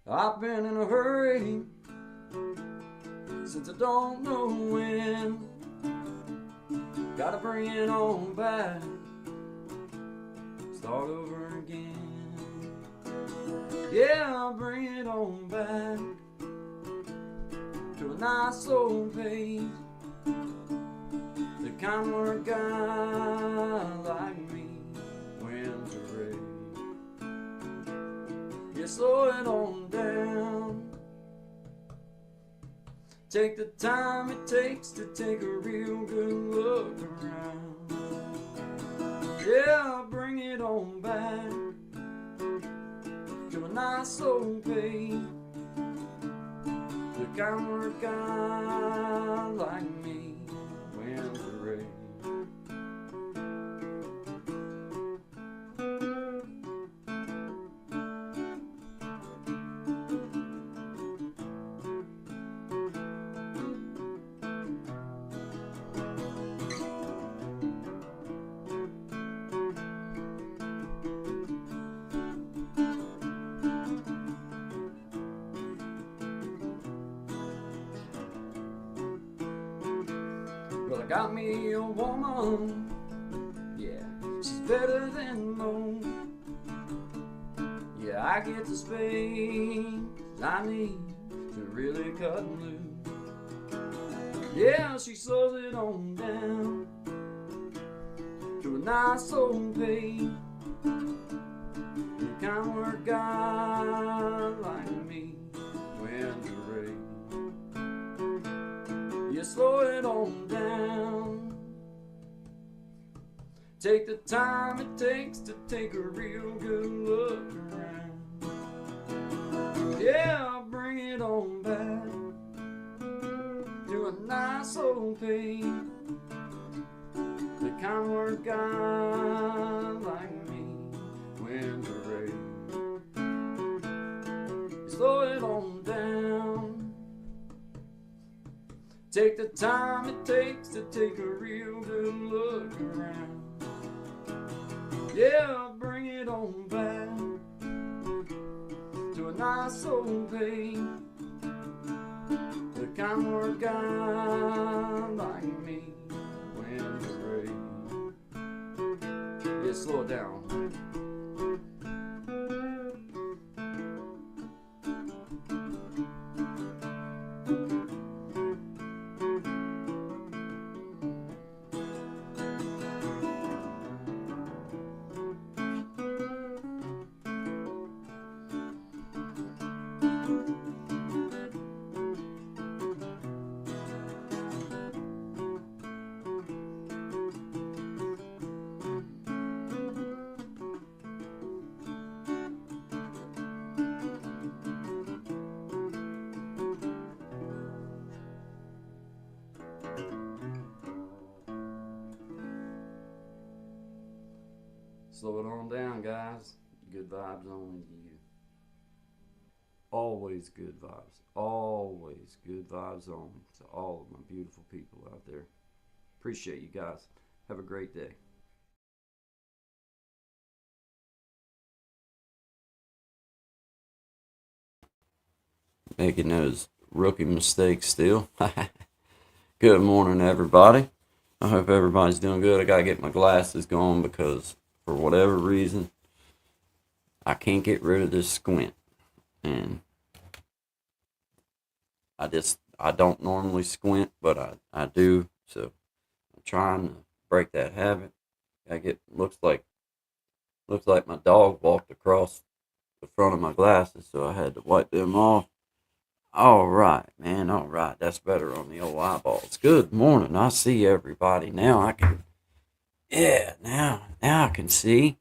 I've been in a hurry since I don't know when. Gotta bring it on back, start over again. Yeah, I'll bring it on back to a nice old page, the kind where a guy like me wins a race. Yeah, slow it on down. Take the time it takes to take a real good look around. Yeah, bring it on back to a nice old page, the kind where a guy like me wins the race. Well, I got me a woman, yeah, she's better than most. Yeah, I get the space I need to really cut loose. Yeah, she slows it on down to a nice old pace, the kind where a guy like me wins the race. You slow it on down. Take the time it takes to take a real good look around. Yeah, I'll bring it on back to a nice old page, the kind where a guy like me wins a race. You slow it on down. Take the time it takes to take a real good look around. Yeah, I'll bring it on back to a nice old page, the kind where a guy like me wins the race. Yeah, slow it down. Slow it on down, guys. Good vibes only to you. Always good vibes. Always good vibes only to all of my beautiful people out there. Appreciate you guys. Have a great day. Making those rookie mistakes still. Good morning, everybody. I hope everybody's doing good. I gotta get my glasses going because for whatever reason, I can't get rid of this squint. And I don't normally squint, but I do. So I'm trying to break that habit. I get looks like my dog walked across the front of my glasses, so I had to wipe them off. All right, man. All right, that's better on the old eyeballs. Good morning. I see everybody now. I can, yeah. Now I can see.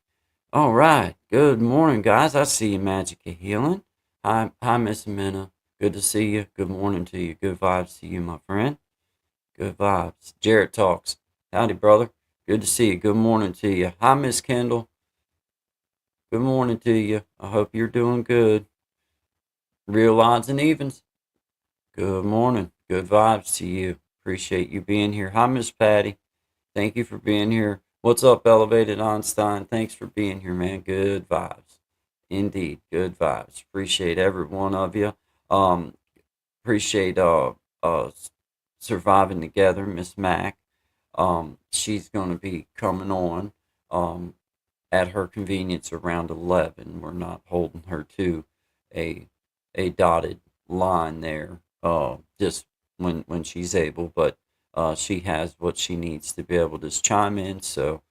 All right. Good morning, guys. I see you, Magic of Healing. Hi, Miss Amina. Good to see you. Good morning to you. Good vibes to you, my friend. Good vibes. Jared talks. Howdy, brother. Good to see you. Good morning to you. Hi, Miss Kendall. Good morning to you. I hope you're doing good. Real odds and evens. Good morning. Good vibes to you. Appreciate you being here. Hi, Miss Patty. Thank you for being here. What's up, Elevated Einstein? Thanks for being here, man. Good vibes. Indeed, good vibes. Appreciate every one of you. Um, appreciate surviving together, Miss Mac. She's going to be coming on um, at her convenience around 11. We're not holding her to a a dotted line there. Just when she's able, but she has what she needs to be able to just chime in. So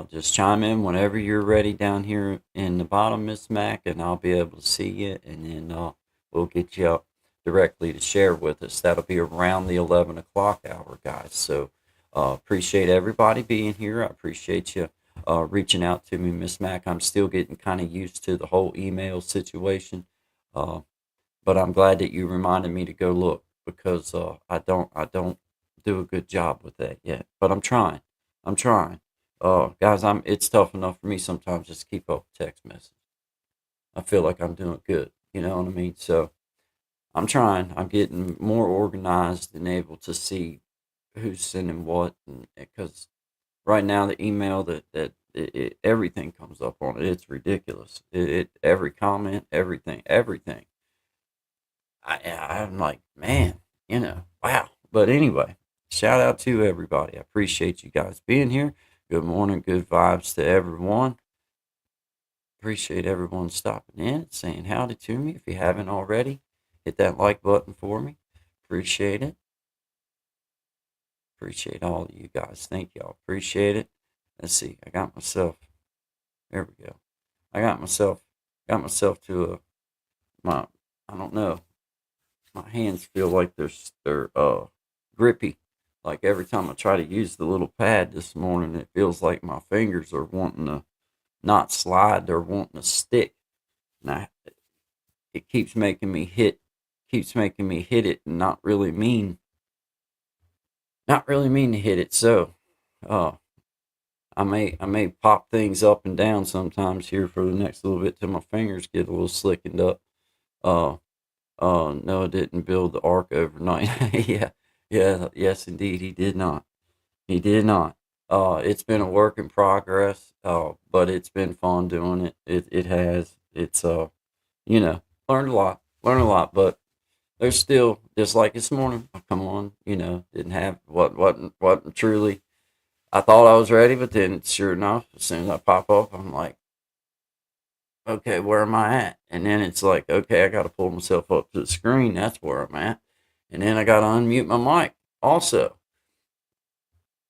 just chime in whenever you're ready down here in the bottom, Miss Mac, and I'll be able to see you, and then we'll get you up directly to share with us. That'll be around the 11 o'clock hour, guys. So appreciate everybody being here. I appreciate you reaching out to me, Miss Mac. I'm still getting kind of used to the whole email situation, uh, but I'm glad that you reminded me to go look because I don't do a good job with that yet. But I'm trying. I'm trying. Guys, it's tough enough for me sometimes just to keep up with text messages. I feel like I'm doing good. You know what I mean? So I'm trying. I'm getting more organized and able to see who's sending what, and because right now the email everything comes up on it. It's ridiculous. It every comment, everything. I'm like, man, wow. But anyway, shout out to everybody. I appreciate you guys being here. Good morning, good vibes to everyone. Appreciate everyone stopping in, saying howdy to me. If you haven't already, hit that like button for me. Appreciate it. Appreciate all of you guys. Thank y'all. Appreciate it. Let's see. I got myself. There we go. I got myself to my. I don't know. My hands feel like they're grippy. Like every time I try to use the little pad this morning, it feels like my fingers are wanting to not slide. They're wanting to stick. And it keeps making me hit it and not really mean to hit it. So, uh, I may pop things up and down sometimes here for the next little bit till my fingers get a little slickened up. Uh, no, it didn't build the ark overnight. Yeah, yeah, yes, indeed, he did not. He did not. It's been a work in progress. But it's been fun doing it. It has. It's learned a lot. Learned a lot, but there's still just like this morning. I come on, didn't have wasn't truly. I thought I was ready, but then sure enough, as soon as I pop up, I'm like, okay, where am I at? And then it's like, okay, I got to pull myself up to the screen. That's where I'm at. And then I got to unmute my mic. Also,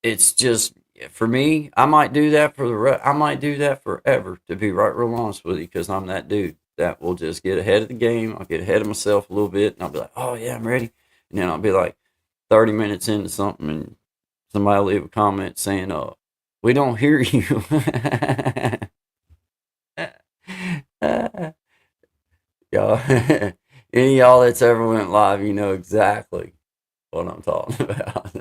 it's just for me. I might do that I might do that forever. To be right real honest with you, because I'm that dude that will just get ahead of the game. I'll get ahead of myself a little bit, and I'll be like, oh yeah, I'm ready. And then I'll be like 30 minutes into something, and somebody will leave a comment saying, we don't hear you. Y'all, any of y'all that's ever went live, you know exactly what I'm talking about.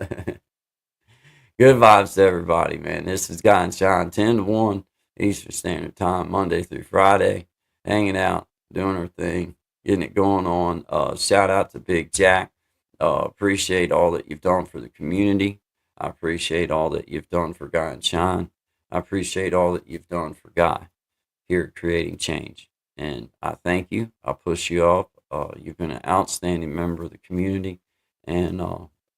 Good vibes to everybody, man. This is Guy and Shine, 10 to 1 Eastern Standard Time, Monday through Friday, hanging out, doing our thing, getting it going on. Shout out to Big Jack. Appreciate all that you've done for the community. I appreciate all that you've done for Guy and Shine. I appreciate all that you've done for Guy here at Creating Change. And I thank you. I push you up. You've been an outstanding member of the community. And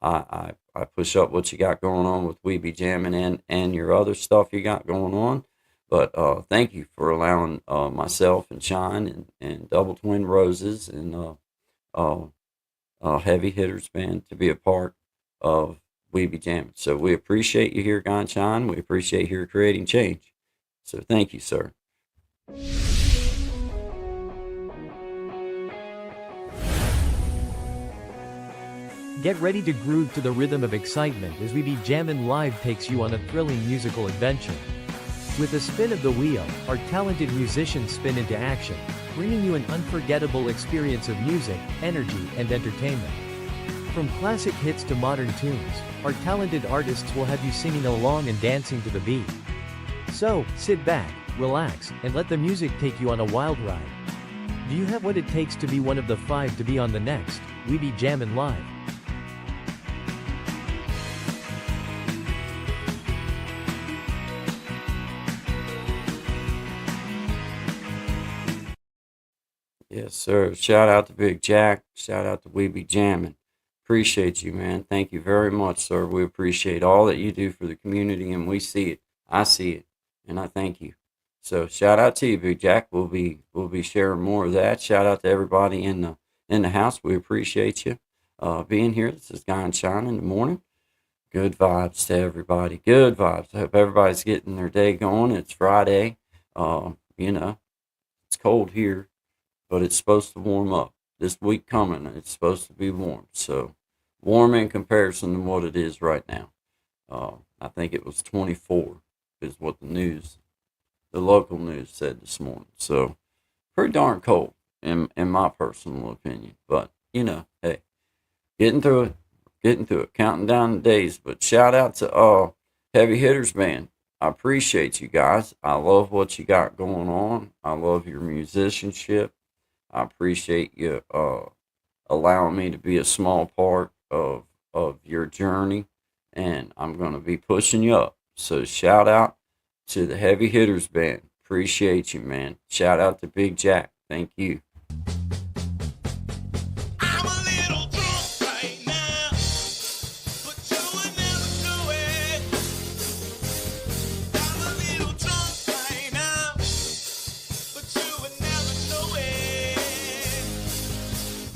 I push up what you got going on with We Be Jamming and your other stuff you got going on. But thank you for allowing myself and Shine and Double Twin Roses and Heavy Hitters Band to be a part of We Be Jamming. So we appreciate you here, Guy and Shine. We appreciate you here creating change. So thank you, sir. Get ready to groove to the rhythm of excitement as We Be Jammin' Live takes you on a thrilling musical adventure. With a spin of the wheel, our talented musicians spin into action, bringing you an unforgettable experience of music, energy, and entertainment. From classic hits to modern tunes, our talented artists will have you singing along and dancing to the beat. So, sit back, relax, and let the music take you on a wild ride. Do you have what it takes to be one of the 5 to be on the next We Be Jammin' Live? Yes, sir. Shout out to Big Jack. Shout out to We Be Jammin'. Appreciate you, man. Thank you very much, sir. We appreciate all that you do for the community, and we see it. I see it, and I thank you. So shout out to you, Big Jack. We'll be sharing more of that. Shout out to everybody in the house. We appreciate you being here. This is Guy and Shine in the morning. Good vibes to everybody. Good vibes. I hope everybody's getting their day going. It's Friday. You know, it's cold here, but it's supposed to warm up. This week coming, it's supposed to be warm. So warm in comparison to what it is right now. I think it was 24 is what the local news said this morning. So pretty darn cold in my personal opinion. But hey, getting through it, counting down the days. But shout out to Heavy Hitters Band. I appreciate you guys. I love what you got going on. I love your musicianship. I appreciate you allowing me to be a small part of your journey, and I'm gonna be pushing you up. So shout out to the Heavy Hitters Band. Appreciate you, man. Shout out to Big Jack. Thank you. I'm a little drunk right now, but you would never know it. I'm a little drunk right now, but you would never know it.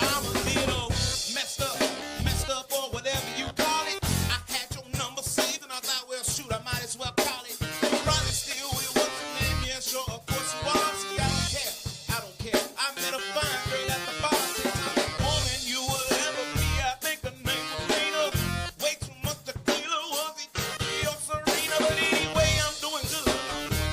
I'm a little messed up, or whatever you call it. I had your number saved, and I thought, well, shoot, I might as well call it. You probably still with what's your name? Yeah, sure, of course you are. See, I don't care. I met a fine girl at the bar. Said, I'm a woman you will ever be. I think her name was Lena. Way too much tequila, was it? Or Serena, but anyway, I'm doing good.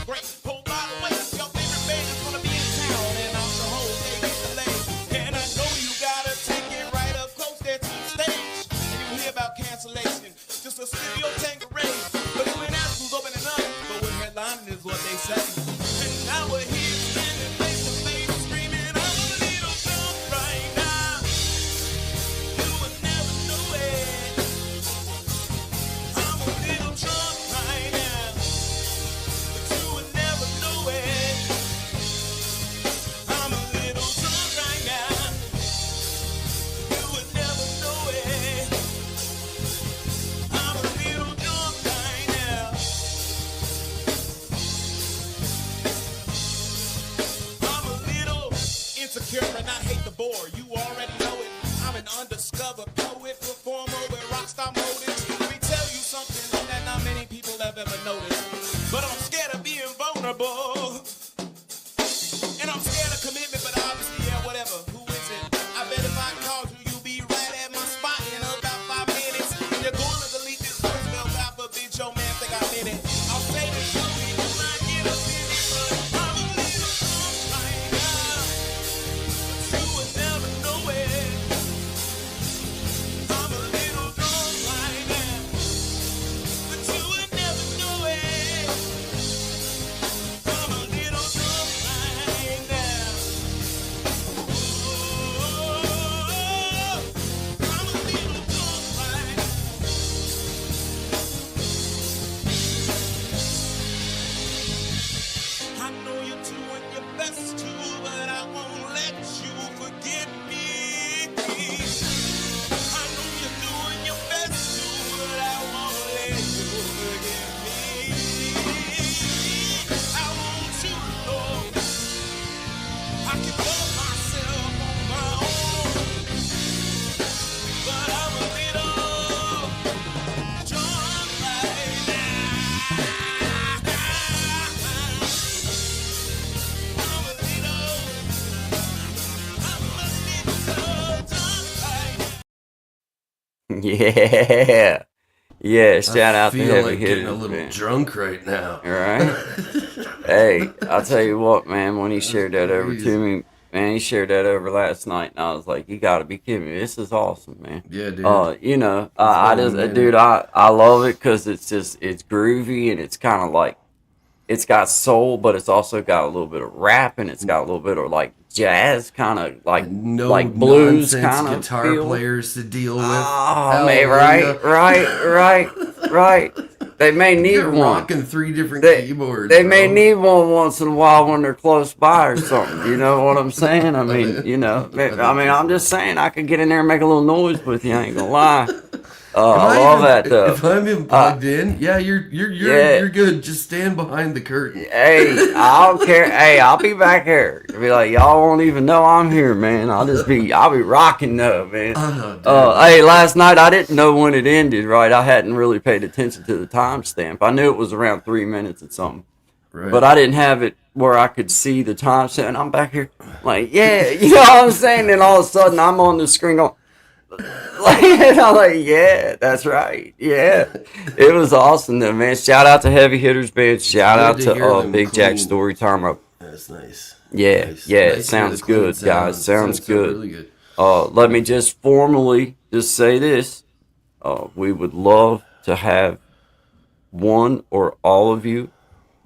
Great. Oh, by the way, your favorite band is gonna be in town, and I'm the whole day get delayed. And I know you gotta take it right up close there to the stage. And you hear about cancellation, just a studio Tanqueray. But when Apple's opening up, but when headlining is what they say. And now we're here standing face to face, screaming, I'm a little drunk right now. You would never know it. I'm a little drunk right now, but you would never know it. I'm a little drunk right now. You would never know it. I'm a little drunk right now. I'm a little insecure and I hate the bore. You already know it. I'm an undiscovered poet, performer with rockstar motives. Let me tell you something that not many people have ever noticed. But I'm scared of being vulnerable. And I'm scared of commitment, but obviously, yeah, whatever. Who is it? I bet if I called you, you'll be right at my spot in about 5 minutes. And you're going to delete this voicemail, God forbid your man think I meant it. I'll say this show me, you might get offended, but I'm a little drunk right now. But you would never know it. I'm a little drunk right now, but you would never know it. I'm a little drunk right now. I'm a little drunk right now. I know you're doing your best to, but I won't let you forget me. I know you're doing your best to, but I won't let you forget me. I want you to know I can love myself on my own, but I'm a little drunk right now. I'm a little drunk right now. Yeah. Yeah, shout out to feel Heavy like Hitters getting a little Band. drunk right now. All right. Hey, I'll tell you what, man, when he shared that over crazy. to me, man, he shared that over last night, and I was like, you got to be kidding me. This is awesome, man. Yeah, dude. I funny, just, man. dude, I love it because it's groovy, and it's kind of like, it's got soul, but it's also got a little bit of rap, and it's got a little bit of like jazz, kind of like no blues nonsense kind of guitar feel. players to deal with. Oh man, right. They may need You're one. rocking 3 different keyboards. They bro. may need one once in a while when they're close by or something. You know what I'm saying? I mean, I'm just saying I could get in there and make a little noise with you. I ain't gonna lie. I love that though. If I'm even plugged in, yeah, you're good. Just stand behind the curtain. Hey, I don't care. Hey, I'll be back here. Be like, y'all won't even know I'm here, man. I'll be rocking though, man. Hey, last night I didn't know when it ended. Right, I hadn't really paid attention to the timestamp. I knew it was around 3 minutes and something, Right. but I didn't have it where I could see the timestamp. And I'm back here, like, yeah, you know what I'm saying. Then all of a sudden I'm on the screen going. And I'm like, yeah, that's right. Yeah, it was awesome though, man. Shout out to Heavy Hitters Band. Shout out to Big Jack Storytime. That's nice. Yeah, Nice. yeah, Nice it sounds to hear the good, clean guys. Sounds good. really good. Let me just formally just say this. We would love to have one or all of you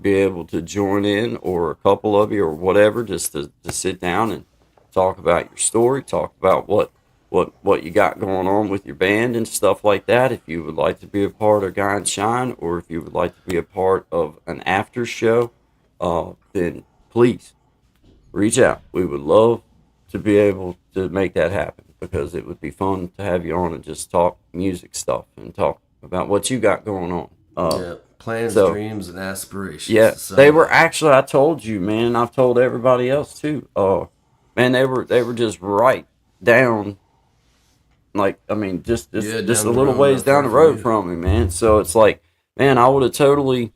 be able to join in, or a couple of you, or whatever, just to sit down and talk about your story, talk about what you got going on with your band and stuff like that. If you would like to be a part of Guy and Shine, or if you would like to be a part of an after show, then please reach out. We would love to be able to make that happen, because it would be fun to have you on and just talk music stuff and talk about what you got going on. Yeah, plans, so- dreams, and aspirations. Yeah, So- they were actually. I told you, man. And I've told everybody else too. Man, they were just right down. Like, I mean, just Yeah, a down the little road, ways not down the far road from from me, man. So it's like, man, I would have totally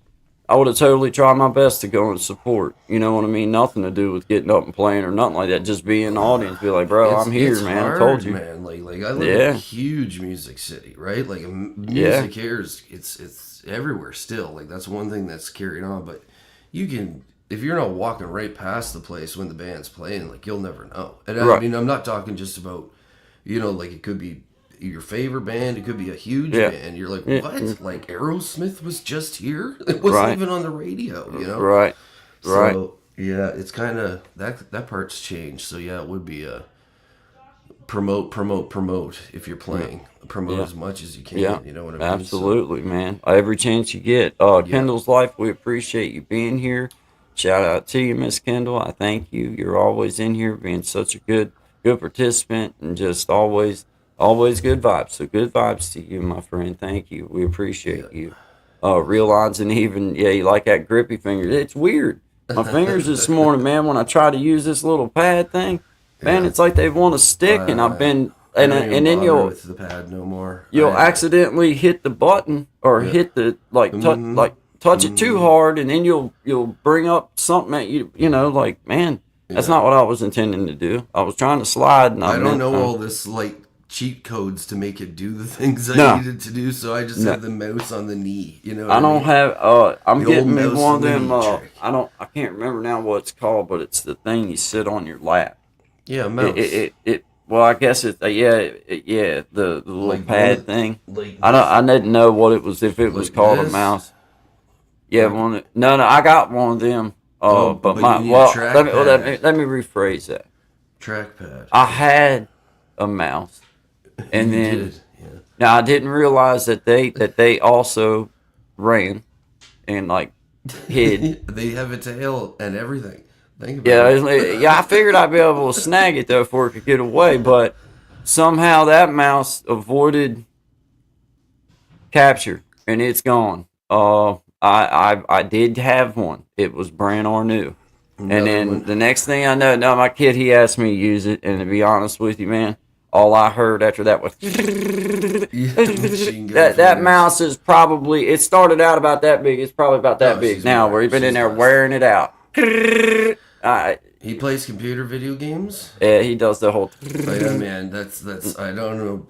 tried my best to go and support. You know what I mean? Nothing to do with getting up and playing or nothing like that. Just be in the audience, be like, bro, I'm here, it's man. hard, I told you. man. Like I live Yeah. in a huge music city, right? Like Yeah. music here is it's everywhere still. Like that's one thing that's carried on. But you can, if you're not walking right past the place when the band's playing, like you'll never know. And I Right. mean, I'm not talking just about, like it could be your favorite band, it could be a huge Yeah. band. You're like, Yeah. what? Like Aerosmith was just here? It wasn't Right. even on the radio, Right. Right. So yeah, it's kind of that part's changed. So yeah, it would be a promote if you're playing. Promote Yeah. as much as you can. Yeah, You know what I mean? absolutely, man. Every chance you get. Kendall's Life, we appreciate you being here. Shout out to you, Miss Kendall. I thank you. You're always in here, being such a good participant, and just always good vibes. So good vibes to you, my friend. Thank you. We appreciate you. Realizing even, you like that grippy finger. It's weird. My fingers this morning, man, when I try to use this little pad thing, man, it's like they want to stick, and I've been, I don't even and then bother you'll with the pad no more. you'll I- accidentally hit the button or hit the touch it too hard, and then you'll bring up something at like, man, that's not what I was intending to do. I was trying to slide, and I don't know all this like cheat codes to make it do the things I No. needed to do, so I just have the mouse on the knee. You know, I don't mean? have. I'm The old getting me mouse one of and the them. knee trick. I can't remember now what it's called, but it's the thing you sit on your lap. Yeah, mouse. Well, I guess it's the little Like pad one- thing. like I didn't know what it was, if it was Like called a this? mouse. Yeah, no, I got one of them. Oh, But but my you need a well, trackpad. let me rephrase that. trackpad. I had a mouse, and You then did, yeah. now I didn't realize that they also ran and like hid. They have a tail and everything. Think about Yeah, it. I figured I'd be able to snag it though before it could get away, but somehow that mouse avoided capture, and it's gone. I did have one. It was brand new. And Another then one. the next thing I know, now my kid, he asked me to use it, and to be honest with you, man, all I heard after that was Machine gun that fingers. mouse is probably, it started out about that big. It's probably about that Oh, big she's now, wearing- where he's been in she's there busted. wearing it out. He plays computer video games. Yeah, he does the whole. Yeah, man, that's I don't know.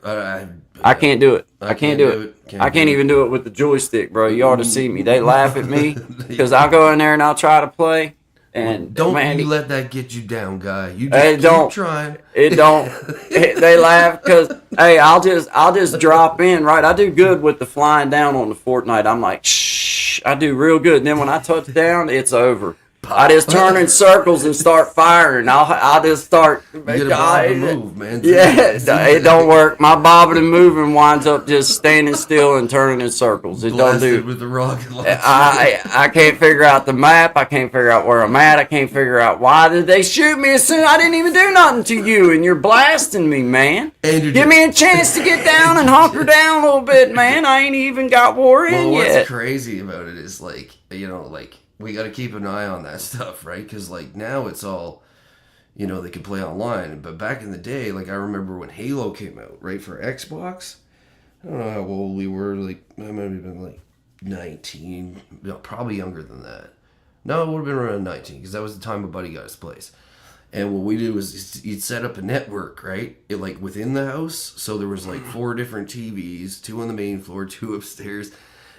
I can't do it. I can't do it. Can't I can't do it. even do it with the joystick, bro. You ought to see me. They laugh at me because I'll go in there and I'll try to play, and Don't man, you let that get you down, guy. You Hey, just don't. keep trying. it don't. They laugh because hey, I'll just drop in, right. I do good with the flying down on the Fortnite. I'm like, shh. I do real good. And then when I touch down, it's over. I just turn in circles and start firing. I'll just start. You get a bob and move, man. Yeah, it don't work. My bobbing and moving winds up just standing still and turning in circles. It don't do. With the rocket launcher. I can't figure out the map. I can't figure out where I'm at. I can't figure out why did they shoot me as soon. I didn't even do nothing to you, and you're blasting me, man. Give me a chance to get down and hunker down a little bit, man. I ain't even got war in what's yet. Crazy about it is like, you know, like we got to keep an eye on that stuff, right? Because like now it's all, you know, they can play online. But back in the day, like I remember when Halo came out, right, for Xbox. I don't know how old we were. Like I might have been like 19, no, probably younger than that. No, it would have been around 19 because that was the time a buddy got his place. And what we did was you'd set up a network, right? It like within the house. So there was like 4 different TVs, 2 on the main floor, 2 upstairs.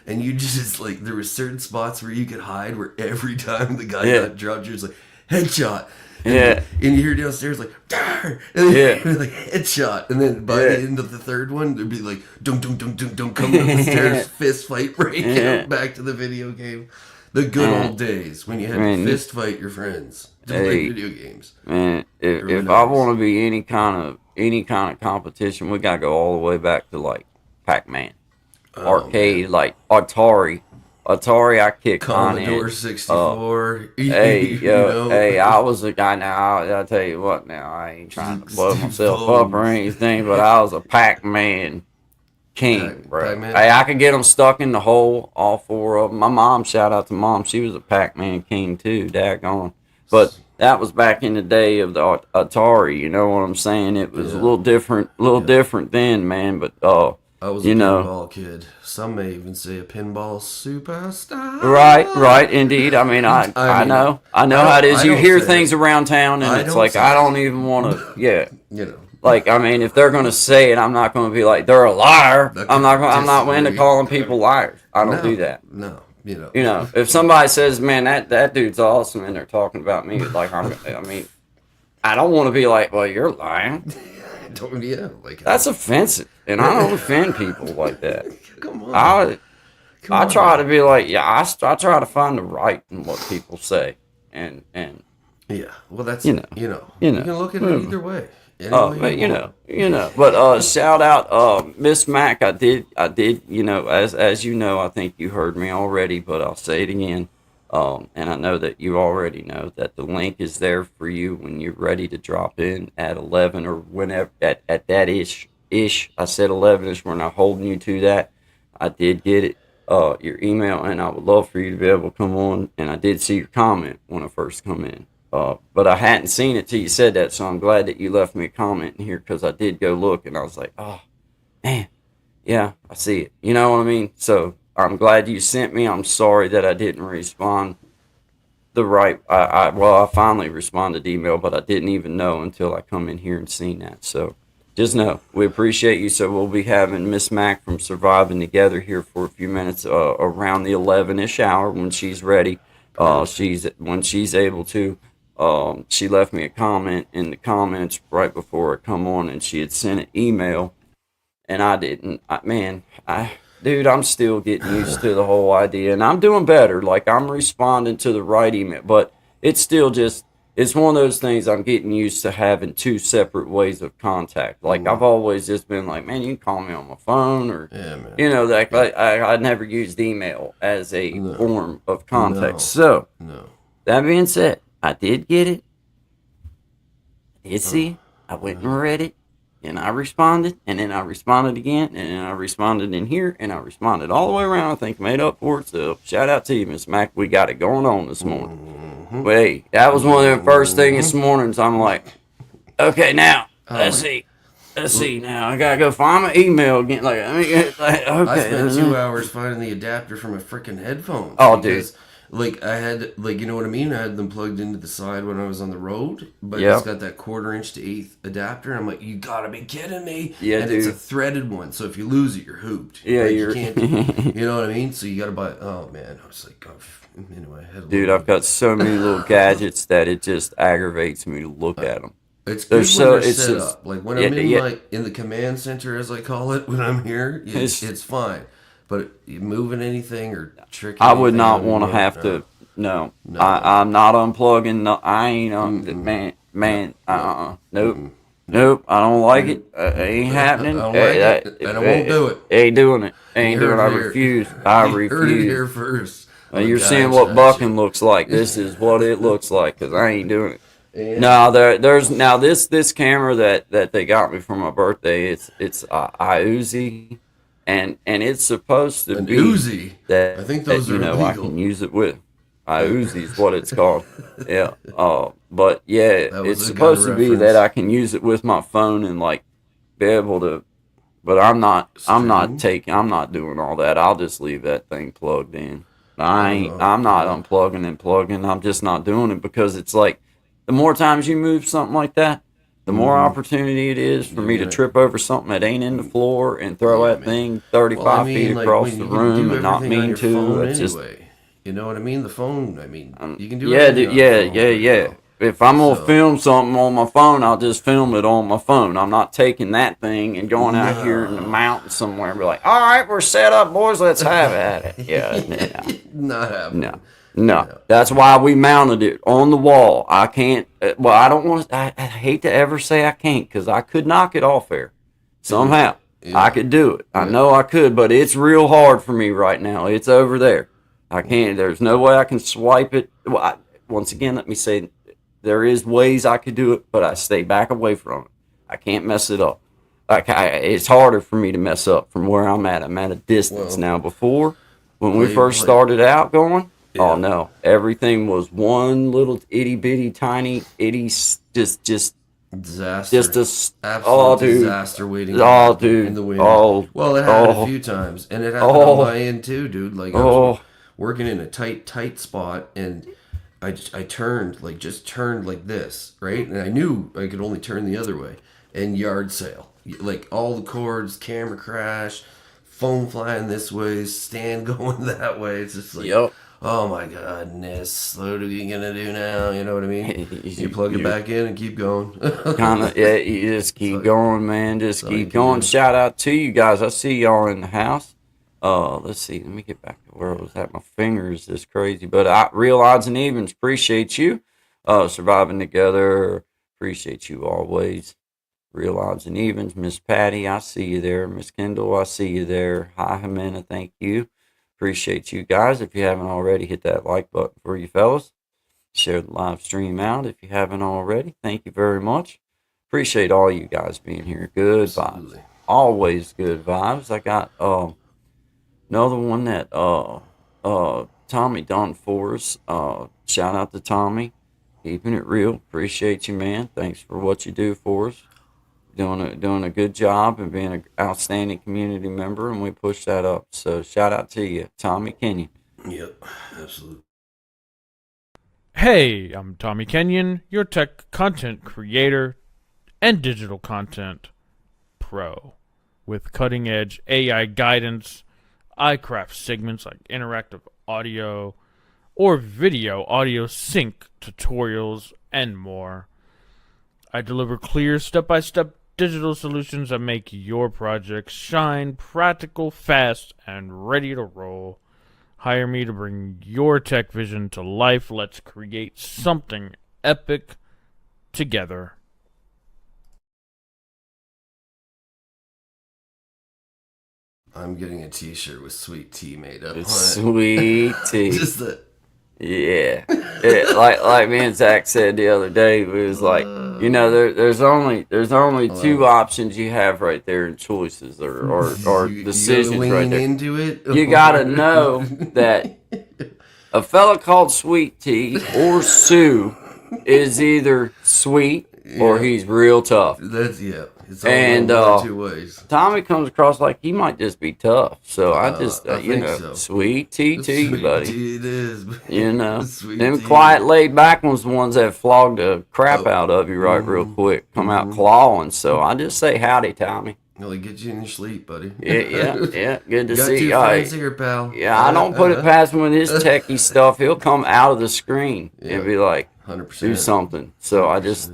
And you just like, there were certain spots where you could hide where every time the guy got dropped, you're just like, headshot. And you hear downstairs like, Dar! And then you're like, headshot. And then by the end of the third one, there'd be like, dunk, dunk, dunk, dunk, dunk, come up the stairs, fist fight, break out, back to the video game. The good old days when you had to fist fight your friends to play video games. Man, if I want to be any kind of competition, we gotta go all the way back to like Pac-Man, arcade, like Atari, I kicked Commodore 64. Hey, I was a guy. Now I'll tell you what. Now I ain't trying to blow myself up or anything, but I was a Pac-Man king, bro. Pac-Man. Hey, I could get them stuck in the hole, all 4 of them. My mom, shout out to mom, she was a Pac-Man king too, daggone. But that was back in the day of the Atari, you know what I'm saying? It was a little different, then, man. But I was a pinball kid. Some may even say a pinball superstar. Right, indeed. I mean, I know how it is. You hear things around town, and it's like I don't even want to. Yeah, you know. Like, I mean, if they're going to say it, I'm not going to be like, they're a liar. I'm not into calling people liars. I don't do that. No, you know, if somebody says, man, that dude's awesome, and they're talking about me, like, I mean, I don't want to be like, well, you're lying. That's offensive, and I don't offend people like that. Come on. I try to be like, I try to find the right in what people say, and yeah, well, that's you can look at it either way. But but shout out, Miss Mac. I did, you know, as you know, I think you heard me already, but I'll say it again. And I know that you already know that the link is there for you when you're ready to drop in at 11 or whenever at that ish. I said 11ish. We're not holding you to that. I did get it, your email, and I would love for you to be able to come on. And I did see your comment when I first come in. But I hadn't seen it till you said that, so I'm glad that you left me a comment in here because I did go look and I was like, oh, man, yeah, I see it. You know what I mean? So I'm glad you sent me. I'm sorry that I didn't respond the right. I finally responded to email, but I didn't even know until I come in here and seen that. So just know we appreciate you. So we'll be having Miss Mac from Surviving Together here for a few minutes around the 11ish hour when she's ready. When she's able to. She left me a comment in the comments right before I come on, and she had sent an email, and I didn't. Dude, I'm still getting used to the whole idea, and I'm doing better. Like, I'm responding to the right email, but it's still just, it's one of those things I'm getting used to having 2 separate ways of contact. Like, I've always just been like, man, you can call me on my phone, or, you know, like, I never used email as a form of contact. So, that being said, I did get it. I did see. I went and read it, and I responded, and then I responded again, and then I responded in here, and I responded all the way around. I think made up for it. So shout out to you, Miss Mac. We got it going on this morning. But hey, that was one of the first things this morning. So I'm like, okay, now let's see. Now I gotta go find my email again. Okay. I spent 2 hours finding the adapter for my freaking headphones. Oh, dude. Like, I had, like, you know what I mean? I had them plugged into the side when I was on the road, but it's got that 1/4" to 1/8 adapter. I'm like, you gotta be kidding me. Yeah, and dude. It's a threaded one, so if you lose it, you're hooped. Yeah, like, you can't, you know what I mean? So you gotta buy, oh, man. I was like, anyway. Dude, I've got so many little gadgets that it just aggravates me to look at them. It's good when they're set up. Like, when I'm in the command center, as I call it, when I'm here, it's fine. But moving anything or tricking I would not want to have to No. No. I'm not unplugging. No, I ain't man. Nope. Nope. I don't like it. Ain't happening. I don't like it, and I won't do it. Ain't doing it. Ain't You doing it. heard I it here. refuse. I You heard it here refuse. first. on the You're Guy seeing and what Shy bucking Show. looks like. This is what it looks like, because I ain't doing it. Yeah. No, there's now this camera that they got me for my birthday. It's Uzi, and it's supposed to An be Uzi. that I think those you are know I illegal. can use it with. Uzi is what it's called. Yeah. But yeah, That was it's a supposed gun to be reference. that I can use it with my phone and like be able to. But I'm not I'm not doing all that. I'll just leave that thing plugged in. I'm not unplugging and plugging. I'm just not doing it because it's like the more times you move something like that, the more opportunity it is for me to trip over something that ain't in the floor and throw Yeah, that man. thing 35 feet like, across when the you can room do and not everything on mean your to. phone It's just anyway. You know what I mean? The phone. I mean, you can do yeah, everything on the phone pretty yeah. well. If I'm gonna So- film something on my phone, I'll just film it on my phone. I'm not taking that thing and going out here in the mountains somewhere and be like, "All right, we're set up, boys. Let's have at it." Yeah, Not happening. no. That's why we mounted it on the wall. I can't. Well, I don't want. I hate to ever say I can't because I could knock it off there somehow. Yeah. I could do it. I know I could, but it's real hard for me right now. It's over there. I can't. There's no way I can swipe it. Well, once again, let me say, there is ways I could do it, but I stay back away from it. I can't mess it up. It's harder for me to mess up from where I'm at. I'm at a distance now. Before, when we first started out going, oh no, everything was one little itty bitty tiny itty just Disaster. just a Absolute dude. disaster waiting Oh, dude. in the wind. Oh, well, it happened oh. a few times, and it happened on my end too, dude. Like I was working in a tight spot, and I turned just turned like this, right? And I knew I could only turn the other way, and yard sale, like all the cords, camera crash, phone flying this way, stand going that way. It's just like, Yep. oh my goodness, what are we gonna do now? You know what I mean? You plug it back in and keep going. Kind of, yeah. You just keep going, man. Just keep going. Shout out to you guys. I see y'all in the house. Let's see. Let me get back to where I was at. My fingers is crazy, but real odds and evens. Appreciate you. Surviving together. Appreciate you always. Real odds and evens. Miss Patty, I see you there. Miss Kendall, I see you there. Hi, Jimena. Thank you. Appreciate you guys. If you haven't already, hit that like button for you fellas. Share the live stream out if you haven't already. Thank you very much. Appreciate all you guys being here. Good vibes. Always good vibes. I got another one that Tommy done for us. Shout out to Tommy. Keeping it real. Appreciate you, man. Thanks for what you do for us. Doing a good job and being an outstanding community member, and we push that up. So shout out to you, Tommy Kenyon. Yep, absolutely. Hey, I'm Tommy Kenyon, your tech content creator and digital content pro. With cutting edge AI guidance, I craft segments like interactive audio or video audio sync tutorials and more. I deliver clear step-by-step digital solutions that make your projects shine, practical, fast, and ready to roll. Hire me to bring your tech vision to life. Let's create something epic together. I'm getting a T-shirt with "Sweet Tea" made up on it. Sweet tea. Just the Yeah. Like me and Zach said the other day, it was like, there's only two options you have right there in choices or decisions you gotta right lean there. into it. You gotta know that a fella called Sweet Tea or Sue is either sweet or he's real tough. That's It's all And one of two ways. Tommy comes across like he might just be tough. So I just, I think so. Sweet tea to you, Sweet buddy. tea it is. Sweet Them tea. quiet, laid back ones, the ones that flog the crap out of you real quick, come out clawing. So I just say howdy, Tommy. Really get you in your sleep, buddy. Yeah. Good to Got see two you. friends here, pal. Yeah, I don't put it past him with his techie stuff. He'll come out of the screen and be like, 100%. do something. So I just,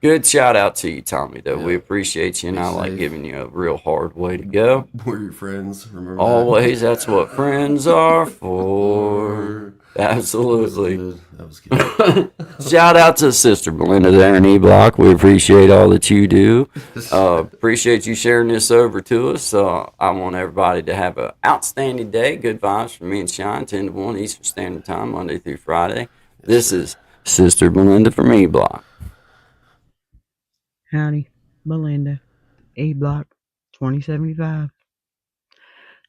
good shout out to you, Tommy, though. We appreciate you, and I like safe. giving you a real hard way to go. We're your friends. Remember Always, that's what friends are for. Absolutely. That was good. Shout out to Sister Belinda there in E-Block. We appreciate all that you do. Appreciate you sharing this over to us. I want everybody to have an outstanding day. Good vibes from me and Sean, 10 to 1 Eastern Standard Time, Monday through Friday. This is Sister Belinda from E-Block. Howdy, Belinda, E Block 2075.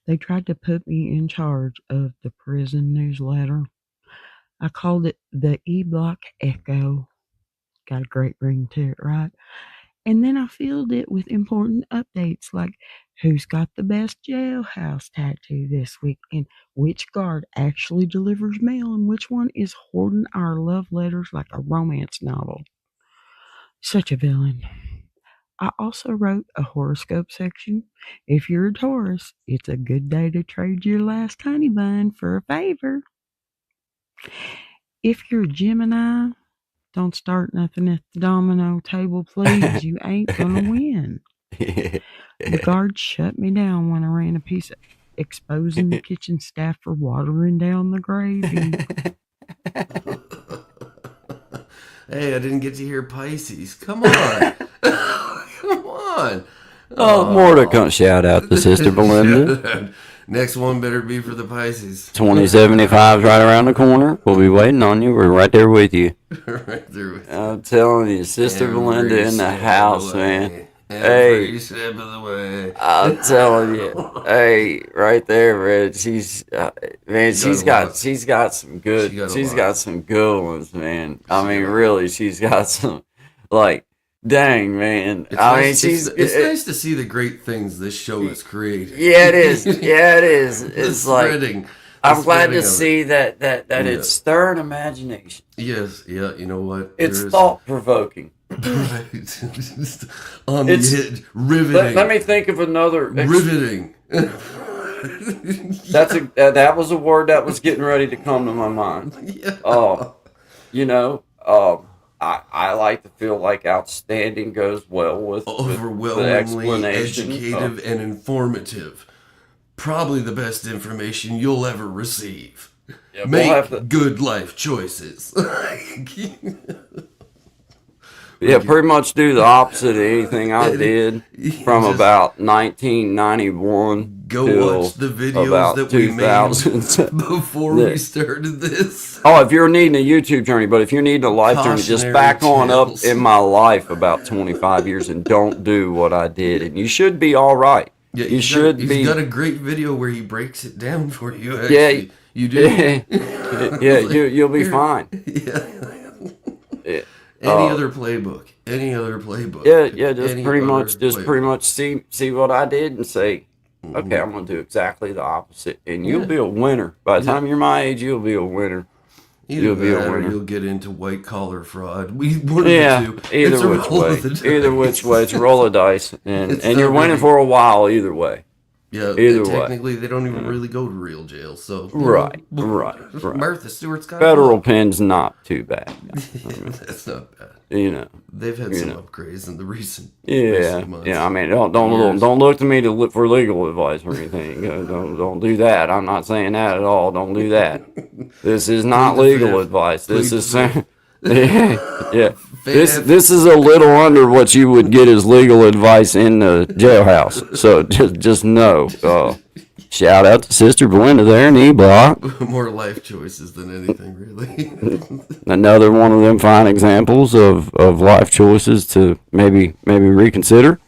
They tried to put me in charge of the prison newsletter. I called it the E Block Echo. Got a great ring to it, right? And then I filled it with important updates like who's got the best jailhouse tattoo this week, and which guard actually delivers mail, and which one is hoarding our love letters like a romance novel. Such a villain. I also wrote a horoscope section. If you're a Taurus, it's a good day to trade your last honey bun for a favor. If you're a Gemini, don't start nothing at the domino table, please. You ain't gonna win. The guards shut me down when I ran a piece of exposing the kitchen staff for watering down the gravy. Hey, I didn't get to hear Pisces. Come on. Come on. Oh, more to come. Shout out to Sister Belinda. Next one better be for the Pisces. 2075's right around the corner. We'll be waiting on you. We're right there with you. Right there with you. I'm telling you, Sister Belinda in the house, man. Every step of the way. I'm telling you, hey, right there, man. She's got some good ones, man. I mean, really, she's got some, like, dang, man. It's nice to see the great things this show has created. Yeah, it is. Yeah, it is. It's like I'm glad to see that it's stirring imagination. Yes, yeah. You know what? It's thought provoking. Right. On the hit, riveting. Let me think of another. Riveting. That was a word that was getting ready to come to my mind. Yeah. I like to feel like outstanding goes well with overwhelmingly the explanation. Educative and informative. Probably the best information you'll ever receive. Yeah, Make good life choices. Yeah, pretty much do the opposite of anything I did from about 1991. Go watch the videos that we made before we started this. Oh, if you're needing a YouTube journey, but if you're needing a life journey, just back on up in my life about 25 years and don't do what I did. And you should be all right. Yeah, He's got a great video where he breaks it down for you. Actually. Yeah, you do. Yeah, you'll be fine. Yeah. Any other playbook? Yeah. Just pretty much see what I did and say, okay, I'm gonna do exactly the opposite, and you'll be a winner. By the time you're my age, you'll be a winner. You'll be a winner. You'll get into white collar fraud. Either which way, it's roll of dice, and you're winning for a while either way. Yeah, technically they don't even really go to real jail. So right. Martha Stewart's got federal pen's not too bad. That's not bad. They've had some upgrades in the recent months. Yeah. I mean, don't look to me to look for legal advice or anything. Don't do that. I'm not saying that at all. Don't do that. This is not legal advice. This is yeah. This is a little under what you would get as legal advice in the jailhouse. So just know. Shout out to Sister Belinda there in E-Block. More life choices than anything, really. Another one of them fine examples of life choices to maybe reconsider.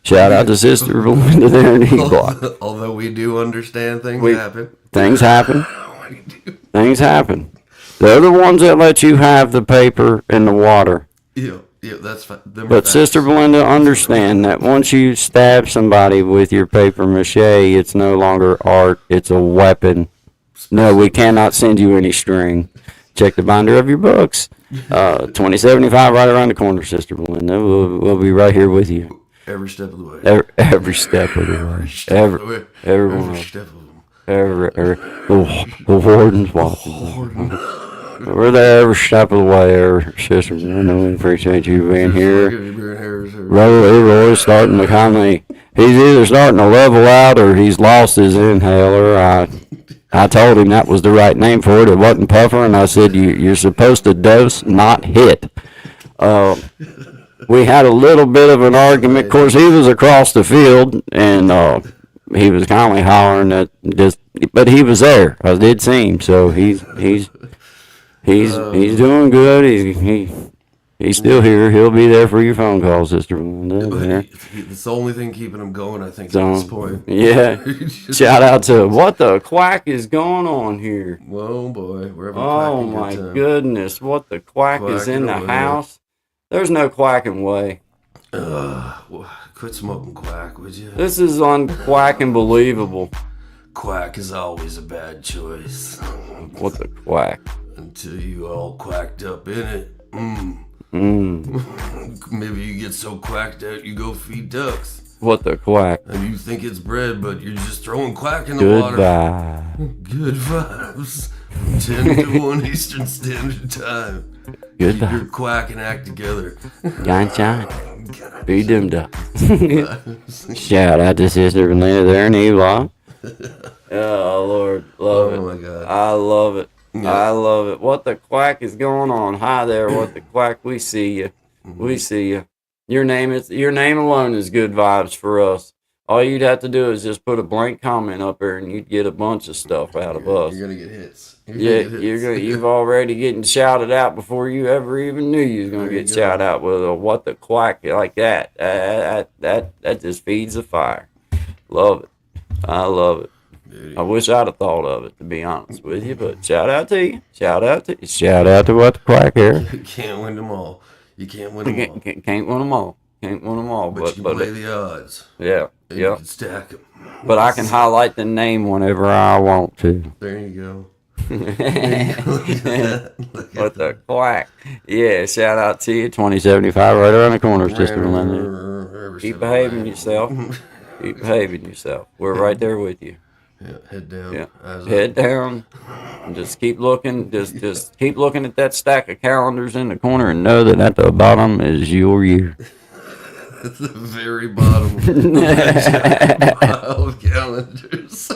Shout out to Sister Belinda there in E-Block. Although we do understand things happen. Things happen. Things happen. They're the ones that let you have the paper and the water. Yeah, that's fine. But Sister Belinda, understand that once you stab somebody with your paper mache, it's no longer art, it's a weapon. No, we cannot send you any string. Check the binder of your books. 2075 right around the corner, Sister Belinda. We'll be right here with you. Every step of the way. Every step of the way. Every step of them. The warden's watching. We're there every step of the way, Sister Belinda. We appreciate you being here. Roy's starting to he's either starting to level out or he's lost his inhaler. I told him that was the right name for it. It wasn't puffer, and I said, you're supposed to dose, not hit. We had a little bit of an argument. Of course, he was across the field, and he was kindly hollering at just, but he was there. I did see him, so he's doing good. He's still here. He'll be there for your phone calls, Sister Belinda. It's the only thing keeping him going, I think, at this point. Yeah. Shout out to what the quack is going on here. Whoa, boy. We're having Oh, my goodness. What the quack is in the house? There's no quacking way. Quit smoking quack, would you? This is unquacking believable. Quack is always a bad choice. What the quack? Until you all quacked up in it. Maybe you get so quacked out you go feed ducks. What the quack? And you think it's bread, but you're just throwing quack in the water. Good vibes. 10 to 1 Eastern Standard Time. Good Keep your quack and act together. Shine. Be doomed up. Shout out to Sister Belinda there in Elon. Oh, Lord. Love it. Oh, my God. I love it. Yeah. I love it. What the quack is going on? Hi there, what the quack? We see you. We see you. Your name alone is good vibes for us. All you'd have to do is just put a blank comment up there, and you'd get a bunch of stuff out of us. You're gonna get hits. You've already getting shouted out before you ever even knew you was gonna get shouted out with a what the quack like that. That just feeds the fire. Love it. I love it. I wish I'd have thought of it, to be honest with you, but shout out to you. Shout out to what the quack here. You can't win them all. You can't win them all. Can't win them all. Can't win them all. But you can play the odds. Yeah. And you can stack them. But I can highlight the name whenever I want to. There you go. What the quack. Yeah, shout out to you. 2075 right around the corner, Sister Belinda. Keep behaving yourself. Keep behaving yourself. We're right there with you. Yeah, head down. Yeah. Head down. And just keep looking. Just keep looking at that stack of calendars in the corner and know that at the bottom is your year. At the very bottom pile of calendars.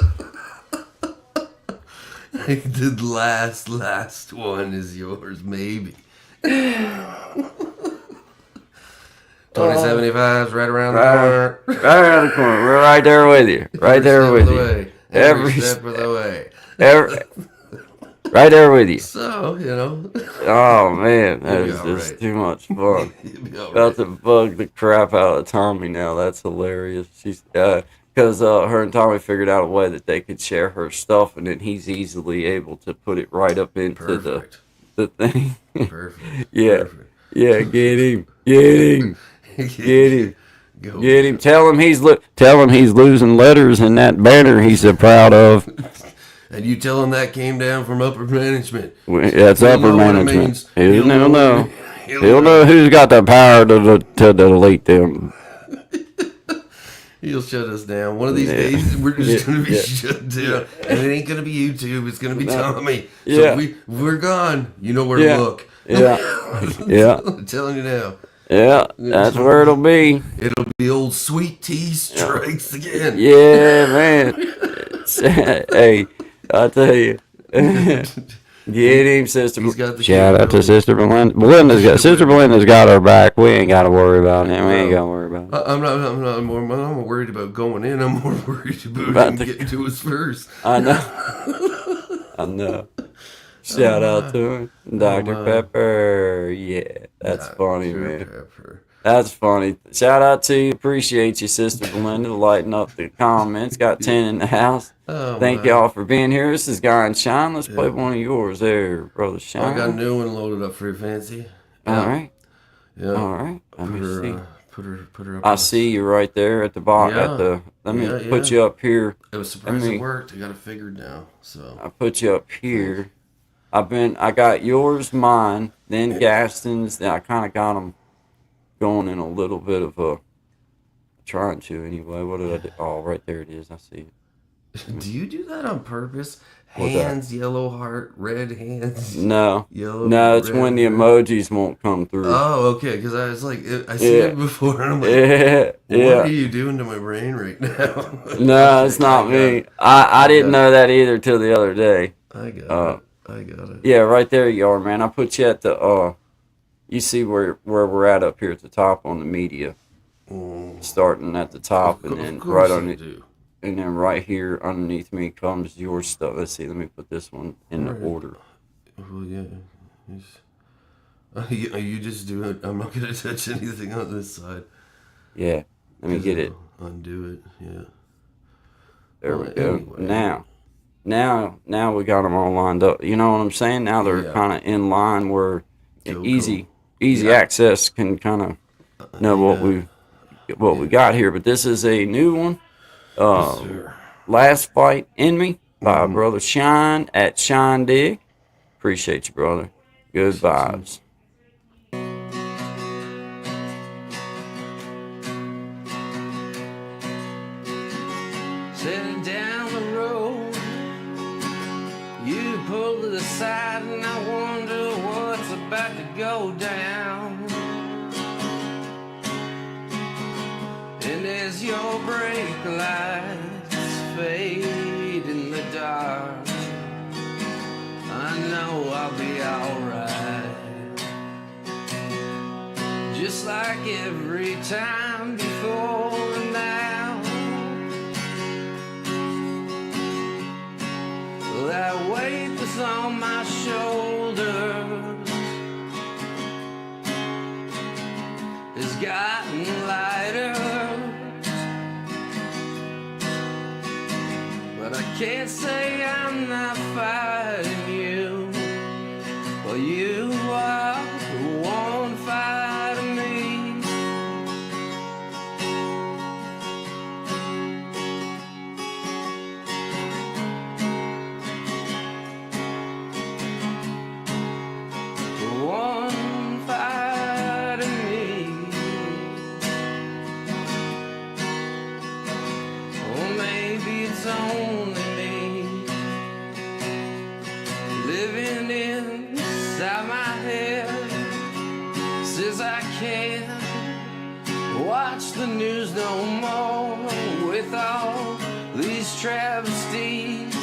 The last one is yours, maybe. 2075's right around the corner. Right around the corner. We're right there with you. Right there with you. Every step of the way. Right there with you. So, you know. Oh, man. That is just right. too much fun. About About to bug the crap out of Tommy now. That's hilarious. She's because her and Tommy figured out a way that they could share her stuff, and then he's easily able to put it right up into the thing. Perfect. Yeah. Perfect. Yeah, get him. Get him. Get him. Go. Get him. Tell him he's losing letters in that banner he's so proud of. And you tell him that came down from upper management. That's He'll upper know what it management. means. He'll know. He'll know who's got the power to delete them. He'll shut us down. One of these days, we're just going to be shut down. And it ain't going to be YouTube. It's going to be Tommy. So we're gone. You know where to look. Yeah. Yeah. I'm telling you now. Yeah. That's where it'll be. It'll be old Sweet Tea strikes again. Yeah, man. Hey, I tell you. Get him, Sister. Shout out to Sister Belinda. Sister Belinda's got our back. We ain't got to worry about him. We ain't got to worry about it. I'm not more worried about going in. I'm more worried about him getting to us first. I know. I know. Shout out to him. Dr. Pepper. Yeah, that's funny, man. Pepper. That's funny. Shout out to you. Appreciate you, Sister Belinda, lighting up the comments. Got 10 in the house. Thank y'all for being here. This is Guy and Shine. Let's play one of yours there, Brother Shine. I got a new one loaded up for you, Fancy. All right. Yeah. All right. Let me see. Put her up. I see you right there at the bottom. Let me put you up here. It was surprised it worked. I got it figured now. So I put you up here. I got yours, mine, then Gaston's. Then I kind of got them going in a little bit of a trying to anyway. What did I do? Oh, right there it is. I see it. Do you do that on purpose? What's that? Hands, yellow heart, red hands. No. Yellow. No, it's red, when the red. emojis won't come through. Oh, okay. Because I was like, I see Yeah. it before, and I'm like, Yeah. what Yeah. are you doing to my brain right now? No, it's not I got me. it. I didn't got know that either till the other day. I got it. I got it. Yeah, right there you are, man. I put you at the you see where we're at up here at the top on the media. Starting at the top and then right on it. Do. And then right here underneath me comes your stuff. Let's see, let me put this one in the Right. order. Well, yeah. You just do it. I'm not gonna touch anything on this side. Yeah. Let me get it. Undo it. Yeah. There Well, we go. anyway. Now we got them all lined up. You know what I'm saying? Now they're Yeah. kind of in line where Cool, easy Yeah. access can kind of know what we got here. But this is a new one. Sure. Last Fight in Me by Brother Shine at Shine Dig. Appreciate you, brother. Good vibes. Sitting down the road, you pull to the side, and I wonder what's about to go down. And as your brake lights fade in the dark, I know I'll be alright. Just like every time before and now. That weight that's on my shoulders has gotten lighter, but I can't say I'm not fighting you. Well, you are the one fighting me. One fighting me. Or maybe it's only me living inside my head. Says I can't watch the news no more with all these travesties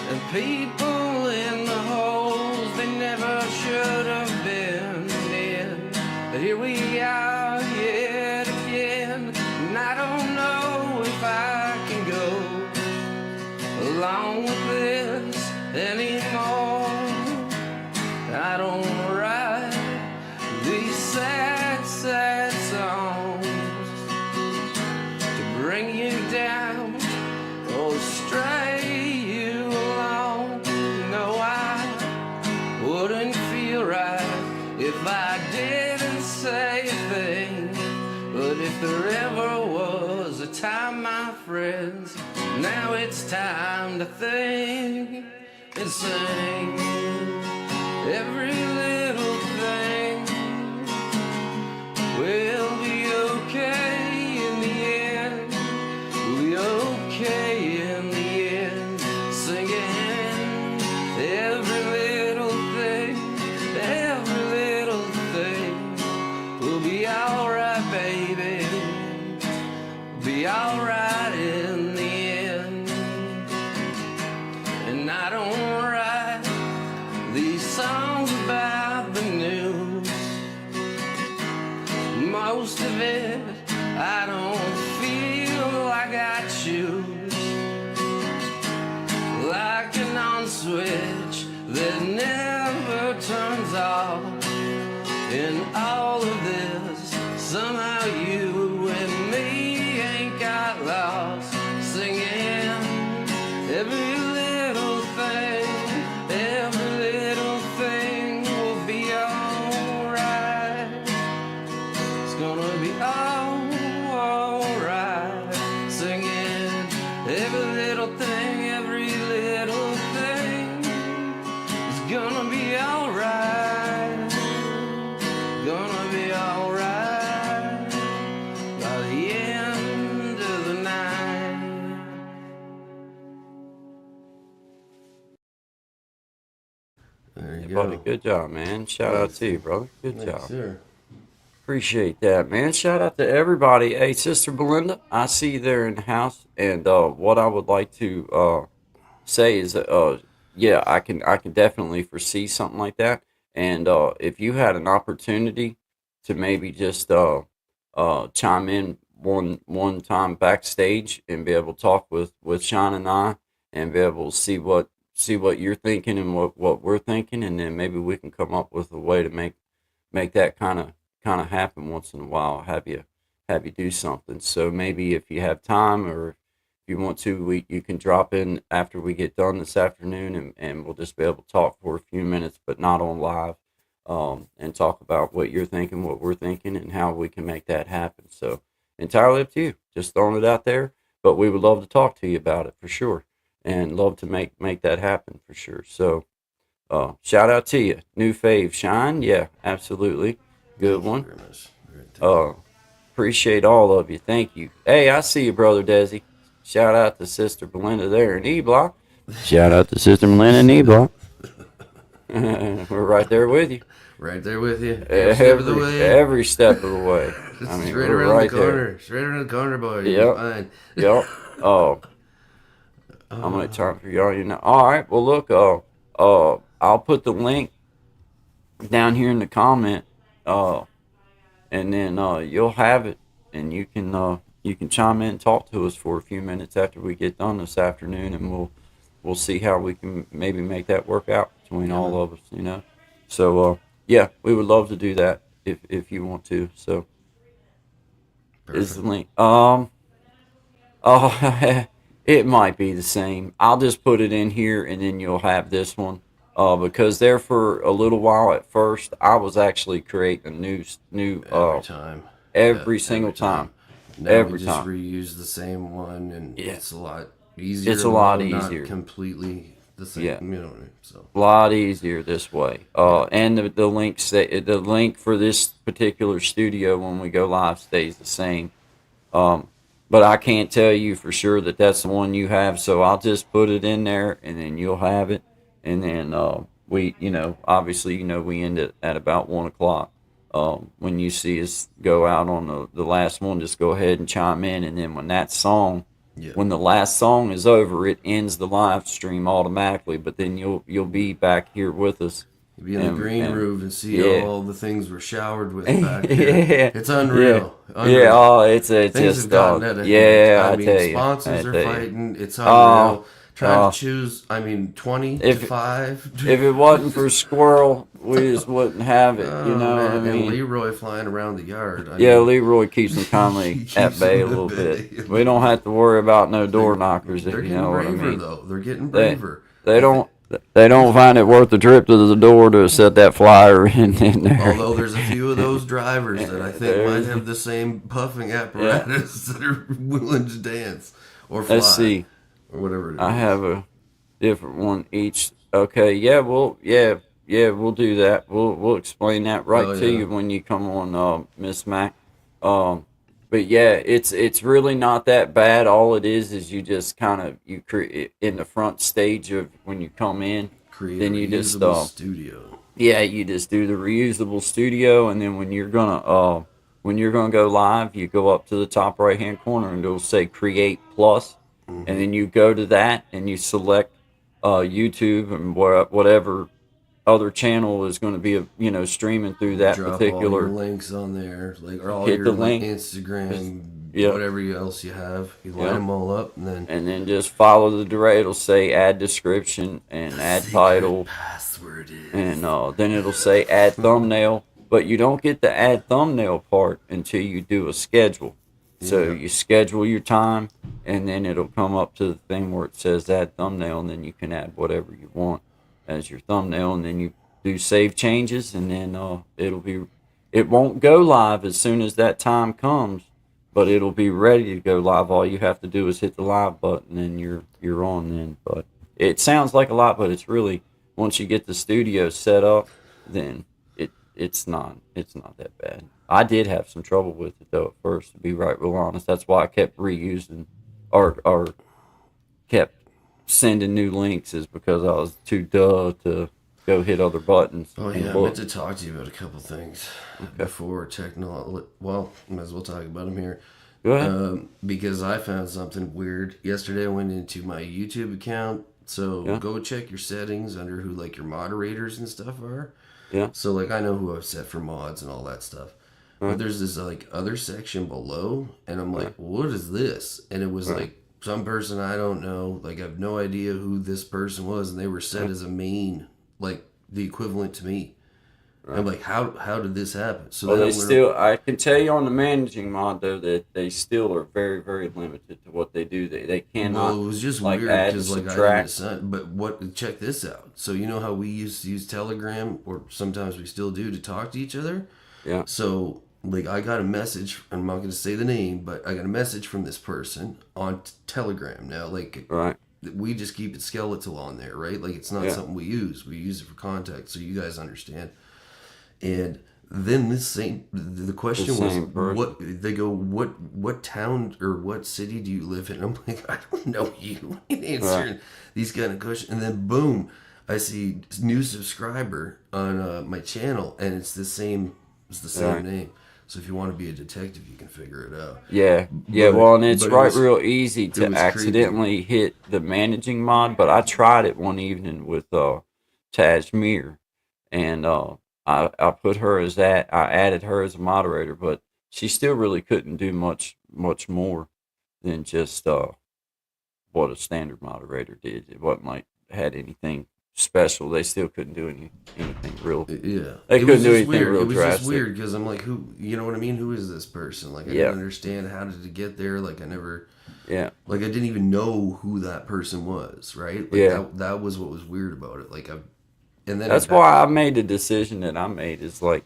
and people in the holes they never should have been in. But here we are yet again, and I don't know if I can go along with this anymore. I don't write these sad, sad songs to bring you down or stray you along. No, I wouldn't feel right if I didn't say a thing. But if there ever was a time, my friends, now it's time to think and sing. Every little thing will be okay in the end. We'll be okay in the end. Singing every little thing, every little thing will be alright, baby. Be alright in the end. And I don't write these songs about the news. Most of it I don't feel like I choose. Like an on switch that never turns off. In all of this, somehow you and me ain't got lost. buddy. go. Good job, man. Shout out to you, brother. Good Thanks, job. sir. Appreciate that, man. Shout out to everybody. Hey, Sister Belinda, I see you there in the house, and what I would like to say is, yeah, I can definitely foresee something like that. And if you had an opportunity to maybe just chime in one time backstage and be able to talk with Sean and I, and be able to see what you're thinking and what we're thinking, and then maybe we can come up with a way to make that kind of happen once in a while. Have you do something. So maybe if you have time, or if you want to, you can drop in after we get done this afternoon, and we'll just be able to talk for a few minutes, but not on live, and talk about what you're thinking, what we're thinking, and how we can make that happen. So entirely up to you. Just throwing it out there, but we would love to talk to you about it for sure, and love to make that happen for sure. So shout out to you, new fave Shine. Yeah, absolutely, good Thank you one. very much. Great. Appreciate all of you. Thank you. Hey, I see you, brother Desi. Shout out to Sister Belinda there in E Block. Shout out to Sister Belinda in E Block. We're right there with you. Right there with you. Every step of the way. Every step of the way. It's I mean, right we're around right the there. corner. It's right around the corner, boy. Yep. You're fine. Yep. Oh, how much time for y'all? You know. All right. Well, look. I'll put the link down here in the comment. And then you'll have it, and you can chime in and talk to us for a few minutes after we get done this afternoon, and we'll see how we can maybe make that work out between all of us. You know. So yeah, we would love to do that if you want to. So is the link. Oh, it might be the same. I'll just put it in here, and then you'll have this one. Because there for a little while at first, I was actually creating a new Every time. every Yeah, single every time. Now Every we just time. reuse the same one, and Yeah. it's a lot easier. It's a lot although not easier. completely the same. Yeah. You know what I mean? So. A lot easier this way. And the link for this particular studio when we go live stays the same. But I can't tell you for sure that that's the one you have, so I'll just put it in there, and then you'll have it. And then we, obviously, we end it at about 1 o'clock. When you see us go out on the last one, just go ahead and chime in, and then when the last song is over, it ends the live stream automatically. But then you'll be back here with us. You'll be in the green room and see yeah. all the things we're showered with back here. Yeah. It's unreal. Yeah. Yeah. Oh, it's Things just have gotten out of hand. yeah. I I mean, tell you, sponsors I are tell you. fighting. It's unreal. Trying oh. to choose, 20 If- to 5. If it wasn't for Squirrel, we just wouldn't have it. Oh, You know what I man, and mean? Leroy flying around the yard. Yeah, mean, Leroy keeps them kindly He at keeps bay a them at little bay. bit. We don't have to worry about no door knockers, if they're you getting know what I braver, mean. though. They're getting They- braver. They don't find it worth the trip to the door to set that flyer in there. Although there's a few of those drivers that I think might have the same puffing apparatus that are willing to dance or fly. Let's see. Or whatever it is. I have a different one each. Okay, we'll do that. We'll explain that right Oh, to yeah. you when you come on, Miss Mac. But yeah, it's really not that bad. All it is you just kind of you create in the front stage of when you come in. Create then a you just reusable studio. Yeah, you just do the reusable studio, and then when you're gonna go live, you go up to the top right hand corner and it'll say Create Plus, and then you go to that and you select YouTube and whatever other channel is going to be streaming through that Drop all particular. your links on there, or all Hit your the link. Instagram, Yep. whatever else you have. You line Yep. them all up, and then And then just follow the direct. It'll say add description and add title, password is. and then it'll say add thumbnail. But you don't get the add thumbnail part until you do a schedule. So Yeah. you schedule your time, and then it'll come up to the thing where it says add thumbnail, and then you can add whatever you want as your thumbnail, and then you do save changes, and then it won't go live as soon as that time comes, but it'll be ready to go live. All you have to do is hit the live button, and you're on then. But it sounds like a lot, but it's really, once you get the studio set up, then it's not that bad. I did have some trouble with it though at first, to be right real honest. That's why I kept reusing or kept sending new links, is because I was too duh to go hit other buttons. Oh and yeah, I look. meant to talk to you about a couple things before technology. Well, might as well talk about them here. Go ahead. Because I found something weird yesterday. I went into my YouTube account. So Yeah. go check your settings under who like your moderators and stuff are. Yeah. So like I know who I've set for mods and all that stuff. But Right. there's this like other section below, and I'm like, Right. what is this? And it was Right. like some person I don't know. Like I have no idea who this person was, and they were set as a main, like the equivalent to me. I'm like, how did this happen? So Well, then they still. I can tell you on the managing mod though that they still are very, very limited to what they do. They cannot. Well, it was just like, weird add and because like I subtract. didn't assign. But what? Check this out. So you know how we used to use Telegram, or sometimes we still do, to talk to each other. Yeah. So like I got a message. I'm not going to say the name, but I got a message from this person on Telegram. Now, like Right. we just keep it skeletal on there, right? Like it's not Yeah. something we use. We use it for contact, so you guys understand. And then the question The was, same person. what they go, what town or what city do you live in? I'm like, I don't know you. Answering these kind of questions, and then boom, I see new subscriber on my channel, and it's the same Right. name. So if you want to be a detective, you can figure it out. Yeah, yeah. But- Well, and it's but it right was- real easy it to was accidentally hit the managing mod. But I tried it one evening with Tajmir, and I put her as that. I added her as a moderator, but she still really couldn't do much more than just what a standard moderator did. It wasn't like had anything special. They still couldn't do anything real. Yeah, They It couldn't was do just anything weird. real It was just drastic. weird because I'm like, who? You know what I mean? Who is this person? Like, I Yeah. didn't understand how did it get there. Like, I never, Yeah, like, I didn't even know who that person was. Right? Like, Yeah. that was what was weird about it. Like, and then that's why I made the decision that I made. Is like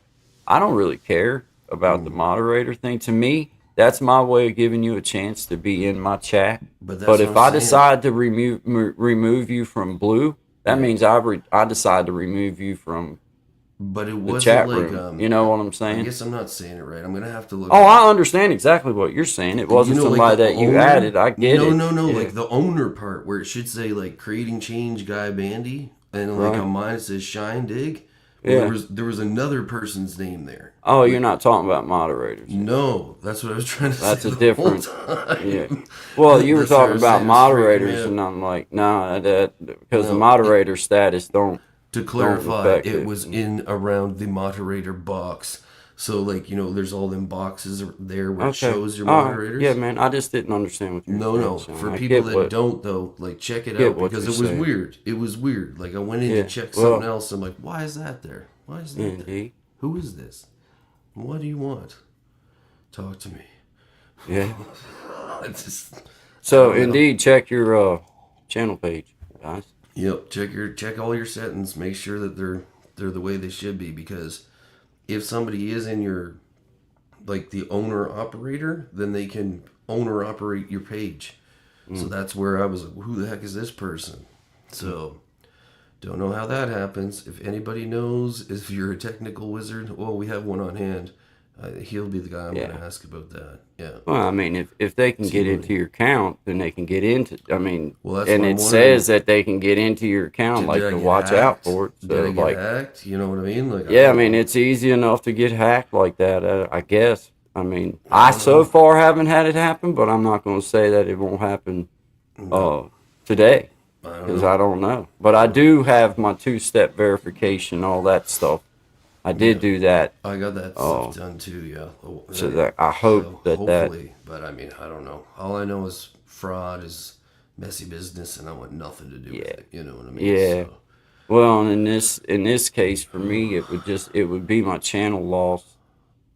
I don't really care about the moderator thing. To me, that's my way of giving you a chance to be in my chat. But that's But what if I'm I saying. decide to remove you from blue, that means I decide to remove you from But it the wasn't chat like, room. You know what I'm I saying? guess I'm not saying it right. I'm gonna have to look. Oh, I understand exactly what you're saying. It wasn't You know, like, somebody the that you owner- added. I get it. No, Yeah. like the owner part where it should say like creating change guy Bandy, and like Right. on mine it says Shine Dig. Well, Yeah. there was another person's name there. Oh, you're not talking about moderators. No, that's what I was trying to That's say. a the different. whole time. Yeah. Well, you were That's what I talking was about saying, it was freaking me moderators, out. and I'm like, nah, that because the No, moderator status don't. To clarify, affect it it. was in around the moderator box. So like there's all them boxes there where it shows your All right. moderators. Yeah, man. I just didn't understand what you were No. saying. For I people get that what- don't though, like check it get out what because you're it was saying. weird. It was weird. Like I went in Yeah, to check well- something else. I'm like, why is that there? Why is that there? Indeed. Who is this? What do you want? Talk to me. Yeah. It's just, So I don't know. indeed, check your channel page, guys. Yep, check all your settings. Make sure that they're the way they should be, because if somebody is in your like the owner operator, then they can owner operate your page. So that's where I was like, who the heck is this person? So don't know how that happens. If anybody knows, if you're a technical wizard, well, we have one on hand. He'll be the guy I'm Yeah. going to ask about that. Yeah. Well, I mean, if they can get into your account, then they can get into. I mean, Well, that's and what I'm it wondering. says that they can get into your account, Did like I to get watch out hacked? for it. Did So, I get like, hacked? You know what I mean? Like, yeah, I don't mean, know. it's easy enough to get hacked like that. I guess. I mean, I so far haven't had it happen, but I'm not going to say that it won't happen today because I don't know. But I do have my 2-step verification, all that stuff. I did do that. I got that stuff done too, yeah. So that I hope that hopefully, but I mean, I don't know. All I know is fraud is messy business, and I want nothing to do with it. You know what I mean? Yeah. So, Well, and in this case for me, it would be my channel loss.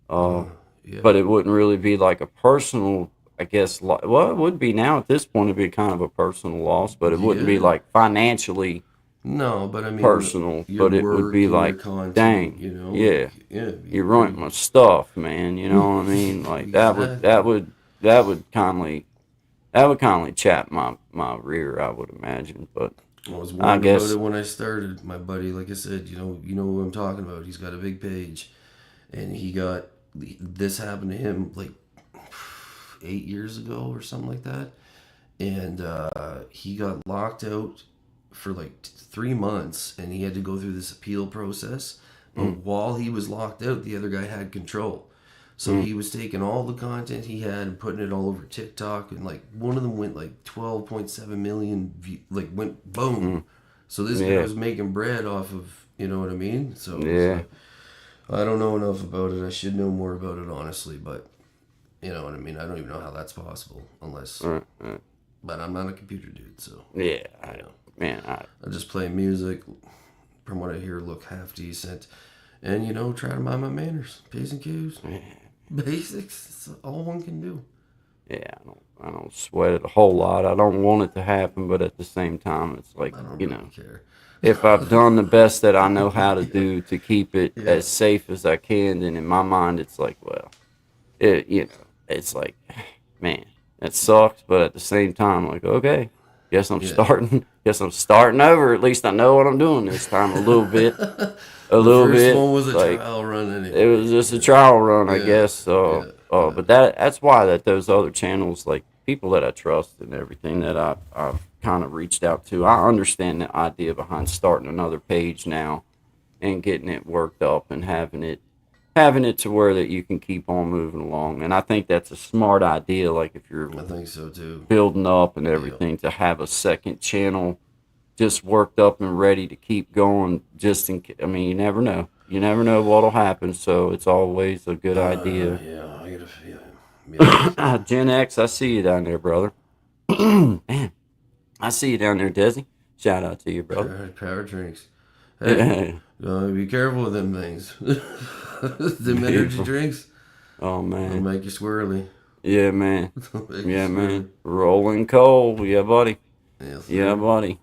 yeah. But it wouldn't really be like a personal, I guess. Well, it would be now at this point. It'd be kind of a personal loss, but it wouldn't be Yeah. like financially No, but I mean, personal. your But it would work be and your like, content, dang, you know, yeah, like, yeah, you ruined my stuff, man. You know what I mean? Like that would kindly chap my rear, I would imagine. But I was I worried guess- about it when I started. My buddy, like I said, you know who I'm talking about. He's got a big page, and this happened to him like 8 years ago or something like that, and he got locked out for like 3 months, and he had to go through this appeal process. But while he was locked out, the other guy had control. So he was taking all the content he had and putting it all over TikTok, and like one of them went like 12.7 million, like went boom. So this guy was making bread off of, you know what I mean? So I don't know enough about it. I should know more about it, honestly, but you know what I mean? I don't even know how that's possible unless. But I'm not a computer dude, so. Yeah, I know. Man, I just play music. From what I hear, look half decent. And, you know, try to mind my manners. P's and Q's. Basics. It's all one can do. Yeah, I don't sweat it a whole lot. I don't want it to happen, but at the same time, it's like, I don't you really know, care. if I've done the best that I know how to do to keep it as safe as I can, then in my mind, it's like, well, you know, it's like, man, that sucks. But at the same time, like, okay, guess I'm starting over. At least I know what I'm doing this time a little bit. The first one was a like, trial run anyway. It was just a trial run, I guess. But that's why those other channels, like people that I trust and everything that I've kind of reached out to, I understand the idea behind starting another page now and getting it worked up and having it to where that you can keep on moving along. And I think that's a smart idea. Like if you're I think so too. building up and everything, to have a second channel just worked up and ready to keep going. Just in, I mean, you never know. You never know what'll happen. So it's always a good idea. I gotta. Gen X, I see you down there, brother. Man, I see you down there, Desi. Shout out to you, brother. Power drinks. Hey, be careful with them things. Them energy drinks. Oh man, they'll make you swirly. Yeah, man. Yeah, man. Rolling coal. Yeah, buddy. Yes, yeah, buddy.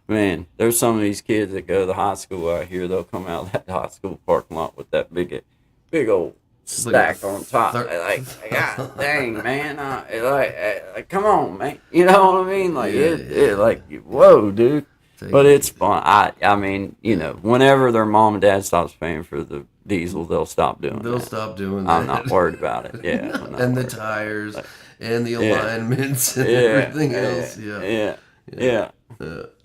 Man, there's some of these kids that go to the high school out here. They'll come out of that high school parking lot with that big old stack on top. Like, God dang, man. Like, come on, man. You know what I mean? Like, like, whoa, dude. But it's fun. I mean, you know, whenever their mom and dad stops paying for the diesel, they'll stop doing They'll that. stop doing that. I'm not worried about it. Yeah. And the tires and the alignments and everything else. Yeah.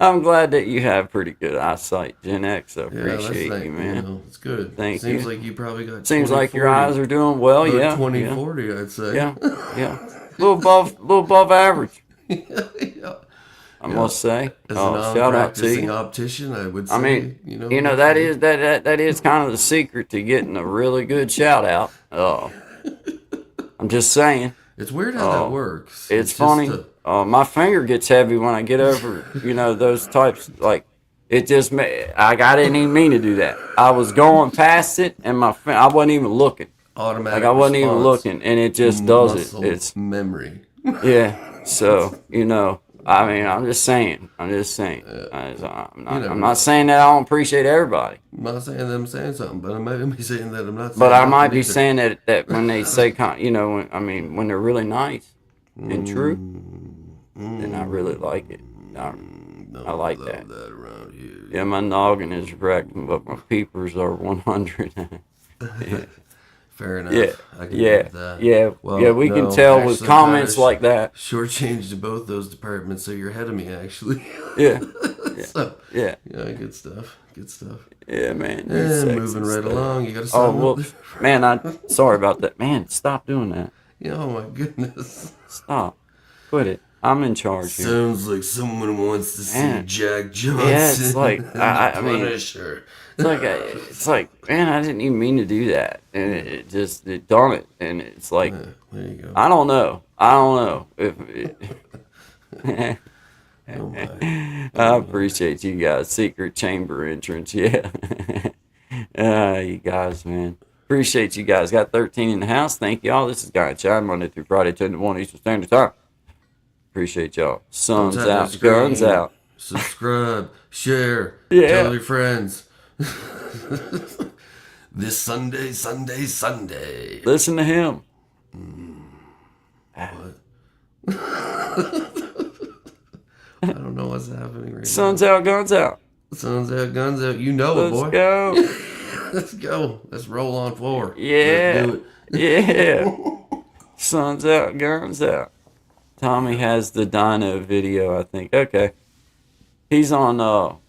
I'm glad that you have pretty good eyesight, Gen X. I appreciate you, man. You know, it's good. Thank you. Seems like you probably got. Seems like your eyes are doing well. Yeah. 20/40, I'd say. Yeah. A little above average. I must say. As shout out to you. Optician, I would say. I mean, you know that is kind of the secret to getting a really good shout out. I'm just saying. It's weird how that works. It's funny. My finger gets heavy when I get over, those types. Like, it just, I didn't even mean to do that. I was going past it, and I wasn't even looking. Automatic. Like, I wasn't even looking, and it just does it. It's memory. Yeah. So, I mean, I'm just saying. I'm not saying that I don't appreciate everybody. I'm not saying that I'm saying something, but I might be saying that I'm not saying. But I might be saying that when they say, when they're really nice and true, then I really like it. I like that. Around here. Yeah, my noggin is wrecked, but my peepers are 100. Yeah. Fair enough. We can tell with comments like that. Shortchanged both those departments, so you're ahead of me, actually. Yeah. Yeah, good stuff. Yeah, man. Moving right along. You got to man, sorry about that. Man, stop doing that. Oh, my goodness. Stop. Quit it. I'm in charge here. Sounds like someone wants to see Jack Johnson. Yeah, it's like, I mean, Punisher. It's like, man, I didn't even mean to do that, and it done it, and it's like, there you go. I don't know if. I appreciate you guys. Secret chamber entrance, yeah. You guys, man. Appreciate you guys. Got 13 in the house. Thank y'all. This is Guy Chad, Monday through Friday, 10 to 1 Eastern Standard Time. Appreciate y'all. Sun's out, guns out. Subscribe, share, tell your friends. This Sunday. Listen to him. What? I don't know what's happening right Sun's out, guns out. Sun's out, guns out. You know it, boy. Let's go. Let's go. Let's roll on floor. Yeah. Let's do it. Yeah. Sun's out, guns out. Tommy has the Dino video, I think. Okay.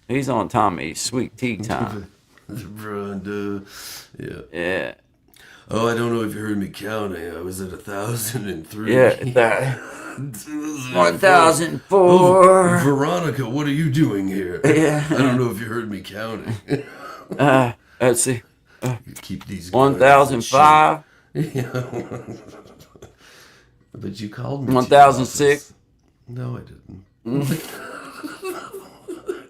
He's on Tommy's sweet tea time. Yeah. Yeah. Oh, I don't know if you heard me counting. I was at 1,003. Yeah, that 1004. Veronica, what are you doing here? Yeah. I don't know if you heard me counting. Let's see. Keep these 1005. Yeah. But you called me 1006. No, I didn't.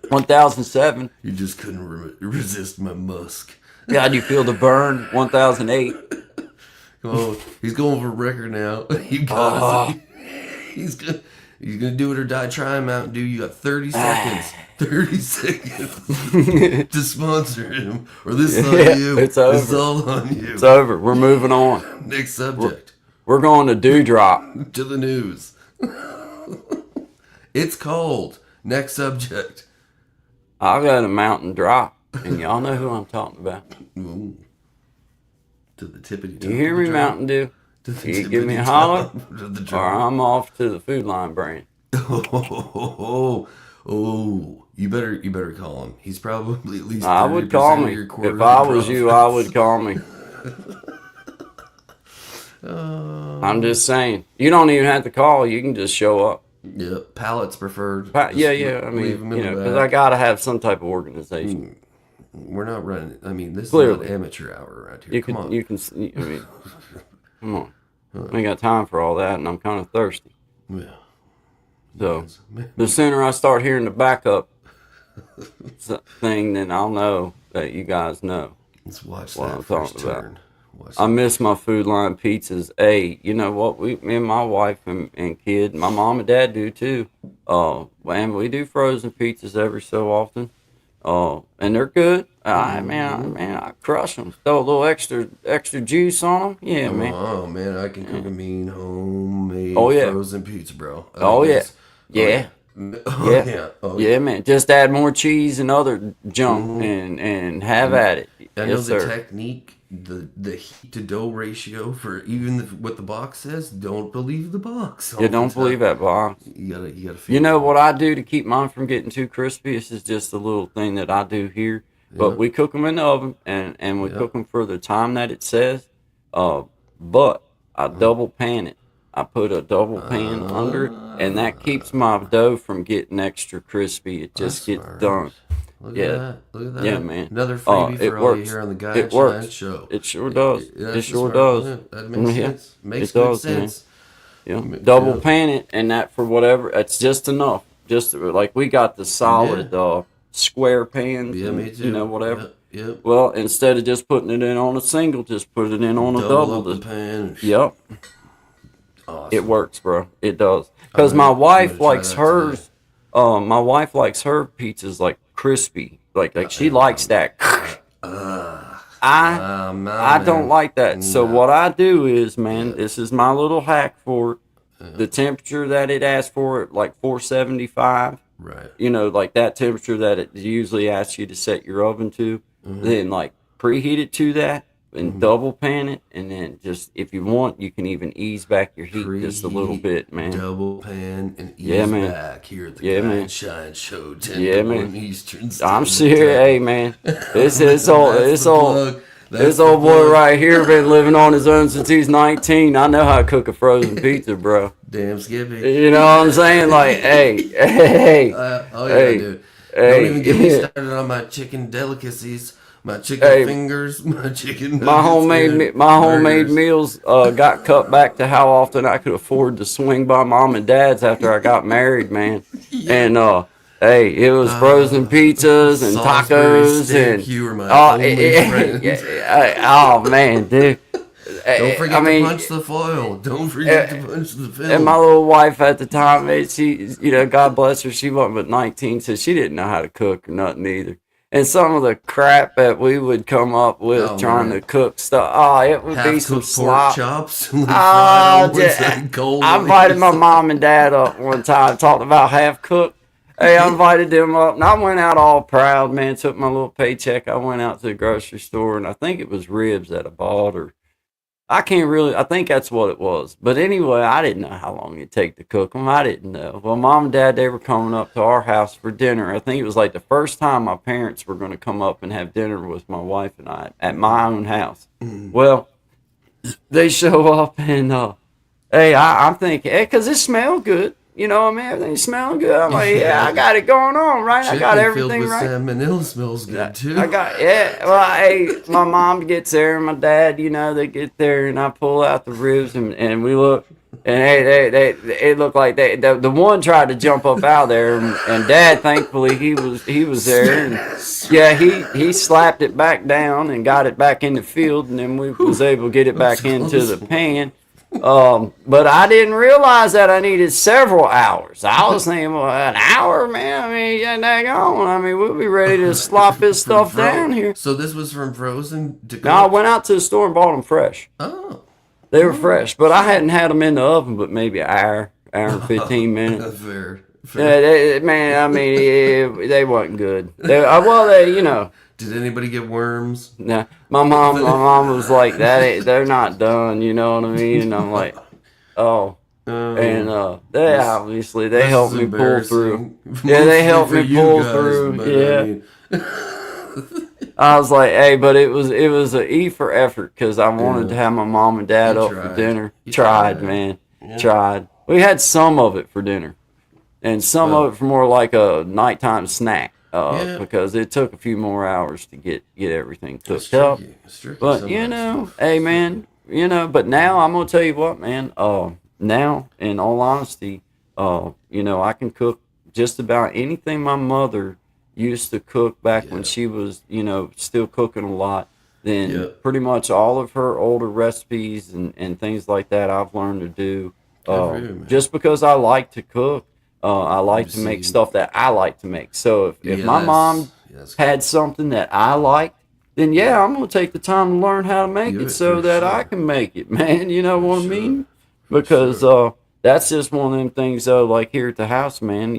1007. You just couldn't resist my musk. God, you feel the burn. 1008. Oh, he's going for a record now. You got it. He's gonna do it or die. Try Mountain Dew. You got 30 seconds. 30 seconds to sponsor him, or this is on you. It's over. It's all on you. It's over. We're moving on. Next subject. We're going to Dewdrop. To the news. It's cold. Next subject. I got a Mountain Drop, and y'all know who I'm talking about. Ooh. To the tippity top. You hear me, Mountain Dew? You give me a holler, or I'm off to the Food Line brand. Oh, you better call him. He's probably at least 30% I would call me. If I was you, I would call me. I'm just saying. You don't even have to call. You can just show up. Yeah, pallets preferred. Yeah. I mean, because I gotta have some type of organization. We're not running. I mean, this Clearly. is not amateur hour around here. You Come can. on. You can. I mean, come on. I ain't got time for all that, and I'm kind of thirsty. Yeah. So the sooner I start hearing the backup thing, then I'll know that you guys know. Let's watch what that I'm first talking about. turn. Watch I miss my Food Line pizzas. Hey, you know what? Me and my wife and kid, my mom and dad do too. And we do frozen pizzas every so often. And they're good. I crush them. Throw a little extra juice on them. Yeah, man. Oh man, I can cook a mean homemade frozen pizza, bro. Yeah. Yeah. Yeah, man. Just add more cheese and other junk and have at it. I know Yes, the sir. technique, the heat to dough ratio for even what the box says. Don't believe the box. You don't believe that box. You gotta. You know what I do to keep mine from getting too crispy? This is just a little thing that I do here. But we cook them in the oven, and we cook them for the time that it says. But I double pan it. I put a double pan under it, and that keeps my dough from getting extra crispy. It just gets done. Look at that. Yeah, man. Another freebie it for all works. you here on the Guy It works. Shine Show. It sure does. That's It sure smart. does. Yeah, that makes sense. Makes it good does, sense. Man. Yeah. Double pan it, and that for whatever. It's just enough. Just like we got the solid square pans. Yeah, and, me too. You know, whatever. Yep. Well, instead of just putting it in on a single, just put it in on a double. Up the pan. Yep. Awesome. It works, bro. It does. Because my wife likes hers. My wife likes her pizzas like crispy. Like she likes that. I don't like that. So what I do is, man, this is my little hack for it. The temperature that it asks for, like 475. Right. You know, like that temperature that it usually asks you to set your oven to. Then like preheat it to that and double pan it, and then just if you want, you can even ease back your heat just a little bit, man. Double pan and ease back here at the Guy and Shine Show. 10 to 1 Eastern. I'm serious, hey man. This old boy right here been living on his own since he's 19. I know how to cook a frozen pizza, bro. Damn Skippy. You know what I'm saying? Like, hey. Dude. Hey, Don't even get me started on my chicken delicacies. My chicken fingers, my chicken nuggets, my homemade meals got cut back to how often I could afford to swing by mom and dad's after I got married, man. And hey, it was frozen pizzas and tacos and you were my only friend. Oh man, dude. Don't forget to punch the foil. Don't forget to punch the film. And my little wife at the time, she, God bless her, she wasn't but 19, so she didn't know how to cook or nothing either. And some of the crap that we would come up with trying to cook stuff, it would be some slop. Chops. I invited my mom and dad up one time, talked about half cooked. Hey, I invited them up, and I went out all proud, man. Took my little paycheck. I went out to the grocery store, and I think it was ribs that I bought, or I can't really. I think that's what it was. But anyway, I didn't know how long it'd take to cook them. I didn't know. Well, mom and dad, they were coming up to our house for dinner. I think it was like the first time my parents were going to come up and have dinner with my wife and I at my own house. Well, they show up and hey, I'm thinking, hey, cause it smelled good. You know what I mean? Everything's smelling good. I'm like, yeah, I got it going on, right? I got Chicken everything filled with right. salmonella smells good too. I got Well, hey, my mom gets there and my dad, they get there and I pull out the ribs and we look and they it looked like the one tried to jump up out there and dad thankfully he was there and yeah he slapped it back down and got it back in the field and then we was able to get it back into the pan. But I didn't realize that I needed several hours. I was thinking, well, an hour, man. I mean, yeah, dang on. I mean, we'll be ready to slop this stuff down here. So this was from frozen to No, I went out to the store and bought them fresh. Oh. They were fresh, but I hadn't had them in the oven, but maybe an hour and 15 minutes. Fair. Yeah, man. I mean, they wasn't good. Did anybody get worms? Nah, my mom was like, they're not done, you know what I mean? And I'm like, oh. And they obviously they helped me pull through. Yeah, they helped me pull through. Yeah. I was like, hey, but it was an E for effort because I wanted to have my mom and dad up for dinner. Tried, man. Yeah. Tried. We had some of it for dinner, and some of it for more like a nighttime snack. Because it took a few more hours to get everything cooked up. But hey man, but now I'm gonna tell you what, man. Now in all honesty, I can cook just about anything my mother used to cook back when she was, still cooking a lot. Then pretty much all of her older recipes and things like that I've learned to do. Just because I like to cook. I like to make stuff that I like to make. So if my mom had something that I liked, then I'm going to take the time to learn how to make it so that I can make it, man. You know what I mean? Because that's just one of them things, though, like here at the house, man,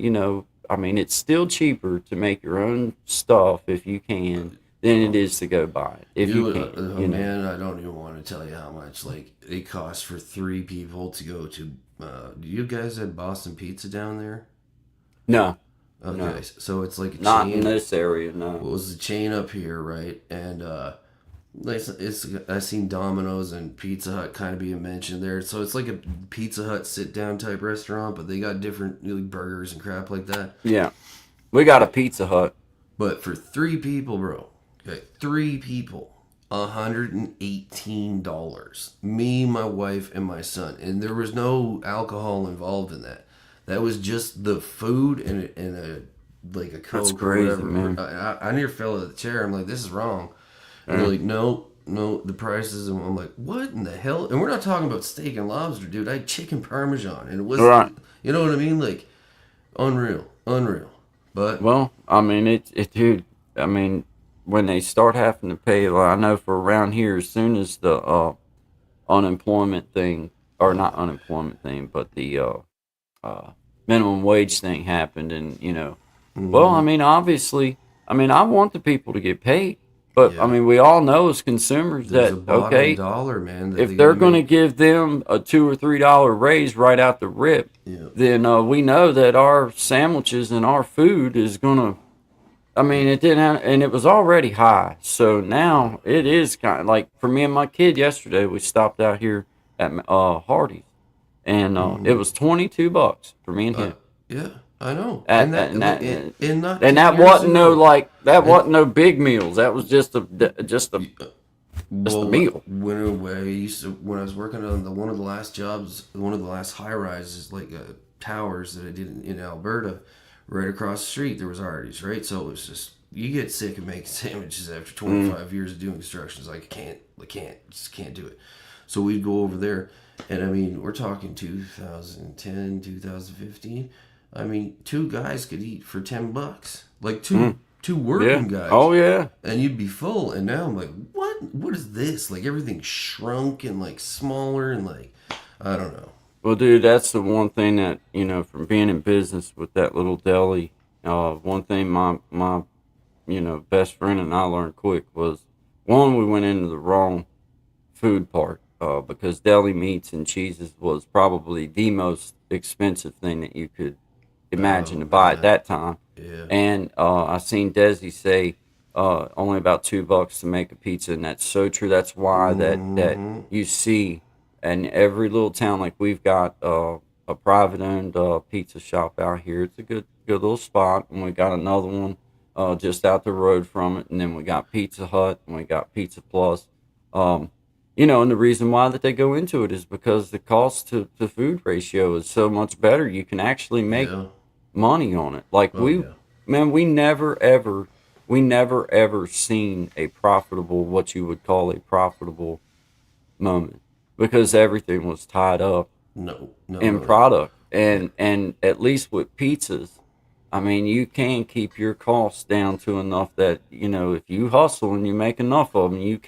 I mean, it's still cheaper to make your own stuff if you can than it is to go buy it. If you can. Man, I don't even want to tell you how much it costs for 3 people to go to. Do you guys have Boston Pizza down there? No. Okay, no. So it's like a not chain. In this area, no. Well, it was a chain up here, right? And I seen Domino's and Pizza Hut kind of being mentioned there. So it's like a Pizza Hut sit down type restaurant, but they got different burgers and crap like that. Yeah, we got a Pizza Hut, but for 3 people, bro. Okay, 3 people. $118. Me, my wife, and my son, and there was no alcohol involved in that. That was just the food and a Coke. That's crazy, or whatever. Man. I near fell out of the chair. I'm like, this is wrong. And they're like, no, the prices. And I'm like, what in the hell? And we're not talking about steak and lobster, dude. I had chicken parmesan, and it was, you know what I mean? Like, unreal. But well, I mean, dude. I mean, when they start having to pay, I know for around here, as soon as the unemployment thing, or not unemployment thing, but the minimum wage thing happened, and well, I mean, obviously, I want the people to get paid, but I mean, we all know as consumers that dollar, man, if they're going to give them a $2 or $3 raise right out the rip, then we know that our sandwiches and our food is going to. I mean, it didn't, and it was already high. So now it is kind of like for me and my kid yesterday. We stopped out here at Hardee's, and it was $22 for me and him. Yeah, I know. That wasn't no big meals. That was just a meal. When I was working on one of the last jobs, one of the last high rises, towers that I did in Alberta. Right across the street, there was Hardee's, right? So it was just, you get sick of making sandwiches after 25 years of doing construction. It's like, I can't do it. So we'd go over there, and I mean, we're talking 2010, 2015. I mean, 2 guys could eat for $10. Like two working guys. Oh, yeah. And you'd be full. And now I'm like, what is this? Like, everything's shrunk and, smaller and, I don't know. Well, dude, that's the one thing that, from being in business with that little deli, one thing my best friend and I learned quick was, one, we went into the wrong food part. because deli meats and cheeses was probably the most expensive thing that you could imagine to buy at that time. Yeah. And I seen Desi say only about $2 to make a pizza, and that's so true. That's why that you see in every little town, like we've got a private owned pizza shop out here. It's a good little spot, and we got another one just out the road from it, and then we got Pizza Hut and we got Pizza Plus. Um, and the reason why that they go into it is because the cost to food ratio is so much better. You can actually make Yeah. money on it. Like Oh, yeah. man, we never ever seen a profitable, what you would call a profitable moment, because everything was tied up No. in product. And at least with pizzas, I mean, you can keep your costs down to enough that, if you hustle and you make enough of them, you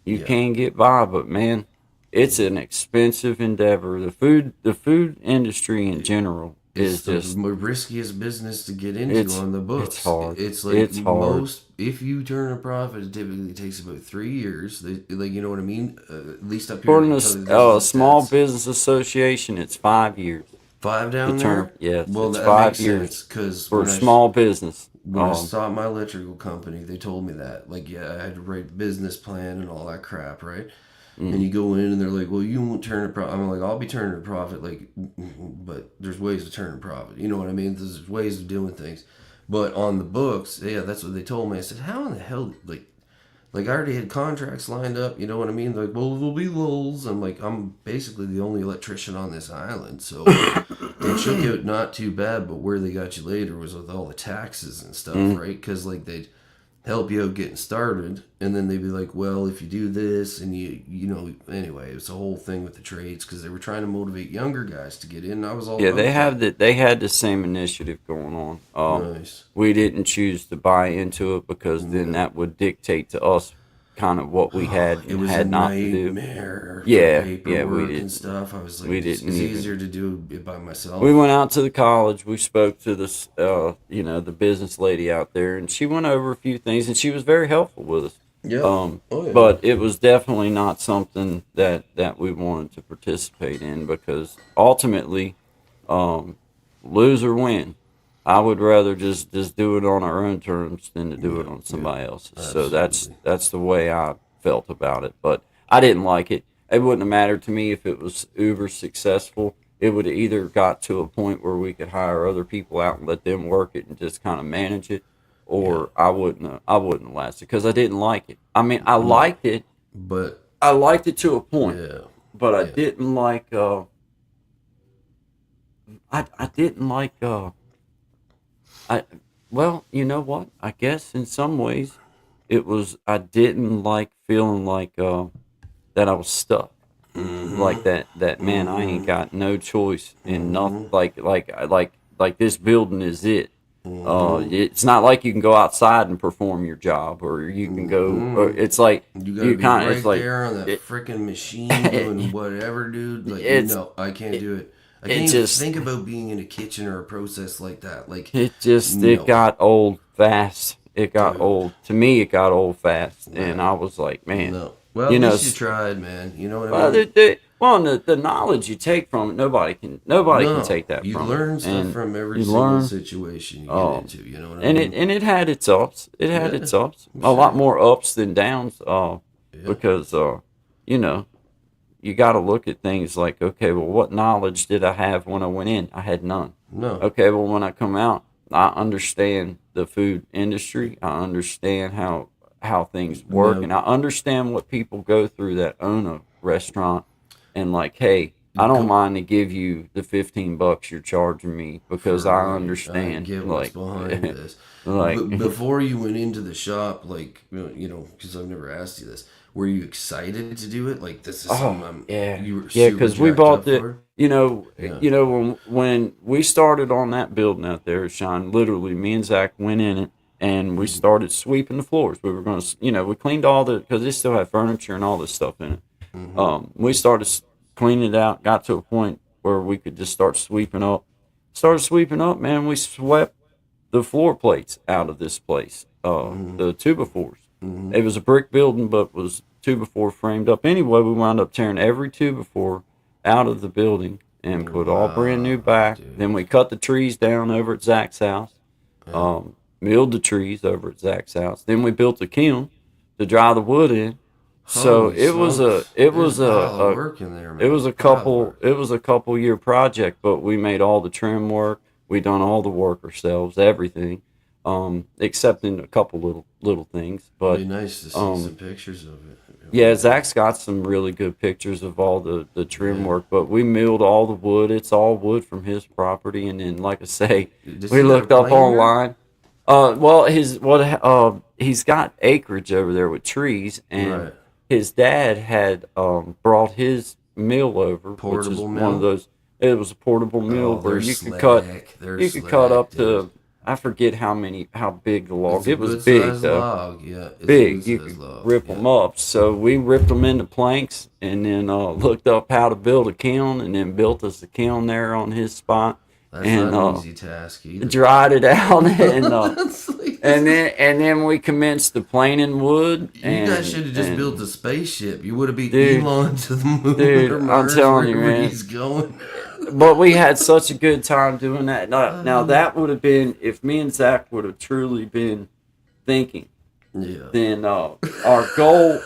Yeah. can get by. But man, it's an expensive endeavor. The food industry in general It's is the just, riskiest business to get into it's on the books. it's hard. It's like It's hard. most. If you turn a profit, it typically takes about 3 years. Like, you know what I mean? At least up here. According in to Southern California, Small stats. Business Association, it's 5 years. 5 The down term, there. yes, Well, it's that 5 makes years sense because for small business. when I started my electrical company, they told me that. Like, yeah, I had to write a business plan and all that crap, right? And you go in and they're like, well, you won't turn a profit. I'm like, I'll be turning a profit, like, but there's ways to turn a profit. You know what I mean? There's ways of doing things. But on the books, yeah, that's what they told me. I said, how in the hell, like I already had contracts lined up, you know what I mean? They're like, well, there'll be lulls. I'm like, I'm basically the only electrician on this island, so it shook out not too bad. But where they got you later was with all the taxes and stuff, right? Because like they'd help you out getting started, and then they'd be like, well, if you do this, and anyway, it's a whole thing with the trades because they were trying to motivate younger guys to get in. And I was all Yeah, about they had the same initiative going on. Nice. We didn't choose to buy into it because then that would dictate to us kind of what we had It and was had a not to do. nightmare. Yeah, For we paperwork didn't. and stuff. I was like, We it's didn't even. easier to do it by myself. We went out to the college. We spoke to this, the business lady out there, and she went over a few things, and she was very helpful with us. Yeah. Um, Oh, yeah. but it was definitely not something that we wanted to participate in because ultimately, lose or win, I would rather just do it on our own terms than to do it on somebody else's. So that's the way I felt about it. But I didn't like it. It wouldn't have mattered to me if it was uber successful. It would have either got to a point where we could hire other people out and let them work it and just kind of manage it, or I wouldn't have lasted because I didn't like it. I mean, I liked it. But I liked it to a point, yeah, but I didn't like. I didn't like. Well, you know what? I guess in some ways, it was. I didn't like feeling like that I was stuck. Like that man, I ain't got no choice in nothing. Like this building is it. It's not like you can go outside and perform your job, or you can go. Or it's like you gotta be kinda- right it's like there on that it- freaking machine doing whatever, dude. Like, It's- no, I can't do it. I it can't even just- think about being in a kitchen or a process like that. Like, It No. got old fast. It got Dude. old to me. It got old fast, and I was like, man, no. Well, you at know, least you tried, man. You know what well, I mean? the knowledge you take from it, nobody can take that You from learn it. stuff And from every you single learn, situation you um, get into. You know what I and mean? it had its ups. It had Yeah, its ups. A sure. lot more ups than downs. Because you know, you got to look at things like, okay, well, what knowledge did I have when I went in? I had none. No. Okay, well, when I come out, I understand the food industry. I understand how things work, No. and I understand what people go through that own a restaurant. And like, hey, I don't mind to give you the $15 you're charging me because I understand. I get what's like, behind this. like, Before you went into the shop, like, because I've never asked you this, were you excited to do it? Like, this is something yeah, you were yeah, super because we jacked bought up the, for? when we started on that building out there, Sean, literally, me and Zach went in it and we started sweeping the floors. We were going to, we cleaned all because it still had furniture and all this stuff in it. We started cleaning it out, got to a point where we could just start sweeping up. Started sweeping up, man. We swept the floor plates out of this place, the two befores. It was a brick building, but was 2x4 framed up. Anyway, we wound up tearing every 2x4 out of the building and put all brand new back. dude. Then we cut the trees down over at Zach's house, milled the trees over at Zach's house. Then we built a kiln to dry the wood in. So Holy it was smokes. it was There's pile of a work in there, man. it was a Pile of couple work. it was a couple year project, but we made all the trim work. We done all the work ourselves, everything, except in a couple little things. But It'd be nice to see some pictures of it. yeah, Zach's got some really good pictures of all the trim work. But we milled all the wood. It's all wood from his property, and then like I say, Does we he got a looked up plane there? online. He's got acreage over there with trees, and Right. his dad had brought his mill over, which is Portable one mill? of those. It was a portable mill Oh, where they're you slick. could cut. They're You could cut slick, up dude. to, I forget how big the log. It's a It was good big sized though. log. Yeah, it's a Big. good You sized could log. rip Yeah. them up. So we ripped them into planks and then looked up how to build a kiln and then built us a kiln there on his spot That's and not an easy task either. dried it out and That's like- and then we commenced the planing wood. you And, guys should have just and- built a spaceship. You would have beat Dude. Elon to the moon. Dude, or I'm Mars, telling you, wherever man. He's going. But we had such a good time doing that. Now that would have been if me and Zach would have truly been thinking. Yeah. Then our goal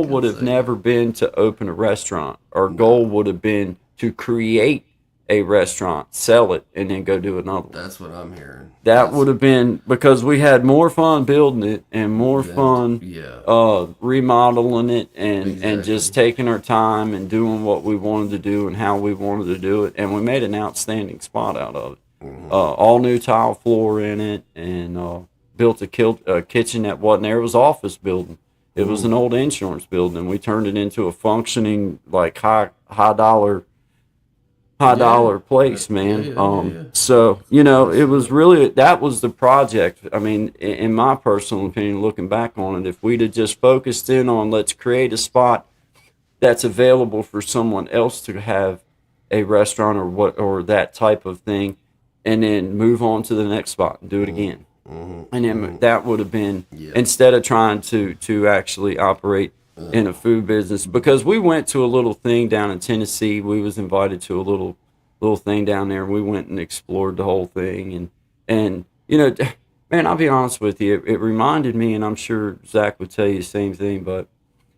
would have never been to open a restaurant. Our goal would have been to create a restaurant, sell it, and then go do another one. That's what I'm hearing. That would have been because we had more fun building it and more fun Yeah. remodeling it and Exactly. just taking our time and doing what we wanted to do and how we wanted to do it, and we made an outstanding spot out of it. All new tile floor in it, and built a kitchen that wasn't there. It was office building. It was an old insurance building. We turned it into a functioning like high dollar place, man. Yeah. So it was really that was the project. I mean, in my personal opinion, looking back on it, if we'd have just focused in on let's create a spot that's available for someone else to have a restaurant or that type of thing, and then move on to the next spot and do it again. And then that would have been instead of trying to actually operate in a food business, because we went to a little thing down in Tennessee. We was invited to a little thing down there, and we went and explored the whole thing. And man, I'll be honest with you, it reminded me, and I'm sure Zach would tell you the same thing, but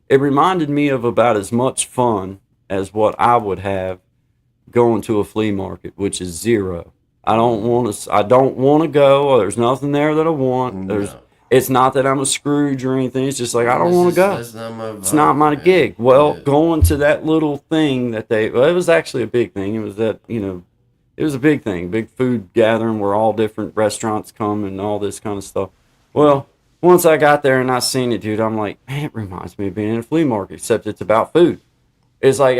it reminded me of about as much fun as what I would have going to a flea market, which is zero. I don't want to go. There's nothing there that I want. It's not that I'm a Scrooge or anything. It's just like I don't want to go. That's not my vibe, It's not my man. gig. Well, Yeah. going to that little thing that it was actually a big thing. It was that, it was a big thing, big food gathering where all different restaurants come and all this kind of stuff. Well, once I got there and I seen it, dude, I'm like, man, it reminds me of being in a flea market, except it's about food. It's like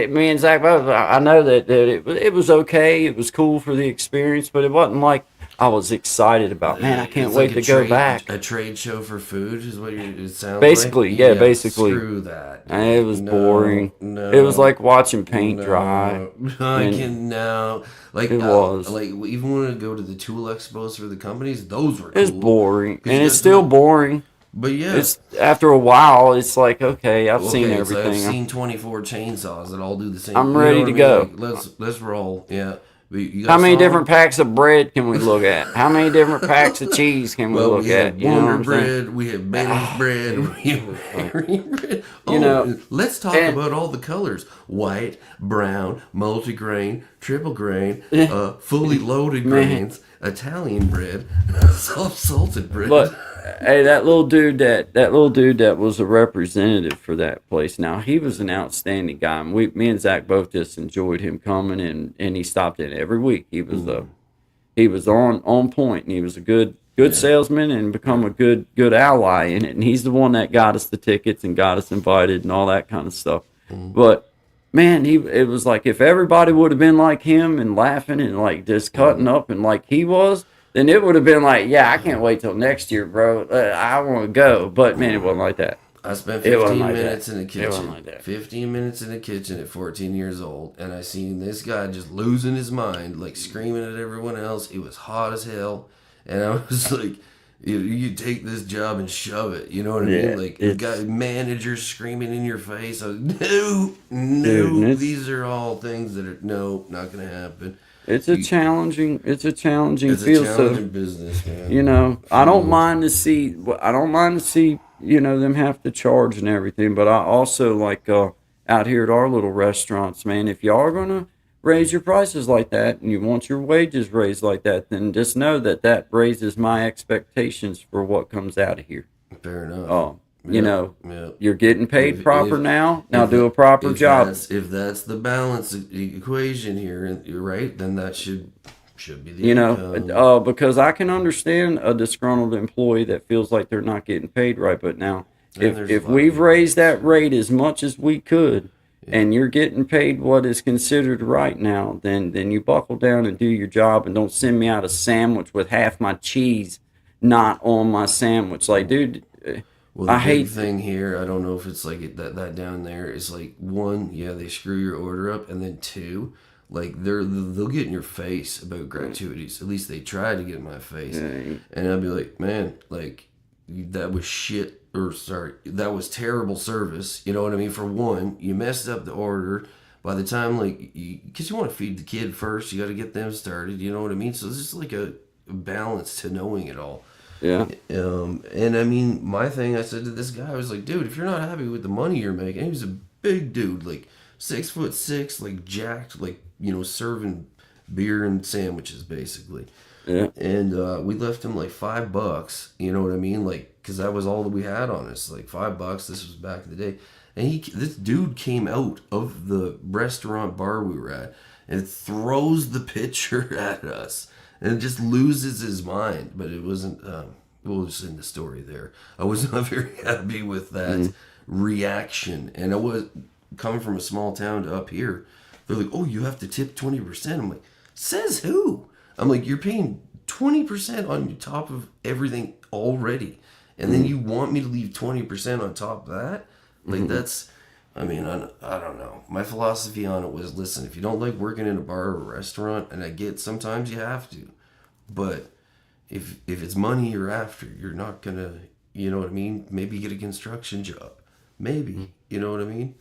me and Zach both, I know that it was okay. It was cool for the experience, but it wasn't like I was excited about, man, I can't It's wait like to a go trade- back. A trade show for food is what it sounds Basically, like. yeah, basically. Screw that. And it was No, boring. No, It was like watching paint no, dry. I And can now. Like it was. like even when I go to the tool expos for the companies, those were cool. It's boring, 'Cause and you it's guys still do- boring. But yeah, It's after a while, it's like, okay, I've seen okay, everything. So I've seen 24 chainsaws that all do the same. I'm you know ready what to I mean? go. Like, let's roll. Yeah. You How guys many saw different them? packs of bread can we look at? How many different packs of cheese can we Well, look we at? had You know what Wonder I'm saying? bread, we had Benny's bread, we had Mary bread. Oh, You know, let's talk and- about all the colors: white, brown, multigrain, triple grain, fully loaded grains, Italian bread, soft salted bread. But hey, that little dude that was a representative for that place. Now he was an outstanding guy, and me and Zach both just enjoyed him coming, and he stopped in every week. He was on point, and he was a good salesman, and become a good ally in it. And he's the one that got us the tickets and got us invited and all that kind of stuff. But man, it was like if everybody would have been like him and laughing and like just cutting up and like he was, then it would have been like, yeah, I can't wait till next year, bro. I want to go. But man, it wasn't like that. I spent It wasn't 15 like minutes that. in the It wasn't kitchen. like that. 15 minutes in the kitchen at 14 years old, and I seen this guy just losing his mind, like screaming at everyone else. It was hot as hell, and I was like, You take this job and shove it. You know what I Yeah, mean? Like you it's- got managers screaming in your face. No, Dude, these are all things that are no, not gonna happen. it's a challenging It's a field. challenging So business, man. you know, I don't mind to see. I don't mind to see. You know, them have to charge and everything. But I also like out here at our little restaurants, man. If y'all are gonna raise your prices like that and you want your wages raised like that, then just know that that raises my expectations for what comes out of here. Fair enough. You Yeah, know, yeah. you're getting paid If- proper if- now. Now if do that- a proper if job. If that's the balance equation here, and you're right, then that should be the You income. know, because I can understand a disgruntled employee that feels like they're not getting paid right. But now, And there's a if lot of we've people raised that- that rate as much as we could, and you're getting paid what is considered right now, then you buckle down and do your job, and don't send me out a sandwich with half my cheese not on my sandwich. Like, dude, Well, the I big hate thing here, I don't know if it's like that down there is like one, yeah, they screw your order up, and then two, like they'll get in your face about gratuities. At least they try to get in my face, and I'll be like, man, like that was shit, or sorry, that was terrible service. You know what I mean? For one, you messed up the order. By the time, like, because you want to feed the kid first, you got to get them started. You know what I mean? So this is like a balance to knowing it all. yeah. And I mean, my thing, I said to this guy, I was like, dude, if you're not happy with the money you're making, he was a big dude, like 6'6", like jacked, like, you know, serving beer and sandwiches basically. Yeah. And we left him like $5, you know what I mean? Like, because that was all that we had on us, like $5. This was back in the day. And this dude came out of the restaurant bar we were at and throws the pitcher at us and just loses his mind. But it wasn't, we'll just end the story there. I was not very happy with that reaction. And I was coming from a small town to up here. They're like, oh, you have to tip 20%. I'm like, says who? I'm like, you're paying 20% on top of everything already. And then you want me to leave 20% on top of that? Like, that's, I mean, I don't know. My philosophy on it was, listen, if you don't like working in a bar or a restaurant, and I get sometimes you have to, but if it's money you're after, you're not going to, you know what I mean? Maybe get a construction job. Maybe. You know what I mean?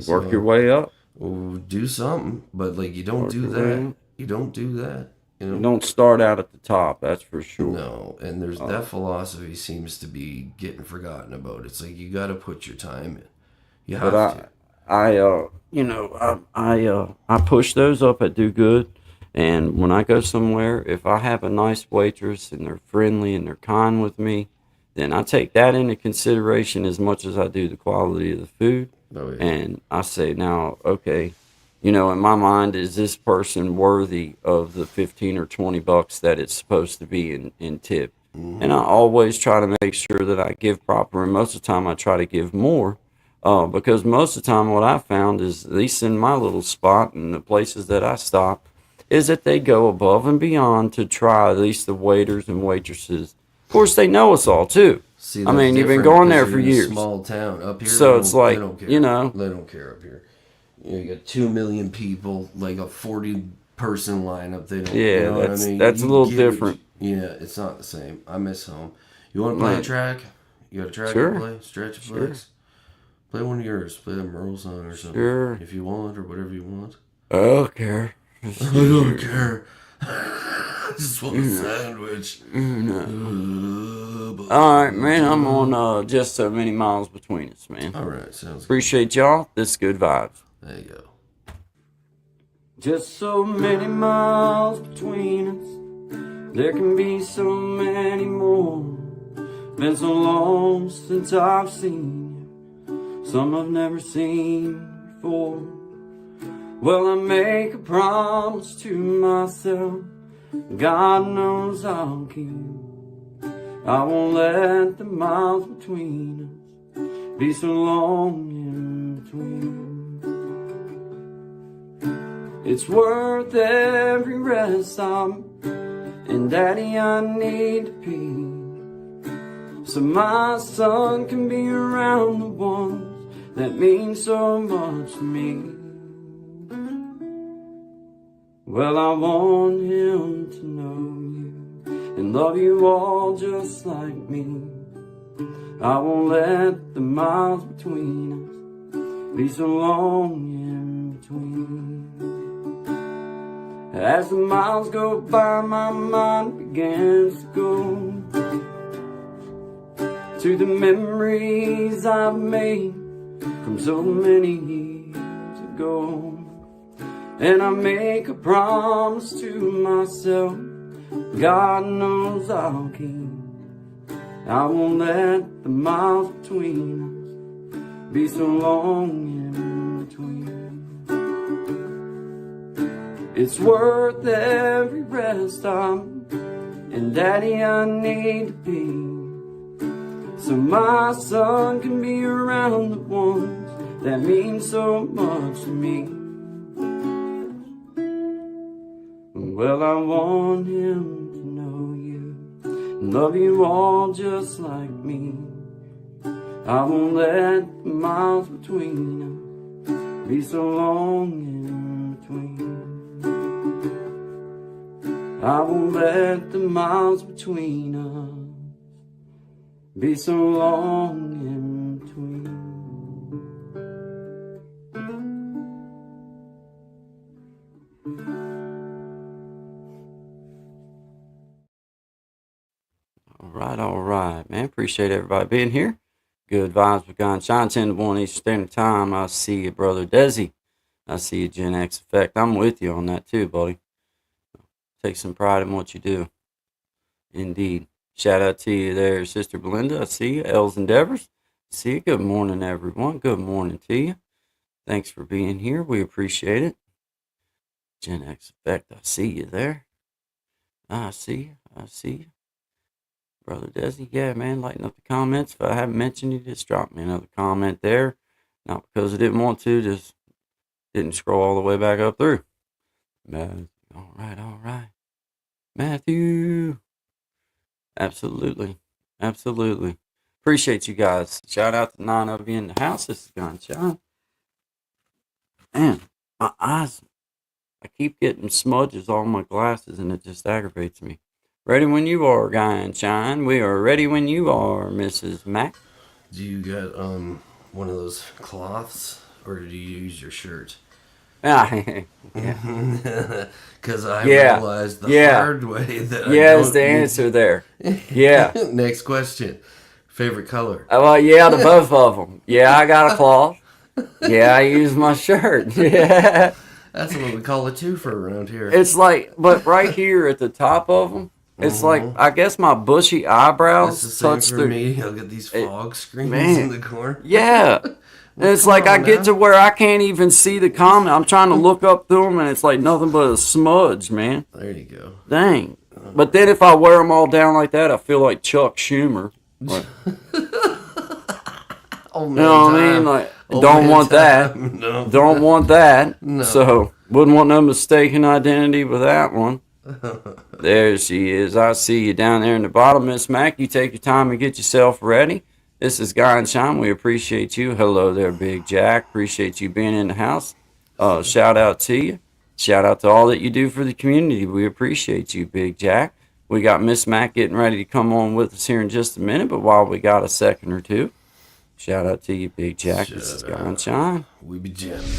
Work your way up. Or do something, but like you don't do your way that. up. You don't do that. You know? Don't start out at the top, that's for sure. No, and there's that philosophy seems to be getting forgotten about. It's like you got to put your time in. You have to. I push those up at Do Good, and when I go somewhere, if I have a nice waitress and they're friendly and they're kind with me, then I take that into consideration as much as I do the quality of the food. Oh, yeah. And I say, now, okay, you know, in my mind, is this person worthy of the 15 or $20 that it's supposed to be in tip? And I always try to make sure that I give proper, and most of the time I try to give more, because most of the time what I found is, at least in my little spot and the places that I stop, is that they go above and beyond to try, at least the waiters and waitresses. Of course, they know us all too. See, I that's mean, you've been different going there 'cause for you're in a years. Small town up here. So they it's don't- like, they don't care. you know. They don't care up here. You got 2 million people, like a 40-person lineup. They don't. Yeah, you know what that's- I mean? that's a You little get what different. Yeah, it's not the same. I miss home. You want to play a Right. track? You got a track Sure. to play? Stretch of flex. Play one of yours. Play a Merle song or something. Sure. If you want, or whatever you want. I don't care. I don't care. I just want a sandwich. All right, man. I'm on just so many miles between us, man. All right, sounds good. Appreciate y'all. This is Good Vibes. There you go. Just so many miles between us. There can be so many more. Been so long since I've seen you. Some I've never seen before. Well, I make a promise to myself. God knows I'll keep. I won't let the miles between us be so long in between. It's worth every rest I'm, and Daddy, I need to pee, so my son can be around the ones that mean so much to me. Well, I want him to know you and love you all just like me. I won't let the miles between us be so long in between. As the miles go by, my mind begins to go to the memories I've made from so many years ago. And I make a promise to myself, God knows I'll keep. I won't let the miles between us be so long in between. It's worth every rest stop, and Daddy, I need to be, so my son can be around the ones that mean so much to me. Well, I want him to know you and love you all just like me. I won't let the miles between us be so long in between. I won't let the miles between us be so long in between. All right, man. Appreciate everybody being here. Good vibes with Guyn. 10 to 1 Eastern Standard Time. I see you, brother Desi. I see you, Gen X Effect. I'm with you on that too, buddy. Take some pride in what you do. Indeed. Shout out to you there, Sister Belinda. I see you. Els Endeavors. See you. Good morning, everyone. Good morning to you. Thanks for being here. We appreciate it. Gen X Effect. I see you there. I see you. I see you. Brother Desi, yeah, man, lighten up the comments. If I haven't mentioned you, just drop me another comment there. Not because I didn't want to, just didn't scroll all the way back up through. All right. Matthew. Absolutely. Appreciate you guys. Shout out to 9 of you in the house. This is Guyn Shine. Man, my eyes, I keep getting smudges on my glasses and it just aggravates me. Ready when you are, Guyn Shine. We are ready when you are, Mrs. Mac. Do you get one of those cloths, or do you use your shirt? Yeah. Because I realized the hard way that I is don't the answer there. Yeah. Next question. Favorite color? Well, yeah, the both of them. Yeah, I got a cloth. Yeah, I use my shirt. Yeah. That's what we call a twofer around here. It's like, but right here at the top of them, it's like, I guess my bushy eyebrows That's the same touch for me. I'll get these fog screens in the corner. Yeah. And it's like I get to where I can't even see the comment. I'm trying to look up through them, and it's like nothing but a smudge, man. There you go. Dang. But then if I wear them all down like that, I feel like Chuck Schumer. Like, you know what I mean? Like, don't want that. No. Don't want that. No. So, wouldn't want no mistaken identity with that one. There she is. I see you down there in the bottom, Miss Mac. You take your time and get yourself ready. This is Guyn Shine. We appreciate you. Hello there, Big Jack. Appreciate you being in the house. Shout out to you. Shout out to all that you do for the community. We appreciate you, Big Jack. We got Miss Mac getting ready to come on with us here in just a minute, but while we got a second or two, shout out to you, Big Jack. This is Guyn Shine. We be jamming.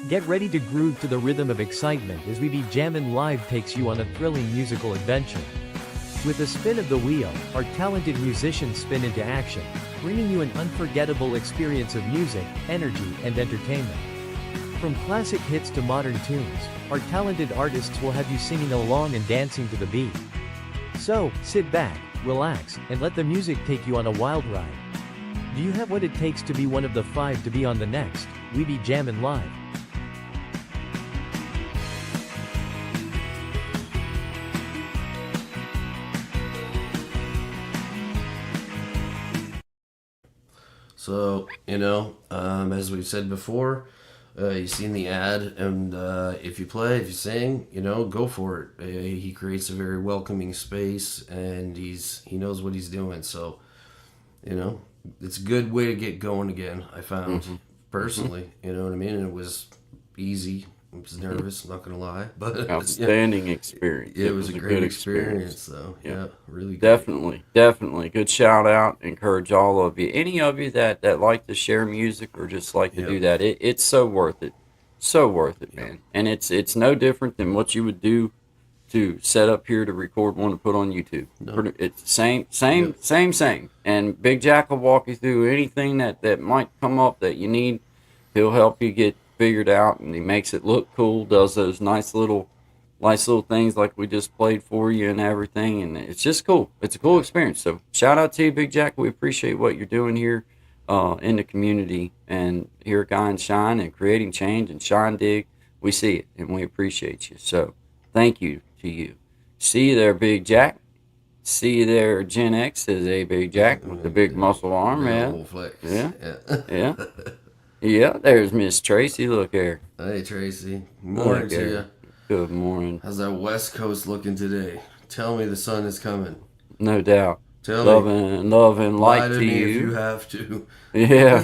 Get ready to groove to the rhythm of excitement as We Be Jammin' Live takes you on a thrilling musical adventure. With a spin of the wheel, our talented musicians spin into action, bringing you an unforgettable experience of music, energy, and entertainment. From classic hits to modern tunes, our talented artists will have you singing along and dancing to the beat. So, sit back, relax, and let the music take you on a wild ride. Do you have what it takes to be one of the 5 to be on the next We Be Jammin' Live? So, as we've said before, you've seen the ad, and if you play, if you sing, go for it. He creates a very welcoming space, and he knows what he's doing. So, it's a good way to get going again, I found, personally. You know what I mean? And it was easy. I was nervous, I'm not gonna lie, but Outstanding experience. it was a great good experience, though. Yeah. Yeah, really great. Definitely. Good shout out. Encourage all of you. Any of you that like to share music or just like to Yep. do that, it's so worth it. So worth it, man. And it's no different than what you would do to set up here to record one to put on YouTube. It's same. And Big Jack will walk you through anything that might come up that you need. He'll help you get figured out, and he makes it look cool. Does those nice little things like we just played for you and everything, and it's just cool. It's a cool experience. So shout out to you, Big Jack. We appreciate what you're doing here in the community and here at Guy and Shine and creating change and Shine Dig. We see it and we appreciate you. So thank you to you. See you there, Big Jack. See you there, Gen X, says a Big Jack with the big muscle arm, Real man. old flex. Yeah. Yeah. Yeah, there's Miss Tracy. Look there. Hey, Tracy. Morning Look to there. you. Good morning. How's that West Coast looking today? Tell me the sun is coming. No doubt. Tell Love me. and Lie light to to me if you you. have to. Yeah.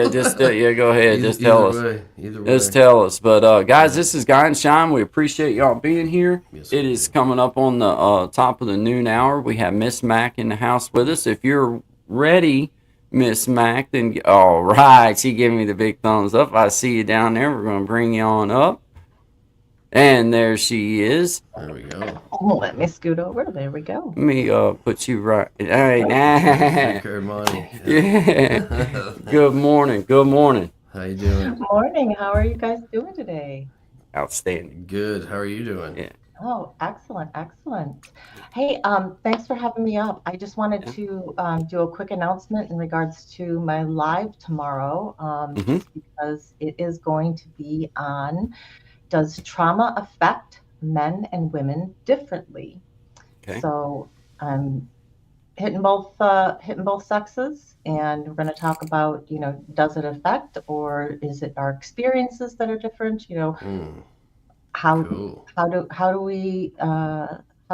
Just go ahead. Just tell us. Either way. Just tell us. But guys, this is Guy and Shine. We appreciate y'all being here. Yes, It we is do. coming up on the top of the noon hour. We have Miss Mac in the house with us. If you're ready, Miss Mac, then all right. She gave me the big thumbs up. I see you down there. We're gonna bring you on up. And there she is. There we go. Oh, let me scoot over. There we go. Let me put you right. All right, Thank nah. you, Armani. Yeah. Good morning. Good morning. How you doing? Morning. How are you guys doing today? Outstanding. Good. How are you doing? Yeah. Oh, excellent. Hey, thanks for having me up. I just wanted Yeah. to do a quick announcement in regards to my live tomorrow, Mhm. just because it is going to be on Does Trauma Affect Men and Women Differently? Okay. So I'm hitting both sexes, and we're going to talk about, does it affect, or is it our experiences that are different? Mm, How cool. how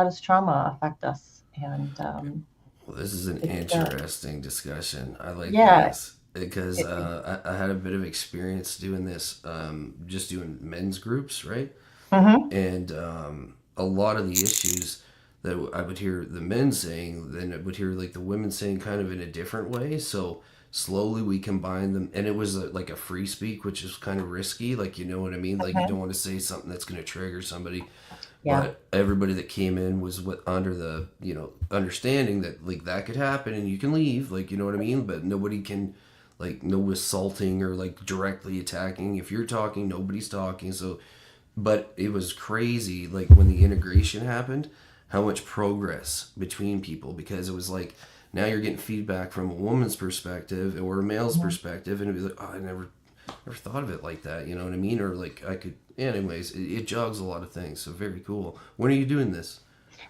does trauma affect us? And Well, this is an it's interesting discussion. I like yeah, this because it, I had a bit of experience doing this, just doing men's groups, right? mhm, And a lot of the issues that I would hear the men saying, then I would hear like the women saying kind of in a different way. So slowly we combined them, and it was like a free speak, which is kind of risky. Like, you know what I mean? Like, you mhm, don't want to say something that's going to trigger somebody. yeah, But everybody that came in was under the understanding that like that could happen and you can leave, like, you know what I mean. But nobody can, like, no assaulting or like directly attacking. If you're talking, nobody's talking. So, but it was crazy, like when the integration happened, how much progress between people, because it was like now you're getting feedback from a woman's perspective or a male's mhm. perspective, and it'd be like, oh, I never thought of it like that, you know what I mean? Or like I could, anyways, it jogs a lot of things. So very cool. When are you doing this?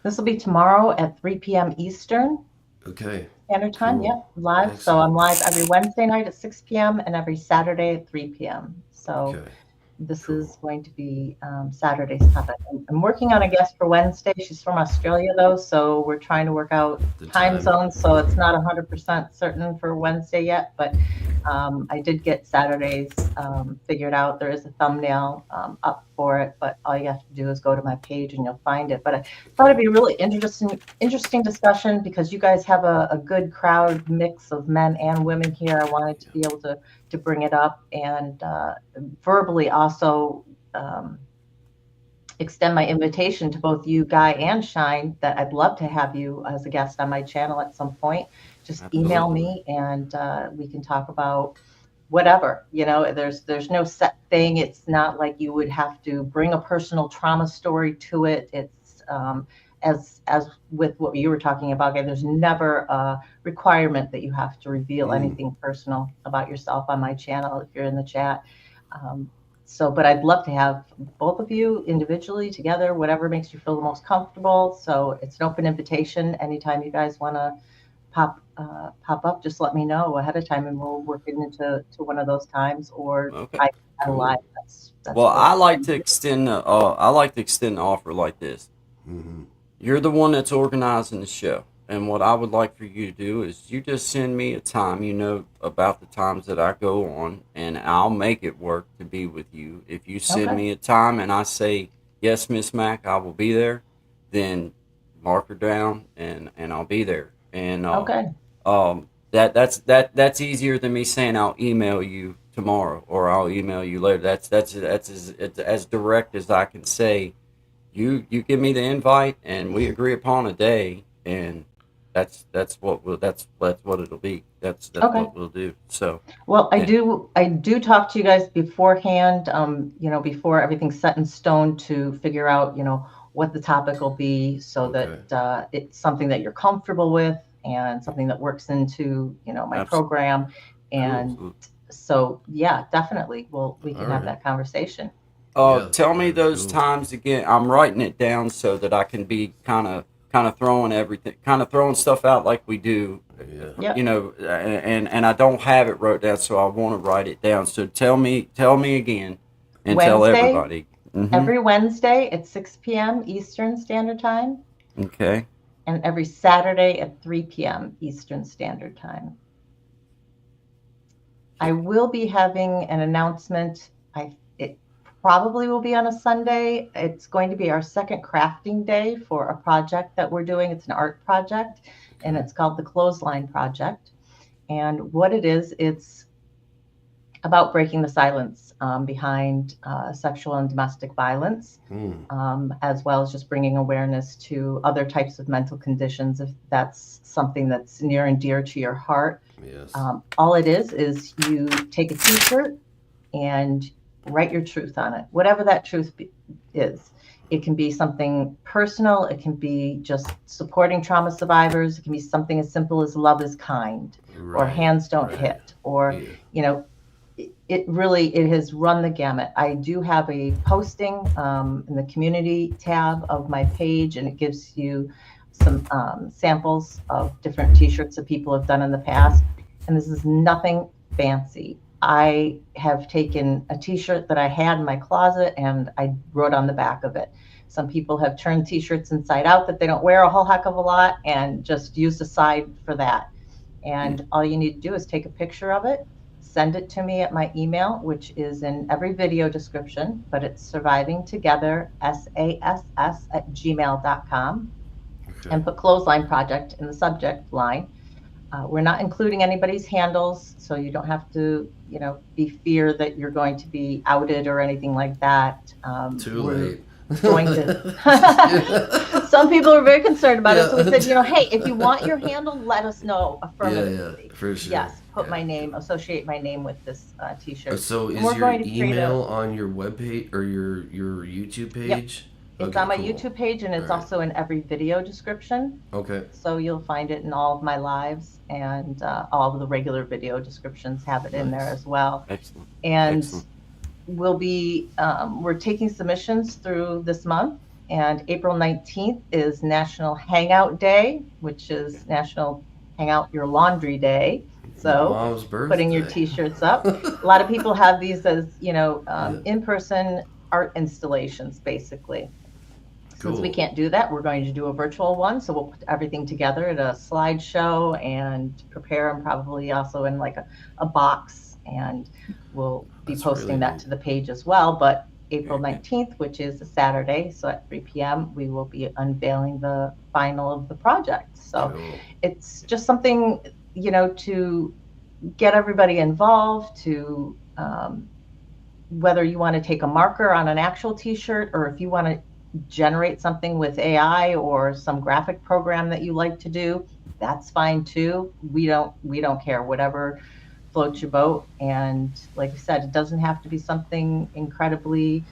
This will be tomorrow at 3 p.m. Eastern Okay, Standard Time. cool, Yep, live. So excellent. I'm live every Wednesday night at 6 p.m. and every Saturday at 3 p.m. So Okay, this cool. is going to be Saturday's topic. I'm working on a guest for Wednesday. She's from Australia, though, so we're trying to work out The time time. zones. So it's not 100% certain for Wednesday yet, but I did get Saturdays figured out. There is a thumbnail up for it, but all you have to do is go to my page and you'll find it. But I thought it'd be a really interesting discussion because you guys have a good crowd mix of men and women here. I wanted to be able to bring it up and verbally also extend my invitation to both you, Guy, and Shine, that I'd love to have you as a guest on my channel at some point. Just email Absolutely. me and we can talk about whatever. There's no set thing. It's not like you would have to bring a personal trauma story to it. It's as with what you were talking about, Guy, there's never a requirement that you have to reveal Mm, anything personal about yourself on my channel if you're in the chat. Um, but I'd love to have both of you individually together, whatever makes you feel the most comfortable. So it's an open invitation. Anytime you guys want to pop up, just let me know ahead of time, and we'll work it into one of those times. Or Okay. I live. cool. That's Well, perfect. I like to extend the offer like this. Mm-hmm. You're the one that's organizing the show. and what I would like for you to do is you just send me a time, about the times that I go on, and I'll make it work to be with you. If you send Okay. me a time and I say, yes, Miss Mac, I will be there, then mark her down and I'll be there. And Okay. that's easier than me saying I'll email you tomorrow or I'll email you later. That's as direct as I can say. You give me the invite and we agree upon a day, and that's what it'll be. That's Okay. what we'll do. So Well, I and do I do talk to you guys beforehand, before everything's set in stone to figure out, what the topic will be so Okay. that it's something that you're comfortable with and something that works into, my absolutely program. And cool. so, yeah, definitely we All can have right. that conversation. Yeah, Tell me that'd be those cool. times again. I'm writing it down so that I can be kind of throwing everything, kind of throwing stuff out like we do, Yeah. Yep. and I don't have it wrote down, so I want to write it down. So tell me again, and tell Wednesday, everybody. Mm-hmm. every Wednesday at 6 p.m. Eastern Standard Time, Okay. and every Saturday at 3 p.m. Eastern Standard Time. I will be having an announcement. It probably will be on a Sunday. It's going to be our second crafting day for a project that we're doing. It's an art project, and it's called the Clothesline Project. And what it is, it's about breaking the silence behind sexual and domestic violence, as well as just bringing awareness to other types of mental conditions if that's something that's near and dear to your heart. Yes. All it is you take a t-shirt and write your truth on it, whatever that truth is. It can be something personal. It can be just supporting trauma survivors. It can be something as simple as love is kind, or Right. hands don't Right. hit, or, Yeah. it has run the gamut. I do have a posting in the community tab of my page, and it gives you some samples of different t-shirts that people have done in the past. And this is nothing fancy. I have taken a t-shirt that I had in my closet and I wrote on the back of it. Some people have turned t-shirts inside out that they don't wear a whole heck of a lot and just used a side for that. And all you need to do is take a picture of it, send it to me at my email, which is in every video description, but it's survivingtogether, sass@gmail.com, Okay. and put Clothesline Project in the subject line. We're not including anybody's handles, so you don't have to, be fear that you're going to be outed or anything like that. Too We're late. going to. Some people are very concerned about it, so we Yeah. said, hey, if you want your handle, let us know affirmatively. Yeah, for sure. Yes, put Yeah. my name, associate my name with this t-shirt. So And is we're your going to create email on your webpage or your YouTube page? It's Okay, on my cool. YouTube page, and it's All right. also in every video description. Okay. So you'll find it in all of my lives, and all of the regular video descriptions have it in there Nice. as well. Excellent. And Excellent. we're taking submissions through this month, and April 19th is National Hangout Day, which is National Hang Out Your Laundry Day. So Mom's birthday. putting your t-shirts up. A lot of people have these as, in-person art installations, basically. Since we Cool. can't do that, we're going to do a virtual one. So we'll put everything together at a slideshow and prepare them probably also in like a box. And we'll be That's posting really that neat. to the page as well. But April 19th, which is a Saturday, so at 3 p.m., we will be unveiling the final of the project. So Cool. it's just something, to get everybody involved, to whether you want to take a marker on an actual t-shirt, or if you want to generate something with AI or some graphic program that you like to do, that's fine too. We don't care, whatever floats your boat. And like I said, it doesn't have to be something incredibly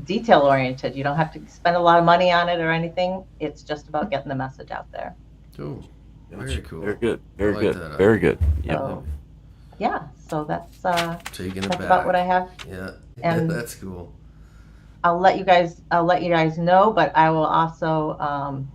detail oriented. You don't have to spend a lot of money on it or anything. It's just about getting the message out there. Cool. Very Gotcha. cool. Very good. I Very like good. that. Very good. Yeah. So yeah, so that's Taking it that's back. about what I have. Yeah. And That's cool. I'll let you guys know, but I will also,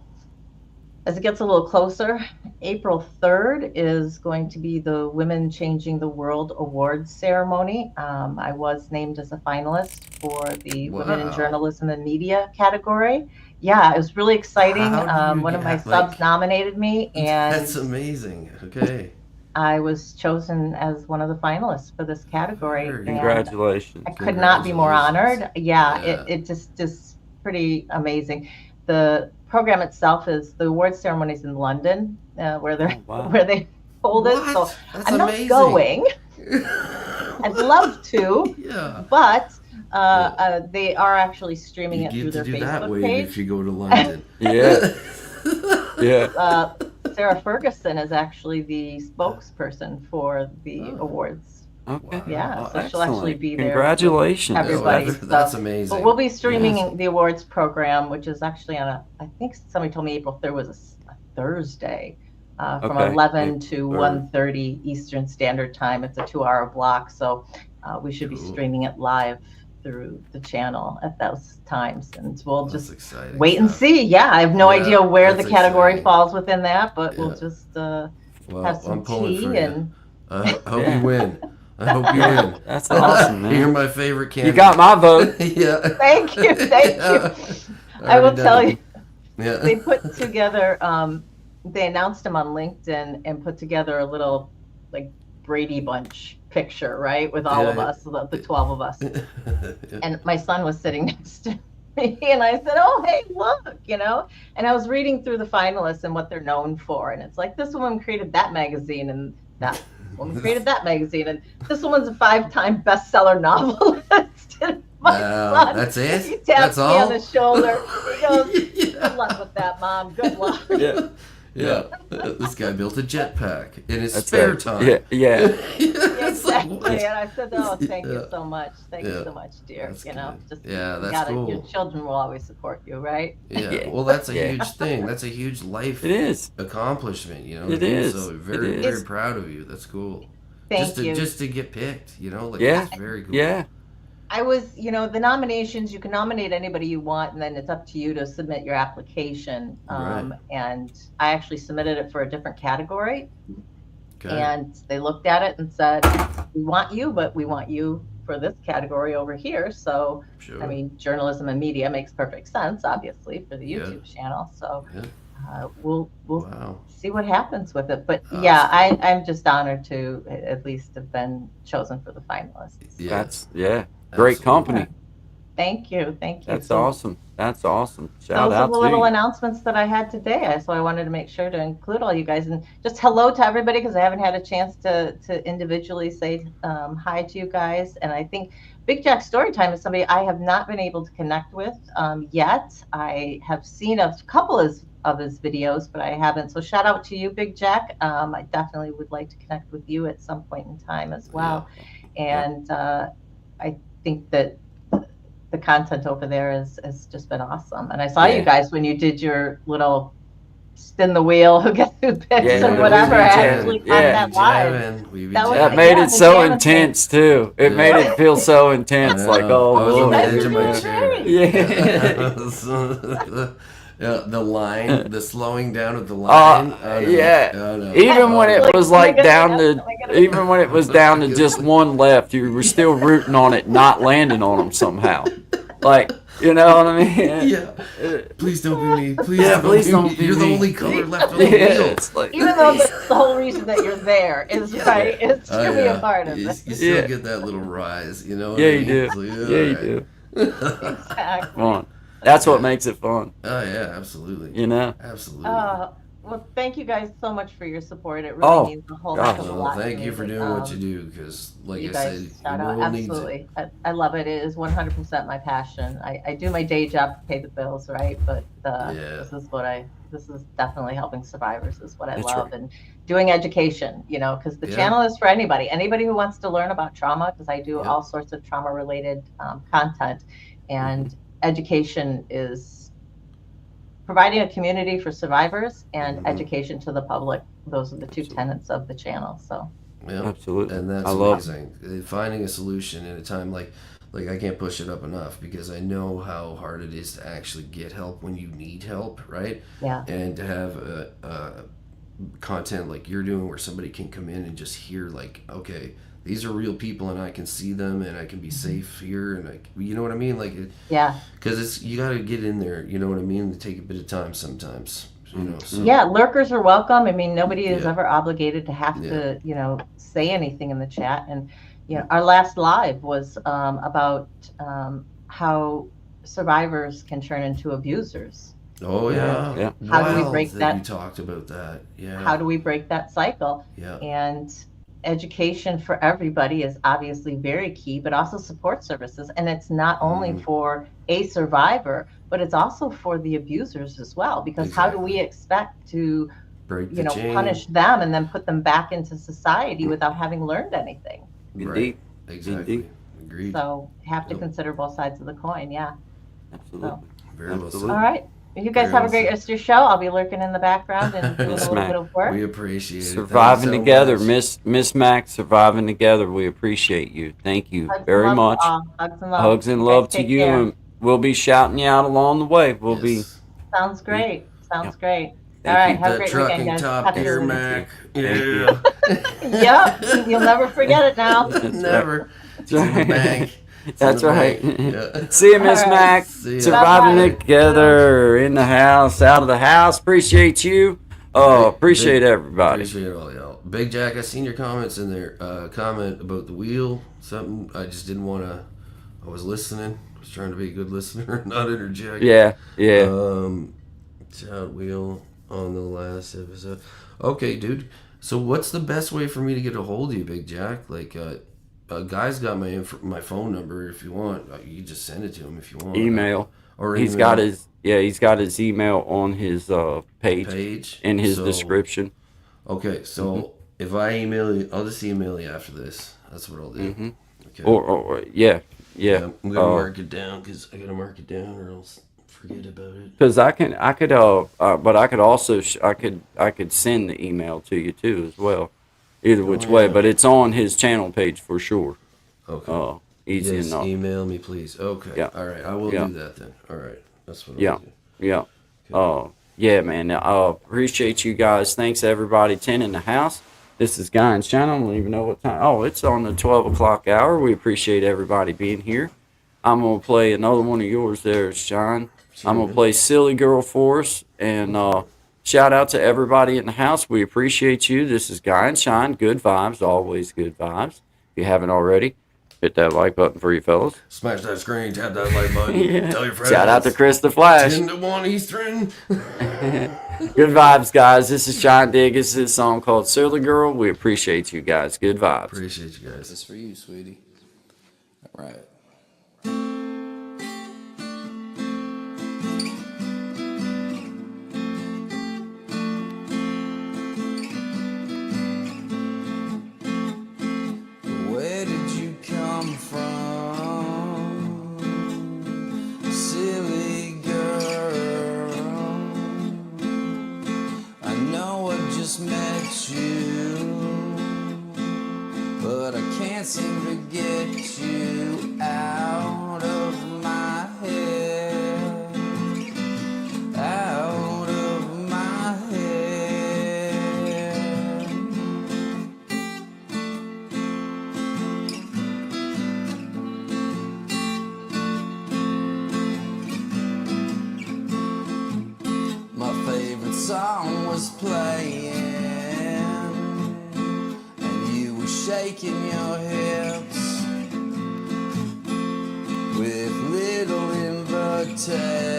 as it gets a little closer, April 3rd is going to be the Women Changing the World Awards ceremony. I was named as a finalist for the Women in Wow. Journalism and Media category, yeah, it was really exciting. How do you One of my get, subs like, nominated me, and that's amazing. Okay. I was chosen as one of the finalists for this category, Very and Congratulations. I could not be more Congratulations. honored. Yeah, Yeah. it just pretty amazing. The program itself is the award ceremonies in London, where they're Oh, wow. where they hold it. So What? That's I'm not amazing. going. I'd love to, Yeah. but they are actually streaming You it through get to their do that Facebook wave page. if you go to London. Yeah. Yeah. Sarah Ferguson is actually the spokesperson for the Oh. awards. Okay. Yeah, Well, so she'll actually excellent. be there with Congratulations. everybody. That's So- amazing. But we'll be streaming Yes. the awards program, which is actually on I think somebody told me April 3rd was a Thursday, from Okay. 11 to April 3rd. 1:30 Eastern Standard Time. It's a 2-hour block, so we should be Cool. streaming it live through the channel at those times, and we'll That's just exciting wait and stuff. see. Yeah, I have no Yeah, idea where the that's category exciting. falls within that, but we'll Yeah. just Well, have some I'm pulling tea for you. and I hope Yeah. you win. I hope you Yeah. win. That's awesome, You're man. my favorite You candidate. got my vote. Yeah. Thank you, thank you. I will Already tell done. you, Yeah. they put together, they announced him on LinkedIn and put together a little like Brady Bunch picture, right, with all Yeah, of yeah. us, the 12 of us. Yeah. And my son was sitting next to me, and I said, "Oh, hey, look," And I was reading through the finalists and what they're known for, and it's like this woman created that magazine, and that woman created that magazine, and this woman's a 5-time bestseller novelist. And my Wow, son, that's it? he taps That's me all? on the shoulder. He goes, Yeah. "Good luck with that, Mom. Good luck." Yeah. Yeah. This guy built a jetpack in his That's spare it. time. Yeah. Yeah. It's like, Exactly. what? And I said, "Oh, thank you Yeah. so much. Thank you Yeah. so much, dear." That's You know, good. just Yeah, you that's gotta, cool. your children will always support you, right? Yeah. Yeah. Well, that's a Yeah. huge thing. That's a huge life It is. accomplishment, you know. It what I mean? is. So It very, is. very proud of you. That's cool. Thank you. Just to get picked, you know, like Yeah. that's very cool. Yeah. I was, the nominations, you can nominate anybody you want, and then it's up to you to submit your application. Right. And I actually submitted it for a different category, Okay. and they looked at it and said, "We want you, but we want you for this category over here." So, Sure. I mean, journalism and media makes perfect sense, obviously, for the Yeah. YouTube channel. So, Yeah. we'll Wow. see what happens with it. But Awesome. yeah, I'm just honored to at least have been chosen for the finalists. Yeah. That's great Absolutely. company. Thank you. That's So awesome. That's awesome. Shout those are out the to little you. announcements that I had today. So I wanted to make sure to include all you guys, and just hello to everybody, because I haven't had a chance to individually say hi to you guys. And I think Big Jack Storytime is somebody I have not been able to connect with yet. I have seen a couple of his videos, but I haven't. So shout out to you, Big Jack. I definitely would like to connect with you at some point in time as well. And I think that the content over there has just been awesome. And I saw Yeah. you guys when you did your little spin the wheel, who gets who picks, Yeah, and we whatever, be actually jamming. on Yeah. that live. That was- That made Yeah, it the so jamming intense too. It Yeah. made it feel so intense. Like, oh, I was on the Lord. edge of my That's chair. great. Yeah. Yeah, the line, the slowing down of the line. Oh, no. yeah. Oh, no. Even when it Like, was am I like gonna down get to, up? Am I gonna- even when it was down to just one left, you were still rooting on it, not landing on them somehow. Like, you know what I mean? Yeah. Please don't be me. Please, Yeah, don't, please be don't me. be You're me. the only color left on the Yeah, wheel. it's like, Even though that's the whole reason that you're there is right, it's to Oh, be yeah. a part of You, it. you still Yeah. get that little rise, you know? What yeah, I you mean? do. It's like, Yeah, you alright. do. Exactly. Fun. That's what makes it fun, Oh yeah, absolutely. you know? Absolutely. Well, thank you guys so much for your support. It really Oh, means a whole gosh. heck of a Well, lot. thank to you me. for doing what you do, because, like You I guys, said, shout the out. world needs it. Absolutely. I love it. It is 100% my passion. I do my day job to pay the bills, right? But Yeah. this is definitely helping survivors is what I That's love. right. And doing education, because the Yeah. channel is for anybody who wants to learn about trauma, because I do Yeah. all sorts of trauma related content. And Mm-hmm. education is providing a community for survivors and Mhm. education to the public. Those are the two Absolutely. tenets of the channel. So Yeah. Absolutely. And that's I love amazing. Finding a solution in a time like I can't push it up enough, because I know how hard it is to actually get help when you need help, right? yeah. And to have content like you're doing, where somebody can come in and just hear, like, okay, these are real people, and I can see them, and I can be safe here, and you know what I mean? Like, Yeah. because you got to get in there. You know what I mean? To take a bit of time sometimes. You know. So, Yeah, lurkers are welcome. I mean, nobody is Yeah. ever obligated to have Yeah. to, say anything in the chat. And, our last live was about how survivors can turn into abusers. Oh yeah. Yeah. How do we Wild break that that? you talked about that. Yeah. How do we break that cycle? Yeah. And education for everybody is obviously very key, but also support services. And it's not only for a survivor, but it's also for the abusers as well. Because how do we expect to, break the chain? punish them and then put them back into society without having learned anything? Indeed. Right. Exactly. Indeed. Agreed. So have to Yep. consider both sides of the coin. Yeah. Absolutely. Very well Absolutely. said. All right. You guys Very have a well great said. rest of your show. I'll be lurking in the background and doing a Yes, little ma'am. bit of work. We appreciate it. Surviving Thank you so together, much. Miss Mac, surviving together. We appreciate you. Thank you Hugs very and love much. to all. Hugs and love. Hugs and You love guys to take you, care. and we'll be shouting you out along the way. We'll be. Yes. Sounds great. Sounds great. Thank All right. you. Have a That great trucking weekend, guys. top Happy gear, New Year. Mac. Thank you. Yeah. Yep. You'll never forget it now. Never. That's It's in the right. bank. It's That's in the right. bank. Yeah. See you, Miss All right. Mac. See ya. Surviving Bye-bye. together in the house, out of the house. Appreciate you. Appreciate Big- everybody. Appreciate all y'all. Big Jack, I seen your comments in there. Comment about the wheel. Something I just didn't want to. I was listening. I was trying to be a good listener, not interject. Yeah, yeah. Child wheel on the last episode. Okay, dude. So what's the best way for me to get a hold of you, Big Jack? Like, guy's got my phone number. If you want, you can just send it to him if you want. Email. Or He's email. he's got his email on his page in his So- description. Okay, so if I email you, I'll just email you after this. That's what I'll do. Okay. Or yeah. I'm gonna mark it down because I gotta mark it down or else forget about it. Because I could, but I could also, I could send the email to you too as well, either which way. yeah. But it's on his channel page for sure. Okay. Easy Yes, enough. email me, please. Okay. Yeah. All right. I will Yeah. do that then. All right. That's what Yeah, I'll do. yeah. Yeah, man. Appreciate you guys. Thanks everybody. 10 in the house. This is Guyn channel. I don't even know what time. Oh, it's on the 12 o'clock hour. We appreciate everybody being here. I'm gonna play another one of yours there, Sean. I'm gonna play Silly Girl for us, and shout out to everybody in the house. We appreciate you. This is Guy and Shine. Good vibes, always good vibes. If you haven't already, hit that like button for you fellas. Smash that screen, tap that like button, tell your friends. Shout out to Chris the Flash. 10 to 1 Eastern. Good vibes, guys. This is Sean Digg. This is a song called Silly Girl. We appreciate you guys. Good vibes. Appreciate you guys. This is for you, sweetie. All right. Where did you come from, silly girl? I know I just met you, but I can't seem to get you out of my head, out of my head. My favorite song was playing, and you were shaking your hips with little invitation.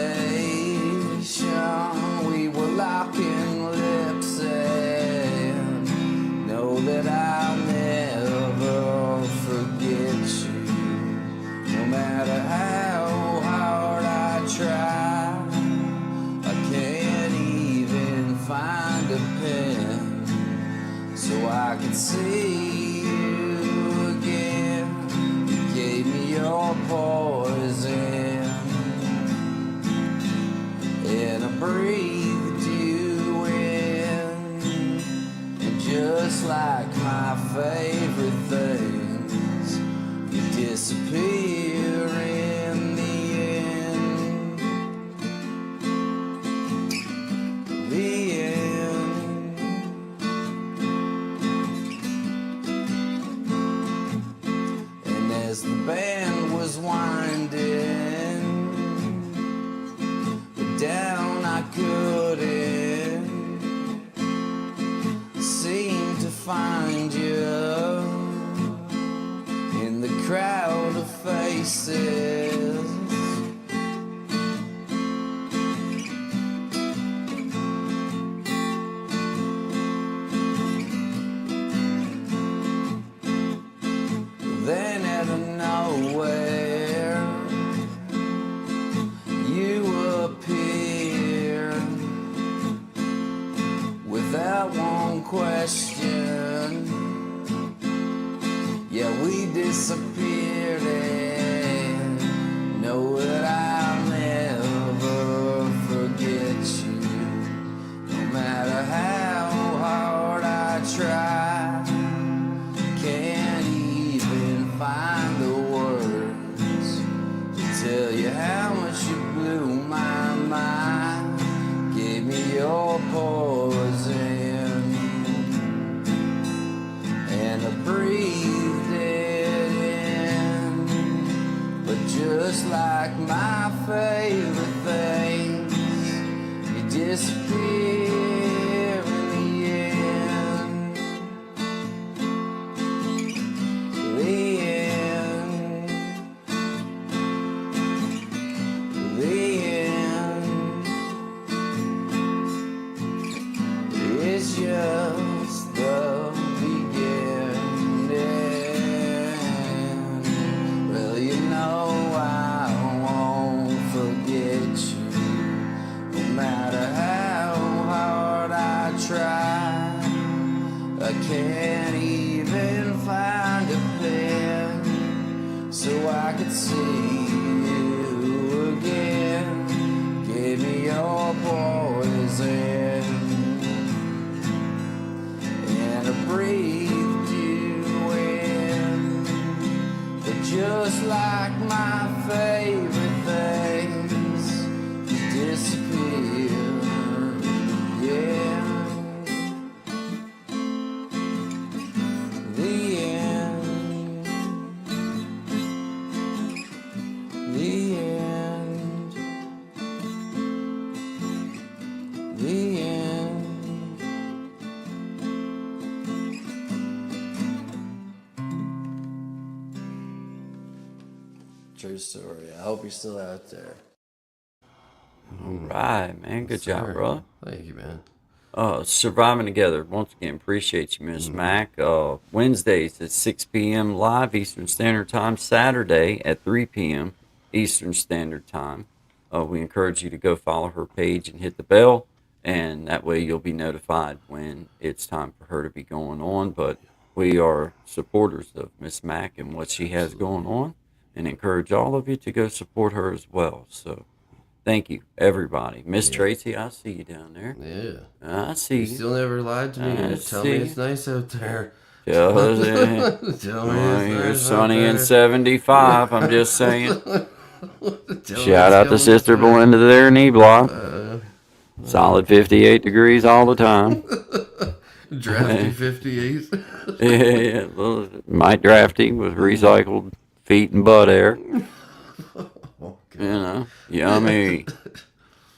We were locking lips, and know that I'll never forget you, no matter how hard I try. I can't even find a pen so I can see you again. You gave me your poison, and I breathed you pieces. Then out of nowhere, you appear without one question. Yeah, we disappeared, and know that I'll never forget you. No matter how hard I try, can't even find the words to tell you how much you blew my mind. Gave me your poison, and I breathed it in. But just like my favorite things, you disappear in the end. The end. The end. It's just the beginning. Well, you know I won't forget you, no matter how hard I try. I can't even find a pen so I could see you again. Give me your poison, and I breathed you in. But just like my favorite things, you disappear. Yeah. The end. The end. The end. True story. I hope you're still out there. All right, man. Good job, Sir. brother. Thank you, man. Surviving together. Once again, appreciate you, Miss Mac. Wednesdays at 6 p.m. live Eastern Standard Time. Saturday at 3 p.m. Eastern Standard Time. We encourage you to go follow her page and hit the bell, and that way you'll be notified when it's time for her to be going on. But we are supporters of Miss Mac and what she has going on, and encourage all of you to go support her as well. So thank you, everybody. Miss Tracy, I see you down there. Yeah. I see You you. still never lied to me. I You tell me see. it's nice out there. Just, Tell me you're it's nice sunny out and there. 75. I'm just saying. Tell me Shout it's out to coming Sister through. Belinda there in E Block. Solid 58 degrees all the time. Drafty 58. Yeah. Well, my drafty with recycled feet and butt air. Oh, God. You know, yummy.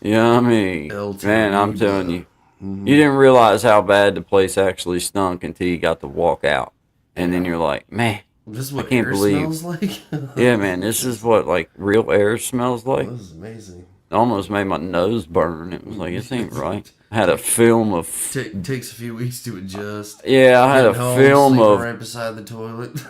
Yummy. Man, I'm telling you. You didn't realize how bad the place actually stunk until you got to walk out. And then you're like, man, This is I what can't air believe. smells like? Yeah, man, this is what like real air smells like. This is amazing. It almost made my nose burn. It was like, this ain't right. I had a film of. Takes a few weeks to adjust. Yeah, I had a Getting home, film sleeping of. right beside the toilet.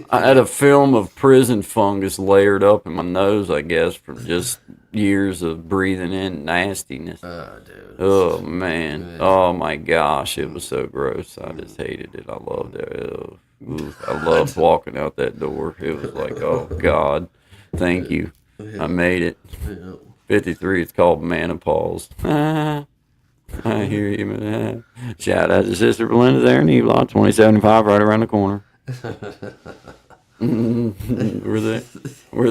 I had a film of prison fungus layered up in my nose, I guess, from just years of breathing in nastiness. Oh, dude. Oh, man. Oh, my gosh. It was so gross. I just hated it. I loved it. Oh, oof. I loved walking out that door. It was like, oh, God. Thank you. I made it. 53, it's called menopause. I hear you, man. Shout out to Sister Belinda there in E-Block, 2075, right around the corner. We're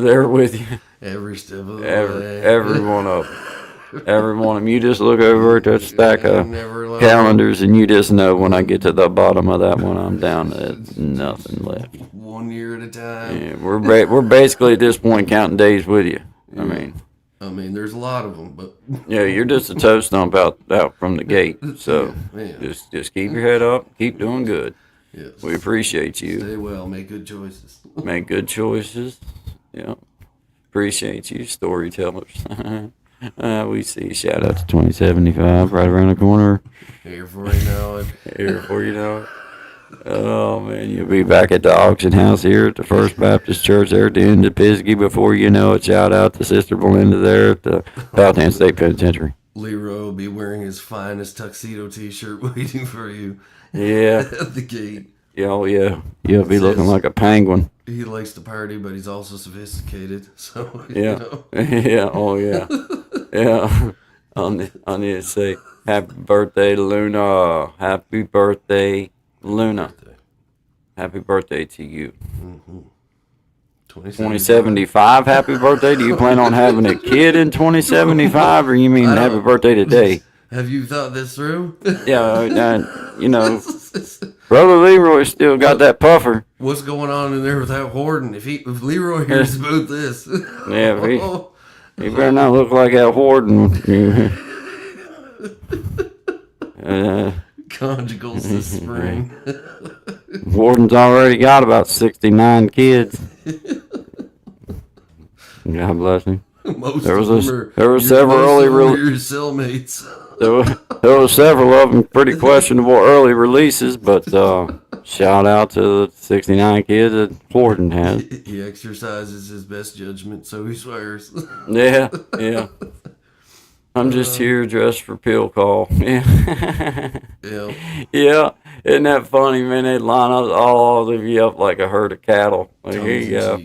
there with you. Every step of the way. Every one of them. Every one of them. You just look over at that stack of Never alone. calendars and you just know when I get to the bottom of that one, I'm down to nothing left. 1 year at a time. Yeah, we're basically at this point counting days with you. I mean, there's a lot of them, but Yeah, you're just a toe stump out from the gate. So Yeah. just keep your head up, keep doing good. yes. We appreciate you. Stay well, make good choices. Make good choices. Yeah. Appreciate you, storytellers. We see. Shout out to 2075 right around the corner. Here for you know it. Here before you know it. Oh man, you'll be back at the auction house here at the First Baptist Church there at the end of Pisgah before you know it. Shout out to Sister Belinda there at the Powhatan State Penitentiary. Leroy will be wearing his finest tuxedo T-shirt waiting for you. Yeah. At the gate. Yeah, oh yeah. You'll be looking like a penguin. He likes to party, but he's also sophisticated. So Yeah. You know. Yeah. Oh yeah. Yeah. I need to say happy birthday, Luna. Happy birthday, Luna. Happy birthday to you. 2075, happy birthday. Do you plan on having a kid in 2075, or you mean happy birthday today? Have you thought this through? Yeah, you know, Brother Leroy still got that puffer. What's going on in there with that Horton? If Leroy hears about this, Yeah, he better not look like that Horton. Conjugals this spring. Warden's already got about 69 kids. God bless him. Most There was of them there were several early your cellmates. there were several of them pretty questionable early releases, but shout out to the 69 kids that Warden has. He exercises his best judgment, so he swears. Yeah, yeah. I'm just here dressed for pill call. Yeah. Yeah. Yeah. Isn't that funny, man? They line up all of you up like a herd of cattle. Like, here you go.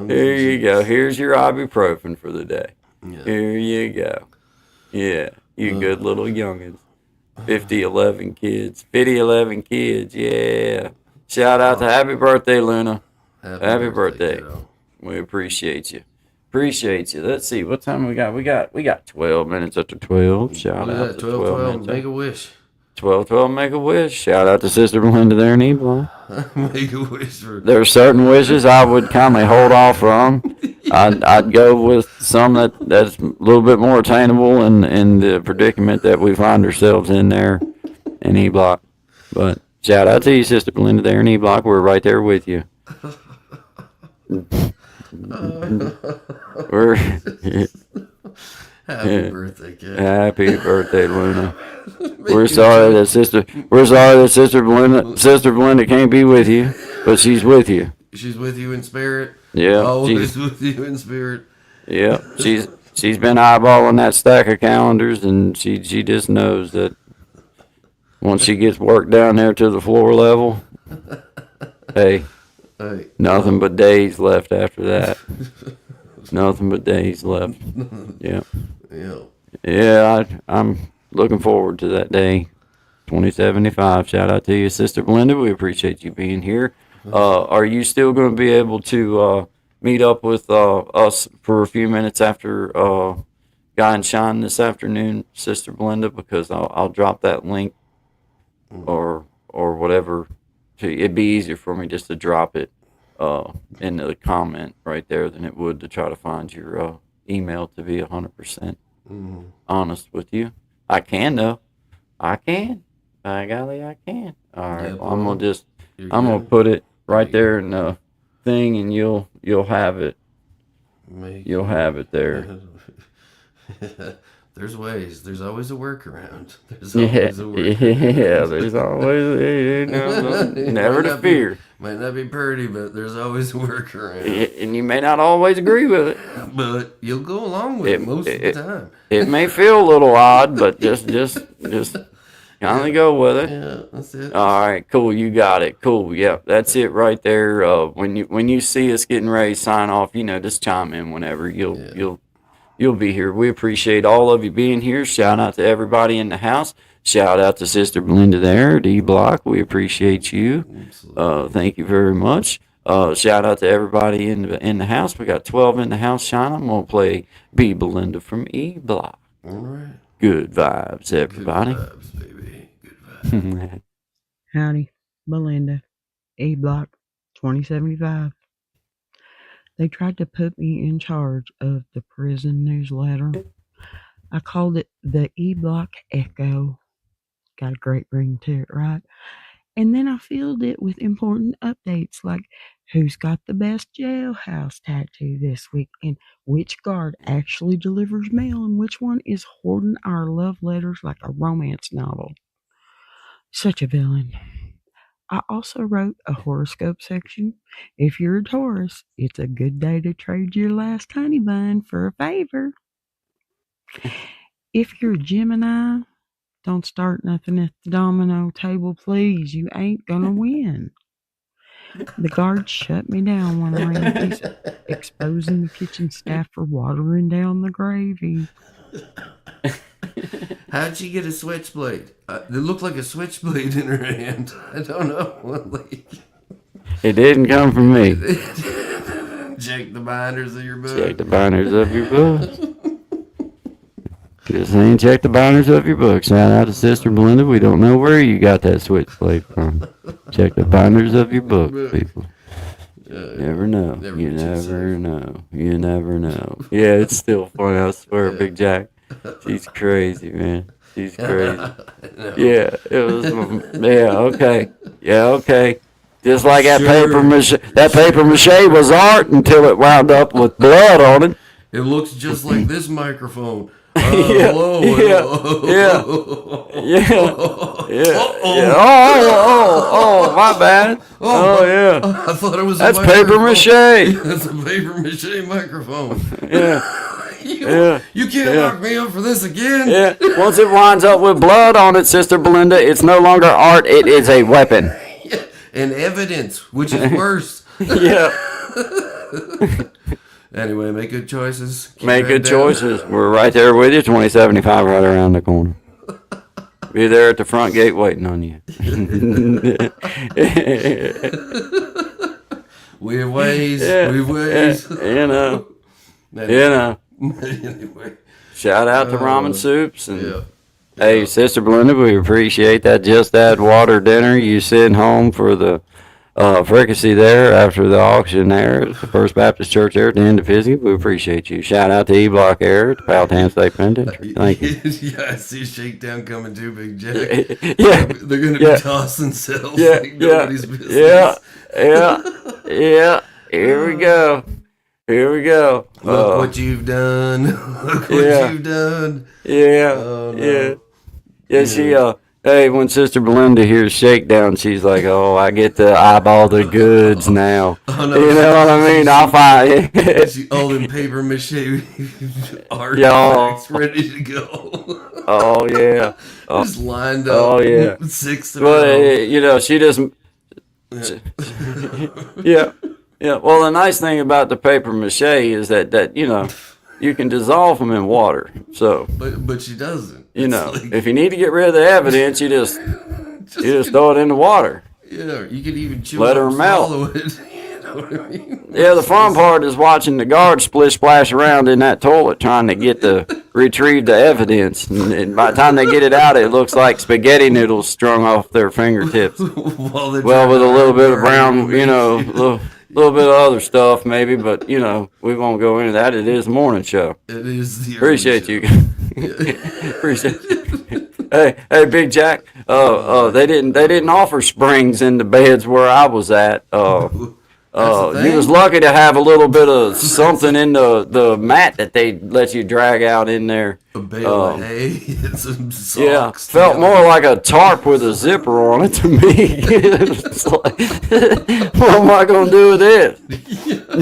Here you go. Here's your ibuprofen for the day. Yeah. Here you go. Yeah. You good little youngins. 11 kids. 11 kids. Yeah. Shout out to happy birthday, Luna. Happy birthday. Kiddo. We appreciate you. Appreciate you. Let's see. What time we got? We got 12 minutes after 12. Shout out to 12 minutes. Make a wish. 12 make a wish. Shout out to Sister Belinda there in Ebla. Make a wish for. There are certain wishes I would kindly hold off from. I'd go with some that's a little bit more attainable in the predicament that we find ourselves in there in E Block. But shout out to you, Sister Belinda there in E Block. We're right there with you. We're Happy birthday, kid. Happy birthday, Luna. We're sorry that Sister Belinda can't be with you, but she's with you. She's with you in spirit. Yeah, Always with you in spirit. Yeah, she's been eyeballing that stack of calendars, and she just knows that once she gets worked down there to the floor level, hey, nothing but days left after that. Nothing but days left. Yeah. Yeah. Yeah, I'm looking forward to that day. 2075. Shout out to you, Sister Belinda. We appreciate you being here. Are you still going to be able to meet up with us for a few minutes after Guy and Shine this afternoon, Sister Belinda? Because I'll drop that link or whatever. It'd be easier for me just to drop it in the comment right there than it would to try to find your email to be 100% honest with you. I can though. I can. By golly, I can. All right. Well, I'm gonna put it right there in the thing, and you'll have it. You'll have it there. There's ways. There's always a workaround. There's always a workaround. Yeah, there's always never to fear. Might not be pretty, but there's always a workaround. And you may not always agree with it, but you'll go along with it most of the time. It may feel a little odd, but just kind of go with it. Yeah, that's it. All right, cool. You got it. Cool. Yep, that's it right there. When you see us getting ready to sign off, just chime in whenever you'll be here. We appreciate all of you being here. Shout out to everybody in the house. Shout out to Sister Belinda there at D-Block. We appreciate you. Thank you very much. Shout out to everybody in the house. We got 12 in the house, Shine. I'm going to play B. Belinda from E-Block. All right. Good vibes, everybody. Good vibes, baby. Good vibes. Howdy, Belinda, E-Block 2075. They tried to put me in charge of the prison newsletter. I called it the E-Block Echo. Got a great ring to it, right? And then I filled it with important updates like who's got the best jailhouse tattoo this week and which guard actually delivers mail and which one is hoarding our love letters like a romance novel. Such a villain. I also wrote a horoscope section. If you're a Taurus, it's a good day to trade your last honey bun for a favor. If you're a Gemini, don't start nothing at the domino table, please. You ain't gonna win. The guards shut me down when I ran these, exposing the kitchen staff for watering down the gravy. How'd she get a switchblade? It looked like a switchblade in her hand. I don't know. Like, It didn't come from me. check the binders of your book. Check the binders of your book. Just saying, check the binders of your book. Shout out to Sister Belinda. We don't know where you got that switchblade from. Check the binders of your book, people. You never know. You never know. You never know. Yeah, it's still funny. I swear, Big Jack. She's crazy, man. She's crazy. Yeah, it was. Yeah, okay. Yeah, okay. Just like that paper mache. That paper mache was art until it wound up with blood on it. It looks just like this microphone. Yeah, Hello. yeah, Oh, my bad. Oh, yeah. I thought it was That's a paper microphone. mache. That's a paper mache microphone. Yeah, You can't lock me up for this again. yeah. Once it winds up with blood on it, Sister Belinda, it's no longer art. It is a weapon. And evidence, which is worse. Yeah. Anyway, make good choices. Keep Make your head good down. choices. We're right there with you. 2075 right around the corner. Be there at the front gate waiting on you. We have ways. Yeah, We have ways. You know. Anyway. Shout out to ramen soups and. Yeah. Hey, Sister Belinda, we appreciate that. Just Add Water dinner. You sitting home for the fricassee there after the auction there at the First Baptist Church there at the end of Pisgah. We appreciate you. Shout out to E Block Air at the Powhatan State Penitentiary. Thank you. Yeah, I see Shakedown coming too, Big Jack. Yeah, They're going to yeah. be tossing cells yeah, like nobody's business. yeah. Here we go. Here we go. Look what you've done. Look what Yeah. you've done. Yeah, Oh, no. yeah. She hey, when Sister Belinda hears Shakedown, she's like, "Oh, I get to eyeball the goods now." Oh, no. You know what I mean? I'll find. She, all them paper mache art Yeah. packs ready to go. Oh yeah. Oh, Just lined up. oh, yeah. 6 in a well, row. you know, she doesn't. Yeah, yeah. Well, the nice thing about the paper mache is that you know, you can dissolve them in water. So But she doesn't. you It's know, like- if you need to get rid of the evidence, you just throw it in the water. Yeah, you could even chew Let it her and melt. swallow it. You know what I mean? Yeah, the fun part is watching the guards splish splash around in that toilet trying to get retrieve the evidence. And by the time they get it out, it looks like spaghetti noodles strung off their fingertips. While they're Well, trying with a to little bit of burn brown, you know, little bit of other stuff maybe, but you know, we won't go into that. It is a morning show. It is the Appreciate early you. show. Appreciate you. Hey, Big Jack. They didn't offer springs in the beds where I was at. That's the You was thing? lucky to have a little bit of something in the mat that they let you drag out in there. A bale of hay and some socks. Yeah, felt more like a tarp with a zipper on it to me. It's like, what am I gonna do with this?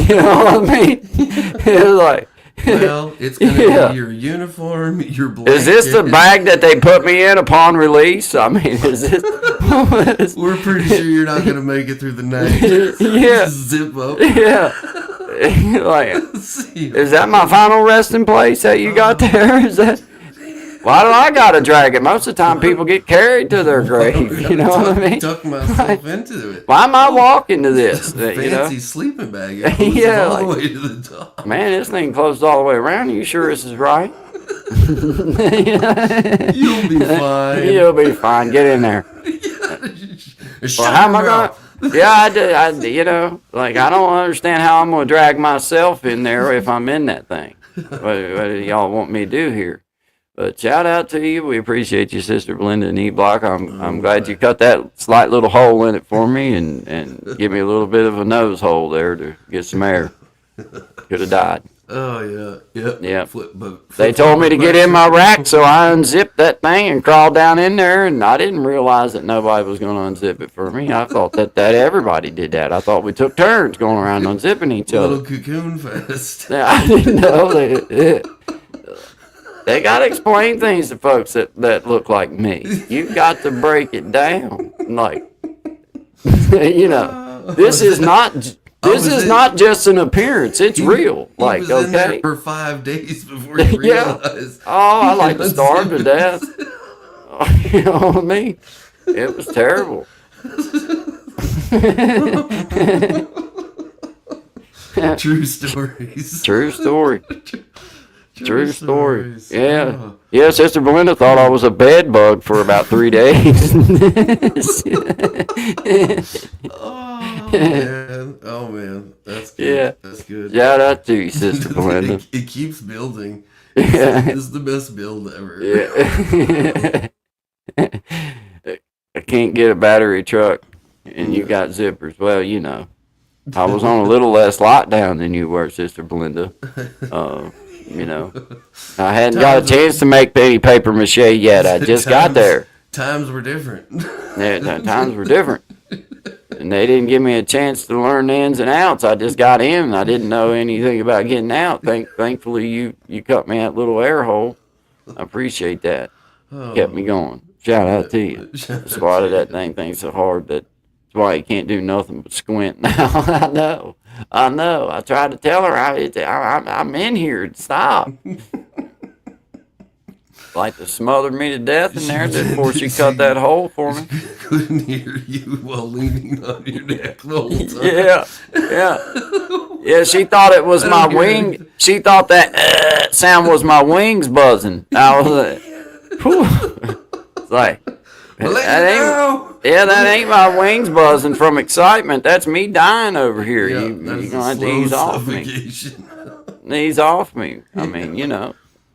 You know what I mean? It's like, Well, it's gonna Yeah. be your uniform, your blanket. is this the bag that they put me in upon release? I mean, is this? We're pretty sure you're not gonna make it through the night. Yeah. Zip up. Yeah. Like, See. is that my final resting place that you got there? Is that? Why do I gotta drag it? Most of the time, people get carried to their grave. You know what I mean? Tuck myself into it. Why am I walking to this? Fancy You know? sleeping bag. It goes Yeah, all like- the way to the top. Man, this thing closed all the way around. Are you sure this is right? You'll be fine. You'll be fine. Get in there. Shut Well, how am I your mouth. gonna? Yeah, I do. You know, like I don't understand how I'm gonna drag myself in there if I'm in that thing. What do y'all want me to do here? But shout out to you. We appreciate you, Sister Belinda and E Block. I'm glad you cut that slight little hole in it for me and give me a little bit of a nose hole there to get some air. Could have died. Oh yeah. Yeah. Flip, They told me to get in my rack, so I unzipped that thing and crawled down in there, and I didn't realize that nobody was going to unzip it for me. I thought that everybody did that. I thought we took turns going around unzipping each other. Little cocoon fest. I didn't know they got to explain things to folks that look like me. You got to break it down. Like, this is not just an appearance. It's real. Like, was in there okay. for 5 days before you realized. Oh, I like to starve to death. You know what I mean? It was terrible. True stories. True story. True story. stories. Yeah. Oh. Yeah, Sister Belinda thought I was a bed bug for about 3 days. Oh man. That's good. Yeah. That's good. Shout out to you, Sister Belinda. It keeps building. Yeah. This is the best build ever. Yeah. I can't get a battery truck, and you got zippers. Well, I was on a little less lockdown than you were, Sister Belinda. I hadn't got a chance to make any paper mache yet. I just got there. Times were different. Yeah, times were different. And they didn't give me a chance to learn the ins and outs. I just got in, and I didn't know anything about getting out. Thankfully, you cut me that little air hole. I appreciate that. Kept me going. Shout out to you. Squatted that thing so hard that's why you can't do nothing but squint now. I know. I tried to tell her I'm in here. Stop. Like to smother me to death in there before she cut that hole for me. Couldn't hear you while leaning on your neck the whole time. Yeah. She thought it was my wing. She thought that sound was my wings buzzing. I was like, whew. It's like, that ain't my wings buzzing from excitement. That's me dying over here. Yeah, You're going to have to slow ease off me. suffocation. Ease off me. I mean,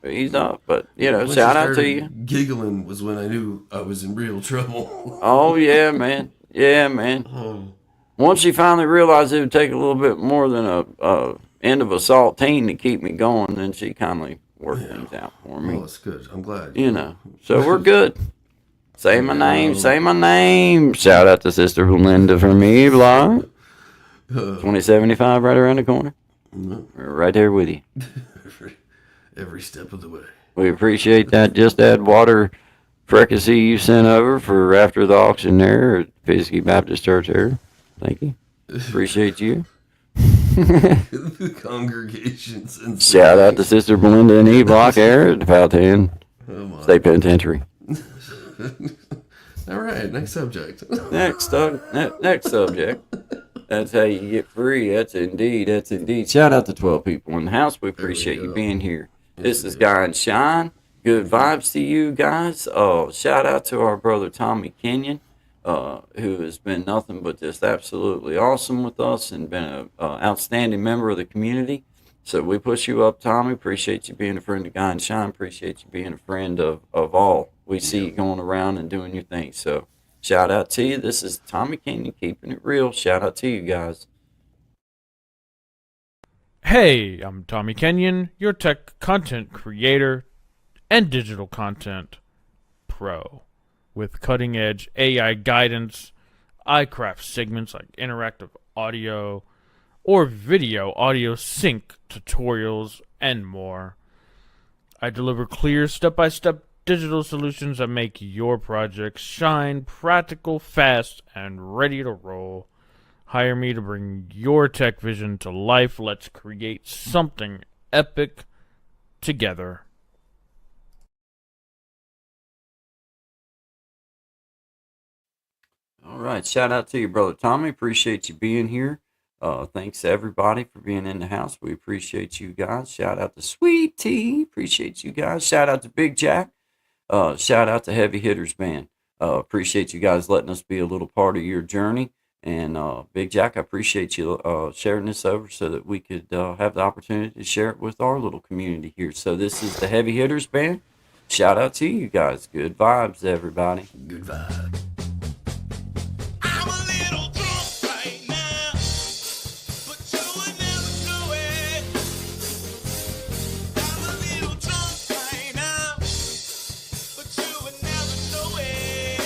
ease off. But, Once shout you out to started you. Giggling was when I knew I was in real trouble. Oh, yeah, man. Yeah, man. Once she finally realized it would take a little bit more than a end of a saltine to keep me going, then she kindly worked things out for me. Well, that's good. I'm glad. So we're good. Say my name. Say my name. Shout out to Sister Belinda from me, Block. 2075 right around the corner. We're right there with you. Every step of the way. We appreciate that. Just add water fricassee you sent over for after the auction there at Pisky Baptist Church there. Thank you. Appreciate you. The congregations. And Shout out to Sister Belinda and E Block there at the Powhatan State Penitentiary. All right, next subject. Next subject. That's how you get free. That's indeed. Shout out to 12 people in the house. We appreciate you being here. This is Guy and Shine. Good vibes to you guys. Shout out to our brother Tommy Kenyon, who has been nothing but just absolutely awesome with us and been an outstanding member of the community. So we push you up, Tommy. Appreciate you being a friend of Guy and Shine. Appreciate you being a friend of all. We see you going around and doing your thing. So shout out to you. This is Tommy Kenyon keeping it real. Shout out to you guys. Hey, I'm Tommy Kenyon, your tech content creator and digital content pro. With cutting edge AI guidance, I craft segments like interactive audio or video audio sync tutorials and more. I deliver clear step-by-step digital solutions that make your projects shine, practical, fast, and ready to roll. Hire me to bring your tech vision to life. Let's create something epic together. All right. Shout out to you, brother Tommy. Appreciate you being here. Thanks to everybody for being in the house. We appreciate you guys. Shout out to Sweet Tea. Appreciate you guys. Shout out to Big Jack. Shout out to Heavy Hitters Band. Appreciate you guys letting us be a little part of your journey. And Big Jack, I appreciate you sharing this over so that we could have the opportunity to share it with our little community here. So this is the Heavy Hitters Band. shout out to you guys. Good vibes, everybody. Good vibe. I'm a little drunk right now, but you would never know it. I'm a little drunk right now, but you would never know it.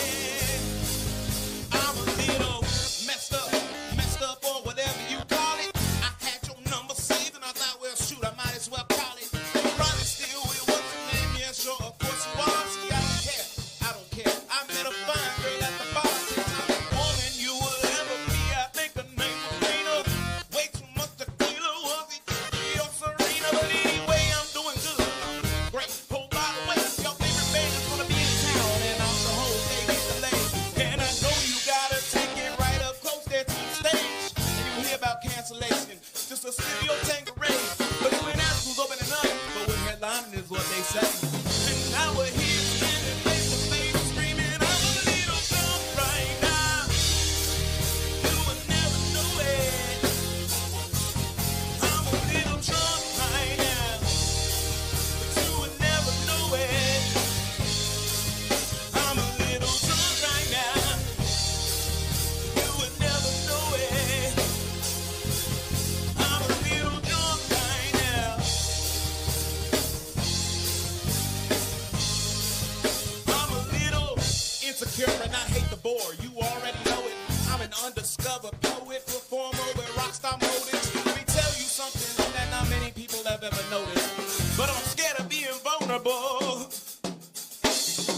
I'm a little messed up, or whatever you call it. I had your number saved, and I thought, well, shoot, I might as well call it. Running still with what's your name? Yeah, sure, of course you are. See, I don't care. I met a fine girl at the bar. Woman, you will ever be. I think her name was Rena. Way too much tequila, was it or Serena? But anyway, I'm doing good. Great. Oh, by the way, your favorite band is gonna be in town, and I'm the whole day get delayed. And I know you gotta take it right up close there to the stage. And you hear about cancellation, just a studio Tanqueray. But you ain't asked who's opening up, but we're headlining is what they say. And now we're here standing face to face, screaming, I'm a little drunk right now. You would never know it. I'm a little drunk right now, but you would never know it. I'm a little drunk right now. You would never know it. I'm a little drunk right now. I'm a little insecure and I hate the bore. You already know it. I'm an undiscovered poet, performer with rockstar motives. Let me tell you something that not many people have ever noticed. But I'm scared of being vulnerable.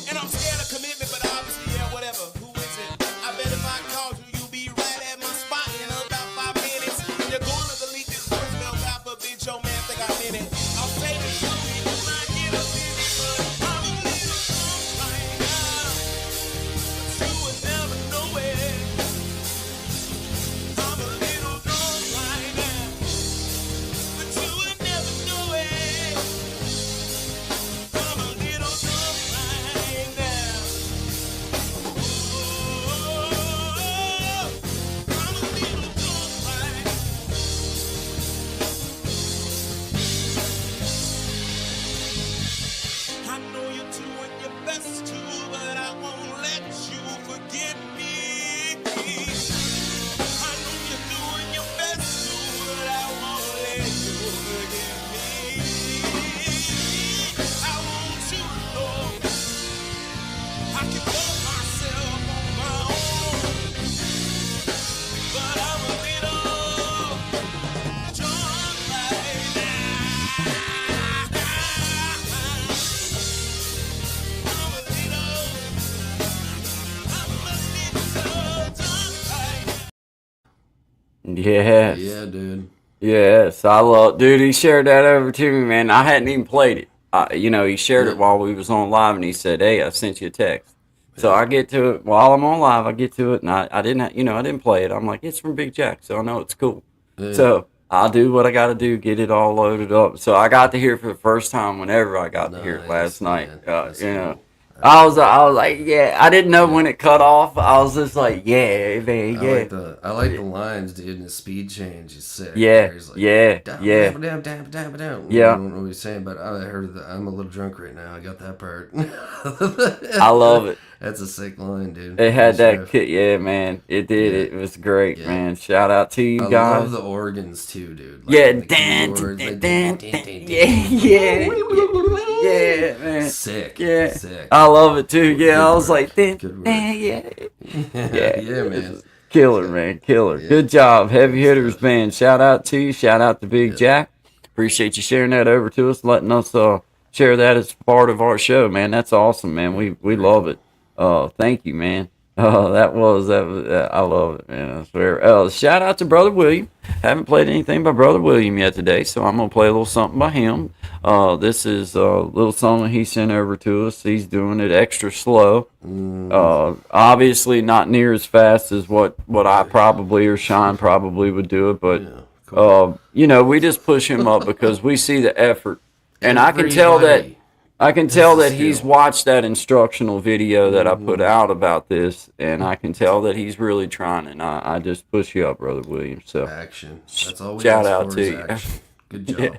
And I'm scared of commitment, but obviously, yeah, whatever. Who is it? I bet if I called you, you'll be right at my spot in about 5 minutes. And you're going to delete this voicemail, God forbid your man think I'm in it. I'll say this to you, you might get offended, but I'm a little drunk right now. But you would never know it. I'm a little drunk right now, but you would never know it. I'm a little drunk right now. Oh, I'm a little drunk right now. I know you're doing your best to, but I won't let you forget me. I know you're doing your best to, but I won't let you forget me. I want you to know I can love myself on my own, but I'm a little drunk right now. I'm a little drunk right now. Yes. Yeah, dude. Yes, I love, dude. He shared that over to me, man. I hadn't even played it. He shared it while we was on live, and he said, "Hey, I sent you a text." So I get to it while I'm on live. I get to it, and I didn't, I didn't play it. I'm like, it's from Big Jack, so I know it's cool. Yeah. So I'll do what I got to do, get it all loaded up. So I got to hear it for the first time whenever I got to hear it last night. man. That's cool. I was like, yeah. I didn't know when it cut off. I was just like, yeah, man, yeah. I like the lines, dude, and the speed change is sick. Yeah, He's like, yeah, down, yeah. down, down, down, down. Yeah. I don't know what he's saying, but I heard that I'm a little drunk right now. I got that part. I love it. That's a sick line, dude. It had Nice that riff. kit, yeah, man. It did. Yeah. It was great, Yeah. man. Shout out to you I guys. love the organs too, dude. Yeah, the dan, keyboards, dan, like, dan, dan, dan, dan, yeah, yeah, man. Sick. Yeah, Sick. I love it too. Yeah, Good I was work. like, dan, Good work. dan, yeah, Yeah, man. killer, man, killer. Yeah. Good job, Heavy Good Hitters stuff. band. Shout out to you. Shout out to Big Jack. Appreciate you sharing that over to us, letting us share that as part of our show, man. That's awesome, man. We love it. Thank you, man. That was I love it, man. I swear. Shout out to Brother William. Haven't played anything by Brother William yet today, so I'm gonna play a little something by him. This is a little song that he sent over to us. He's doing it extra slow. Obviously not near as fast as what I probably or Sean probably would do it, but we just push him up because we see the effort, and I can tell that he's watched that instructional video that I put out about this, and I can tell that he's really trying, and I just push you up, Brother William. So Action. That's all we shout ask out for to is you. action. Good job.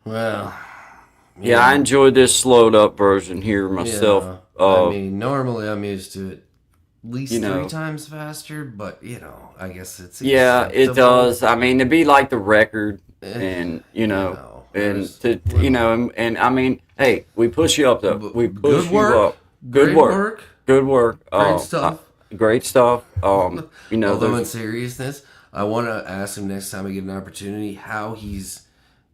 Well, Yeah, I enjoyed this slowed up version here myself. Yeah. I mean, normally I'm used to it at least You know. 3 times faster, but I guess it's Yeah, it acceptable. does. I mean, to be like the record, Eh, and and there's- to and I mean, hey, we push you up though. We Good push you work. up. Good Great work. work. Good work. Great stuff. Great stuff. Although in there's- seriousness, I want to ask him next time I get an opportunity how he's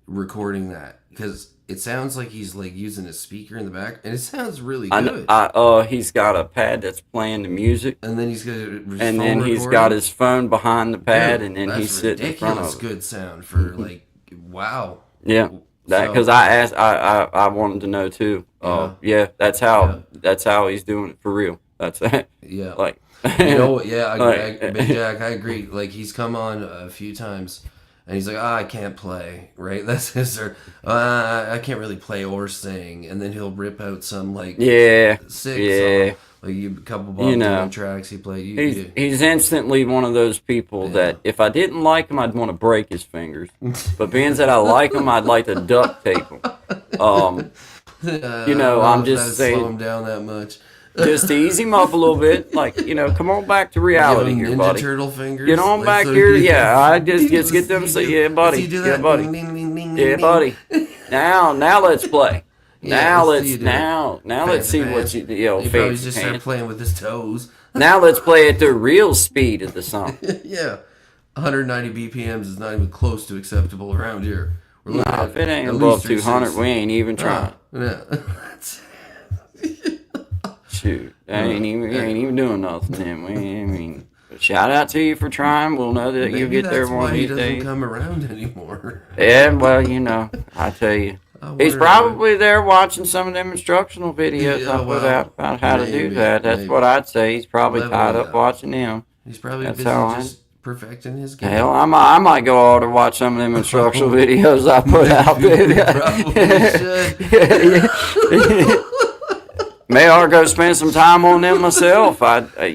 recording that, because it sounds like he's like using a speaker in the back, and it sounds really good. he's got a pad that's playing the music, and then he's got his and phone then he's recording. got his phone behind the pad, Dude, and then that's he's sitting in front ridiculous of it. good sound for like wow. Yeah, that because I asked, I wanted to know too. Yeah, that's how he's doing it for real. That's Yeah. like You know what? Yeah, Like- Big Jack, I agree. Like, he's come on a few times, and he's like, I can't play, right? That's his, or I can't really play or sing, and then he'll rip out some, like, yeah, sick yeah. song. Like, a couple Bob Dylan tracks he played. He's instantly one of those people that if I didn't like him, I'd want to break his fingers. But being that I like him, I'd like to duct tape him. I'm just saying, slow him down that much. just to ease him up a little bit. Like, come on back to reality Give him here, Ninja buddy. Turtle fingers. Get on Like, back so here. he- Yeah, I just get them. Say, yeah, buddy. Does he do Yeah, that? buddy. Ding, ding, ding, ding, Yeah, ding, buddy. Now let's play. Yeah, Now let's let's see you do now let's see what Fancy you He probably fancy just started pants. playing with his toes. Now let's play at the real speed of the song. Yeah, 190 BPMs is not even close to acceptable around here. We're looking Nah, at if it ain't at above least 200, 360. we ain't even trying. Yeah. Shoot, I ain't even doing nothing. Then but shout out to you for trying. We'll know that Maybe you'll get there that's one why of he these doesn't days. come around anymore. Yeah, well, I tell you, I he's wonder- probably there watching some of them instructional videos Yeah, I put well, out about how to do maybe, that. That's maybe. what I'd say. He's probably Level tied it up up. watching them. He's probably That's busy how I- just perfecting his game. Hell, I might go out to watch some of them instructional videos I put out there. Probably should. May I go spend some time on them myself. I'm just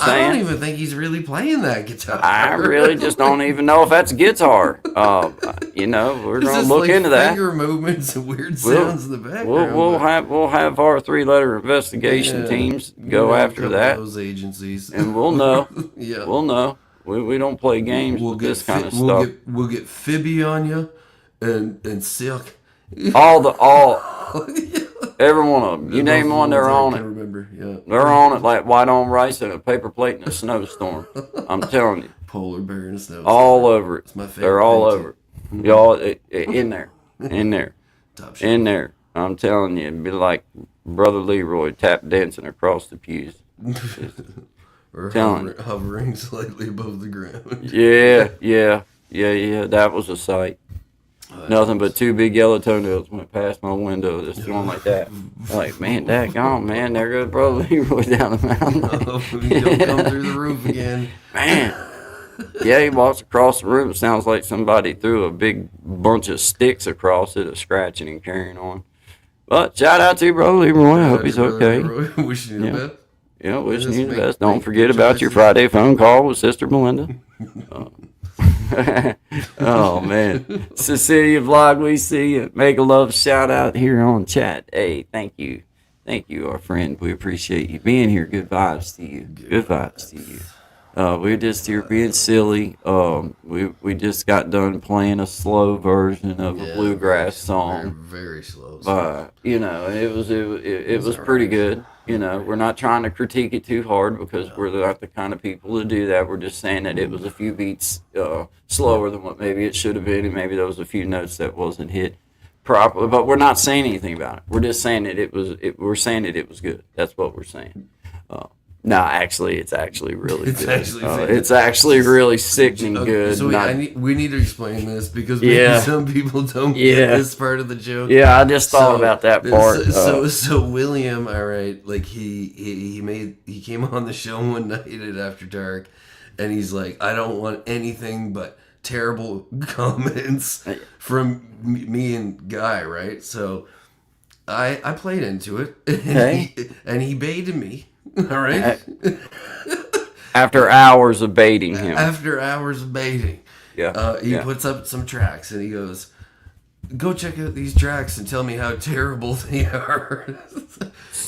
I saying. don't even think he's really playing that guitar. I really just don't even know if that's guitar. We're It's gonna just look like into that. Finger movements and weird We'll- sounds in the background. We'll have our 3-letter investigation Yeah. teams You go know, a after couple that, of those agencies, and we'll know. yeah, We'll know. We don't play games with this kind of stuff. We'll get Phoebe on you, and Silk. Every one of them. You name one, they're on I it. can remember. Yeah, They're on it like white on rice and a paper plate in a snowstorm. I'm telling you, Polar Bear and Snow. all over it. It's my favorite. They're all thing, over it. Y'all in there, Top shit. in there. I'm telling you, it'd be like Brother Leroy tap dancing across the pews. Or telling hovering slightly above the ground. Yeah. That was a sight. nothing but two big yellow toenails went past my window, just going like that. Like, man, daggone, man, there goes Brother Leroy down the mountain. Don't come through the roof again. Man. Yeah, he walks across the room. It sounds like somebody threw a big bunch of sticks across it, scratching and carrying on. But shout out to you, Brother Leroy. I hope he's okay. Wishing you the best. Yeah, wishing you the best. Don't forget about your Friday phone call with Sister Melinda. Oh, man. Cecilia Vlog, we see you. Make a love shout out here on chat. Hey, thank you. Thank you, our friend. We appreciate you being here. Good vibes to you. Good vibes to you. We're just here being silly. We just got done playing a slow version of a bluegrass song. Very slow. You know, it was pretty good. You know, we're not trying to critique it too hard because we're not the kind of people to do that. We're just saying that it was a few beats slower than what maybe it should have been, and maybe there was a few notes that wasn't hit properly. But we're not saying anything about it. We're just saying that we're saying that it was good. That's what we're saying. No, actually, it's actually really good. It's actually really sickening good. So we need to explain this because maybe some people don't get this part of the joke. Yeah, I just thought about that part. So William, all right, like he came on the show one night at After Dark, and he's like, I don't want anything but terrible comments from me and Guy, right? So I played into it, and he baited me. All right. After hours of baiting him. After hours of baiting. Yeah. He puts up some tracks and he goes, go check out these tracks and tell me how terrible they are.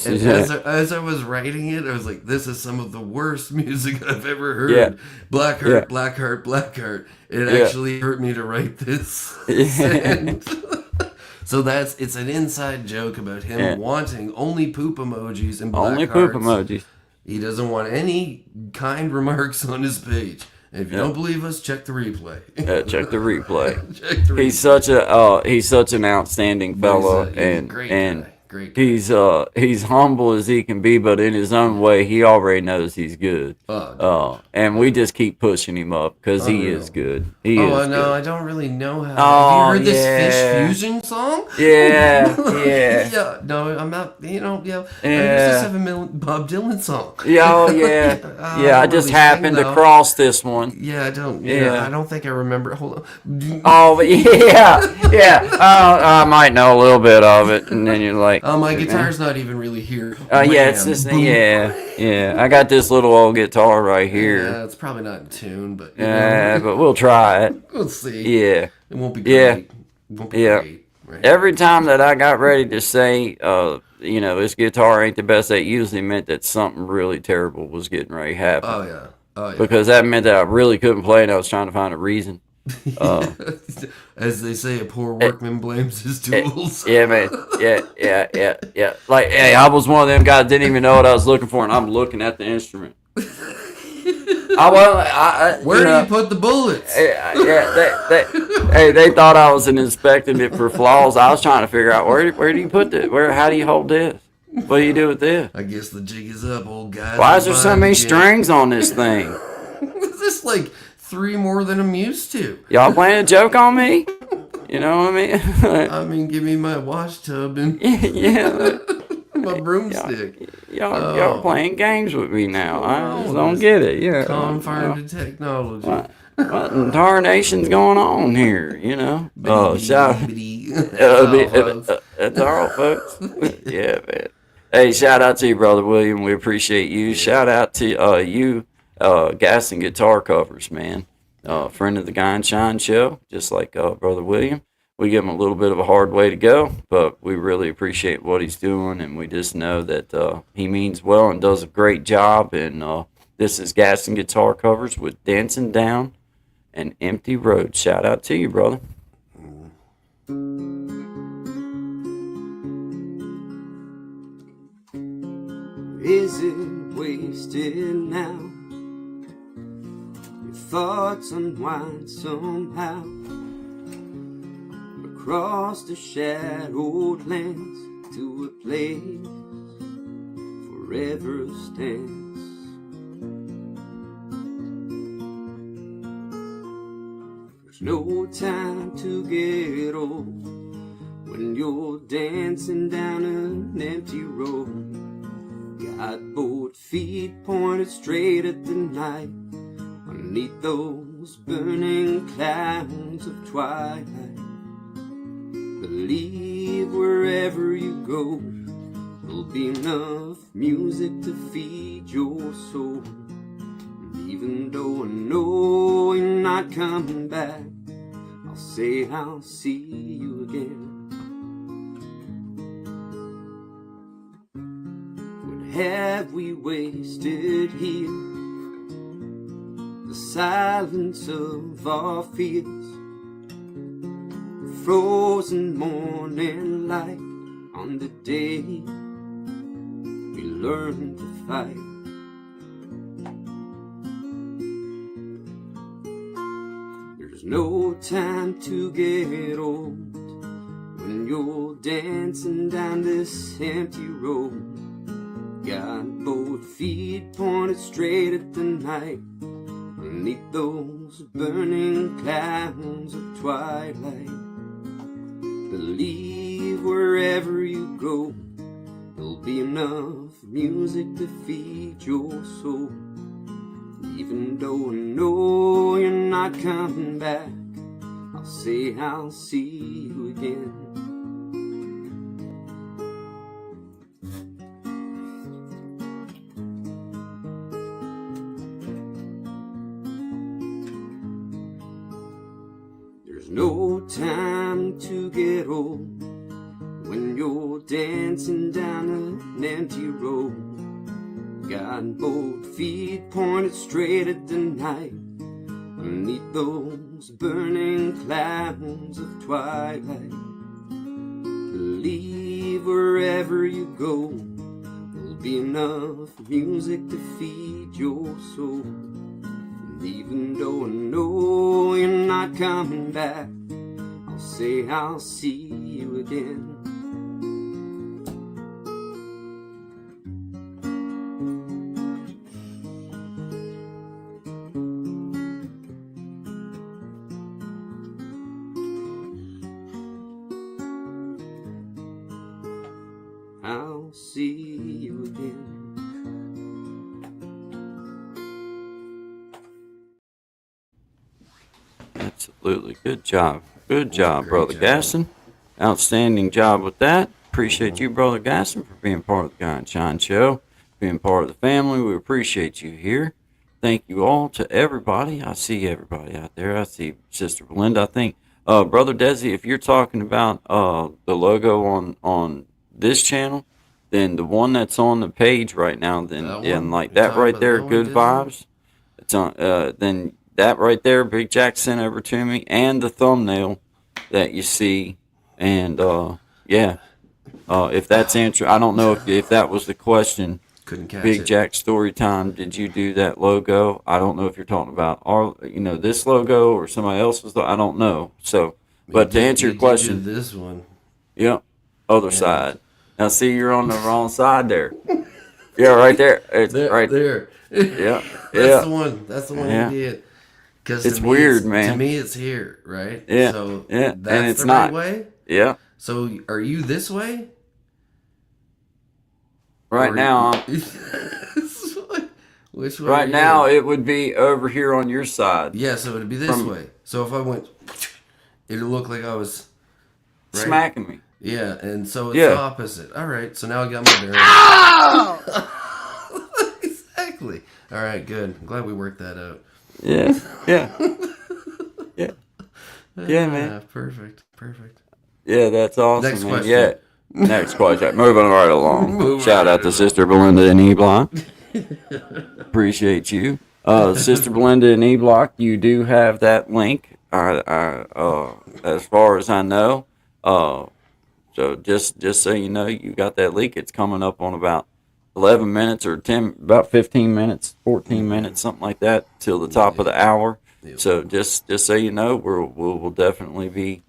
And as I was writing it, I was like, this is some of the worst music I've ever heard. Yeah. Blackheart, Blackheart, Blackheart. It actually hurt me to write this. So it's an inside joke about him wanting only poop emojis and black only hearts. Poop emojis. He doesn't want any kind remarks on his page. And if you don't believe us, check the replay. Check the replay. Check the replay. He's such an outstanding fellow, He's and a great guy. Great guy. He's humble as he can be, but in his own way, he already knows he's good. And we just keep pushing him up because he is good. He is no, good. I don't really know how. Have you heard this Fish Fusion song? Yeah. Yeah. No, I'm not. I used to have a Bob Dylan song. I just happened to cross this one. Yeah, I don't. I don't think I remember. Hold on. Oh, but I might know a little bit of it, and then you're like, my guitar's not even really here. It's this. I got this little old guitar right here. Yeah, it's probably not in tune, but but we'll try it. We'll see. Yeah, it won't be great. It won't be great. Right? Every time that I got ready to say, this guitar ain't the best, that usually meant that something really terrible was getting ready to happen. Oh yeah. Because that meant that I really couldn't play, and I was trying to find a reason. As they say, a poor workman blames his tools. Yeah, man. Yeah. Like, hey, I was one of them guys didn't even know what I was looking for, and I'm looking at the instrument. Where do you put the bullets? They thought I was inspecting it for flaws. I was trying to figure out where do you put this? How do you hold this? What do you do with this? I guess the jig is up, old guy. Why is there so many strings on this thing? Is this like 3 more than I'm used to? Y'all playing a joke on me? You know what I mean? Give me my wash tub and my broomstick. Y'all playing games with me now. I just don't get it. Yeah. Confined to technology. What in tarnation's going on here? Shout. That's all, folks. Yeah, man. Hey, shout out to you, Brother William. We appreciate you. Shout out to you, Gas and Guitar Covers, man. Friend of the Guyn Shine Show, just like Brother William. We give him a little bit of a hard way to go, but we really appreciate what he's doing, and we just know that he means well and does a great job. And this is Gas and Guitar Covers with Dancing Down an Empty Road. Shout out to you, brother. Is it wasted now? Your thoughts unwind somehow across the shadowed lands to a place forever stands. There's no time to get old when you're dancing down an empty road. Got both feet pointed straight at the night, underneath those burning clouds of twilight. Believe wherever you go, there'll be enough music to feed your soul. And even though I know you're not coming back, I'll say I'll see you again. What have we wasted here? The silence of our fears, the frozen morning light on the day we learned to fight. There's no time to get old when you're dancing down this empty road. Got both feet pointed straight at the night, underneath those burning clouds of twilight. Believe wherever you go, there'll be enough music to feed your soul. Even though I know you're not coming back, I'll say I'll see you again. There's no time to get old when you're dancing down an empty road. Got both feet pointed straight at the night, underneath those burning clouds of twilight. Believe wherever you go, there'll be enough music to feed your soul. And even though I know you're not coming back, I'll say I'll see you again. I'll see you again. Absolutely. Good job. Good job, Great Brother job. Gaston. Outstanding job with that. Appreciate you, Brother Gaston, for being part of the Guy and Shine Show, being part of the family. We appreciate you here. Thank you all to everybody. I see everybody out there. I see Sister Belinda. I think, Brother Desi, if you're talking about the logo on this channel, then the one that's on the page right now, then That and one? like You're that talking right about there, that one, good Disney? vibes. It's on. Then that right there, Big Jack sent over to me, and the thumbnail that you see, and yeah. If that's answer, I don't know if that was the question. Couldn't catch Big it. Jack story time. Did you do that logo? I don't know if you're talking about our, this logo or somebody else's. I don't know. So, but to answer your question, you did this one. yep, other Yeah. side. Now, see, you're on the wrong side there. Yeah, right there. It's There, right there. Yeah, That's yeah. the one. That's the one Yeah. you did. Because It's weird, man. To me, it's here, right? Yeah, So yeah, and that's it's the not. right way. Yeah. So are you this way? Right Or- now, Which way? right are now, you? it would be over here on your side, Yeah. So it'd be this From- way. So if I went, it'd look like I was. Right? smacking me. Yeah, and so it's Yeah. the opposite. All right, so now I got my bearings. Exactly. All right, good. I'm glad we worked that out. Yeah, yeah, yeah, yeah, man. Perfect. Yeah, that's awesome, Next man. question. Yeah. Next question. Moving right along. Moving Shout right out to along. Sister Belinda in E Block. Appreciate you. Sister Belinda in E Block, you do have that link. As far as I know. So just so you know, you got that link. It's coming up on about 11 minutes or about 15 minutes, 14 minutes, something like that, till the top of the hour. Yep. So just so you know, we'll definitely be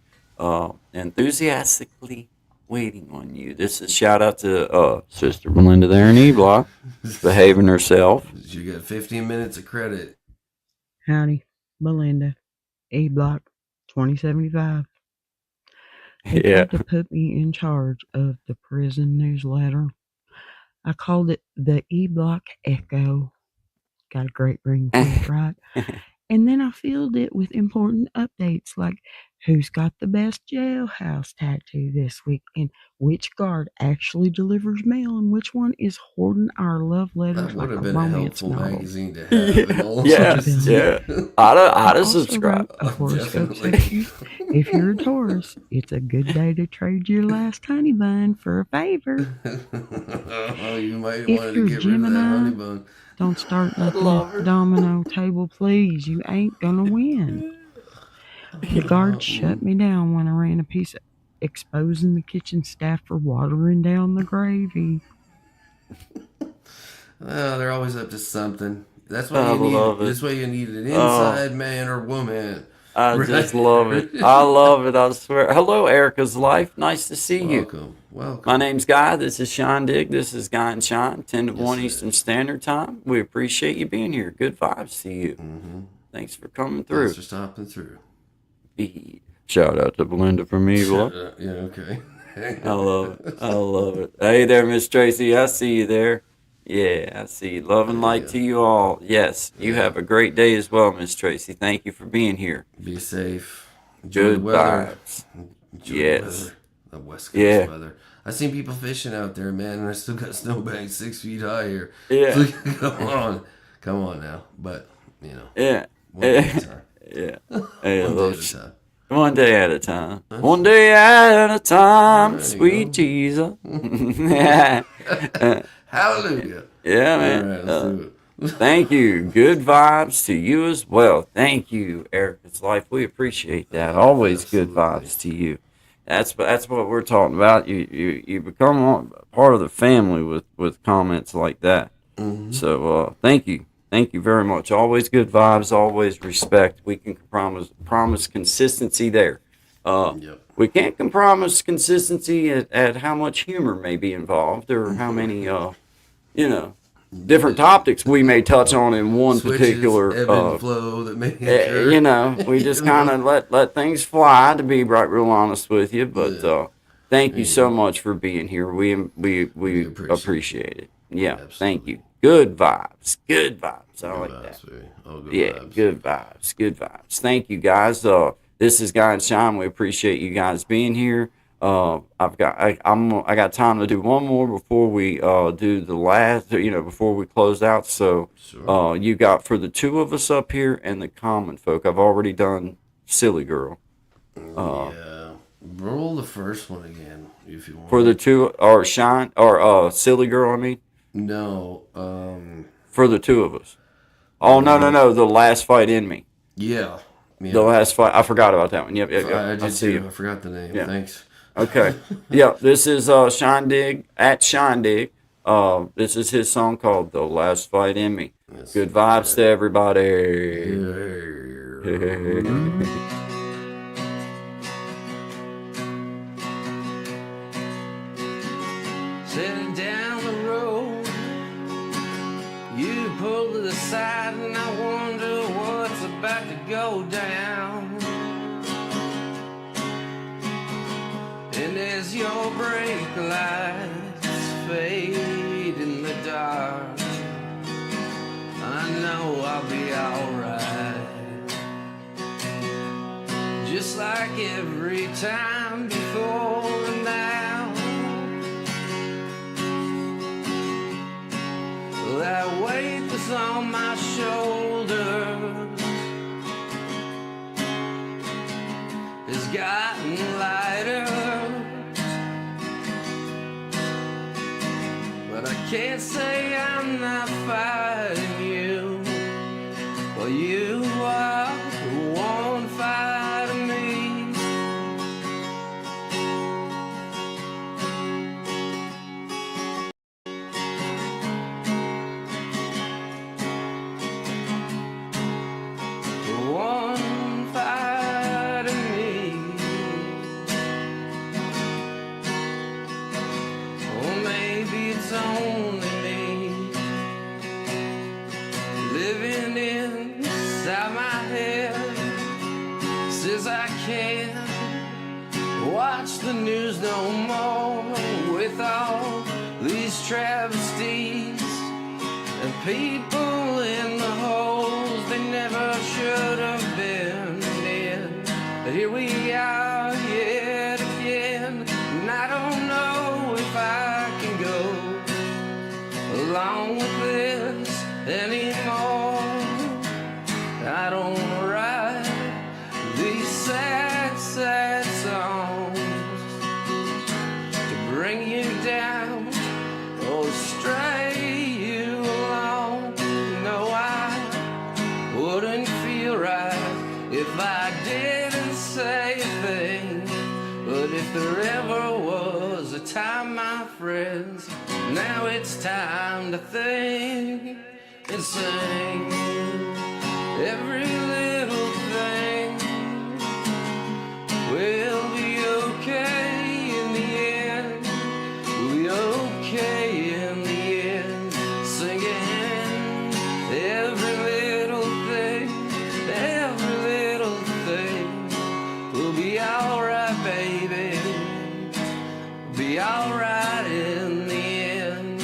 enthusiastically waiting on you. This is shout out to Sister Belinda there in E Block, behaving herself. You got 15 minutes of credit. Howdy, Belinda, E Block 2075. They Yeah. tried to put me in charge of the prison newsletter. I called it the E-Block Echo. Got a great ring to it, right? And then I filled it with important updates like who's got the best jailhouse tattoo this week and which guard actually delivers mail and which one is hoarding our love That letters would like a have been a romance helpful novel. magazine to have. In all Yeah, honesty. yeah. I'd I have also subscribed. wrote a horoscope Definitely. section. If you're a Taurus, it's a good day to trade your last honey bun for a favor. Oh, you might If want to you're get rid of that Gemini, honey bun. don't start I nothing love at her. the domino table, please. You ain't gonna win. The guards shut me down when I ran a piece of exposing the kitchen staff for watering down the gravy. Well, they're always up to something. That's why I you need. love it. That's why you need an Oh, inside man or woman. I Right? just love it. I love it. I swear. Hello, Erica's Life. Nice to see you. Welcome, welcome. My name's Guy. This is Sean Dig. This is Guy and Sean, 10 to Yes, 1 sir. Eastern Standard Time. We appreciate you being here. Good vibes to you. Mm-hmm. Thanks for coming through. Thanks for stopping through. Shout out to Belinda from Evil. Yeah, okay. I love it. I love it. Hey there, Miss Tracy. I see you there. Yeah, I see you. Love and light Yeah. to you all. Yes, you Yeah. have a great day as well, Miss Tracy. Thank you for being here. Be safe. Enjoy Good the weather. vibes. Enjoy Yes. the weather. The West Coast Yeah. weather. I seen people fishing out there, man, and I still got snowbanks 6 feet high here. Yeah. Come on now. But you know, Yeah. one day at a time. Yeah. Hey, One day little at a time. One day at a time. One day at a time, There you sweet go. Jesus. yeah, Hallelujah. man. All right, let's do it. Thank you. Good vibes to you as well. Thank you, Erica's Life. We appreciate that. Always good Absolutely. vibes to you. That's what we're talking about. You become part of the family with comments like that. Mhm. So thank you. Thank you very much. Always good vibes, always respect. We can promise consistency there. Yep. We can't promise consistency at how much humor may be involved or how many, different topics we may touch on in one Switches, particular. ebb and flow that may occur. We just kind of let things fly. To be right, real honest with you, but thank you so much for being here. We appreciate it. Yeah, thank you. Good vibes. Good vibes. I like that. Oh, good Yeah, vibes. good vibes. Good vibes. Thank you guys. This is Guy and Sean. We appreciate you guys being here. I got time to do one more before we do the last. Before we close out. So Sure. you got for the two of us up here and the common folk. I've already done Silly Girl. Yeah. Roll the first one again if you want. For the two or Shine or Silly Girl. I mean. No. For the two of us. Oh no! The last fight in me. Yeah. The last fight. I forgot about that one. Yep. I did see too. you. I forgot the name. Yeah. Thanks. Okay. Yeah. This is Sean Dig at Sean Dig. This is his song called "The Last Fight in Me." Yes. Good vibes to everybody. Sitting down the road, you pull to the side, and I wonder what's about to go down. And as your brake lights fade in the dark, I know I'll be alright. Just like every time before and now. That weight that's on my shoulders has gotten lighter, but I can't say I'm not fighting you. Well, you are the one fighting me. The one fighting me. Or maybe it's only me living inside my head, says I can't watch the news no more with all these travesties and people in the holes they never should have been in. Here we are yet again, and I don't know if I can go along with this anymore. I don't write these sad, sad songs to bring you down or stray you along. No, I wouldn't feel right if I didn't say a thing. But if there ever was a time, my friends, now it's time to think and sing. Every little thing will be okay in the end. We'll be okay in the end. Singing every little thing will be alright, baby. Be alright in the end.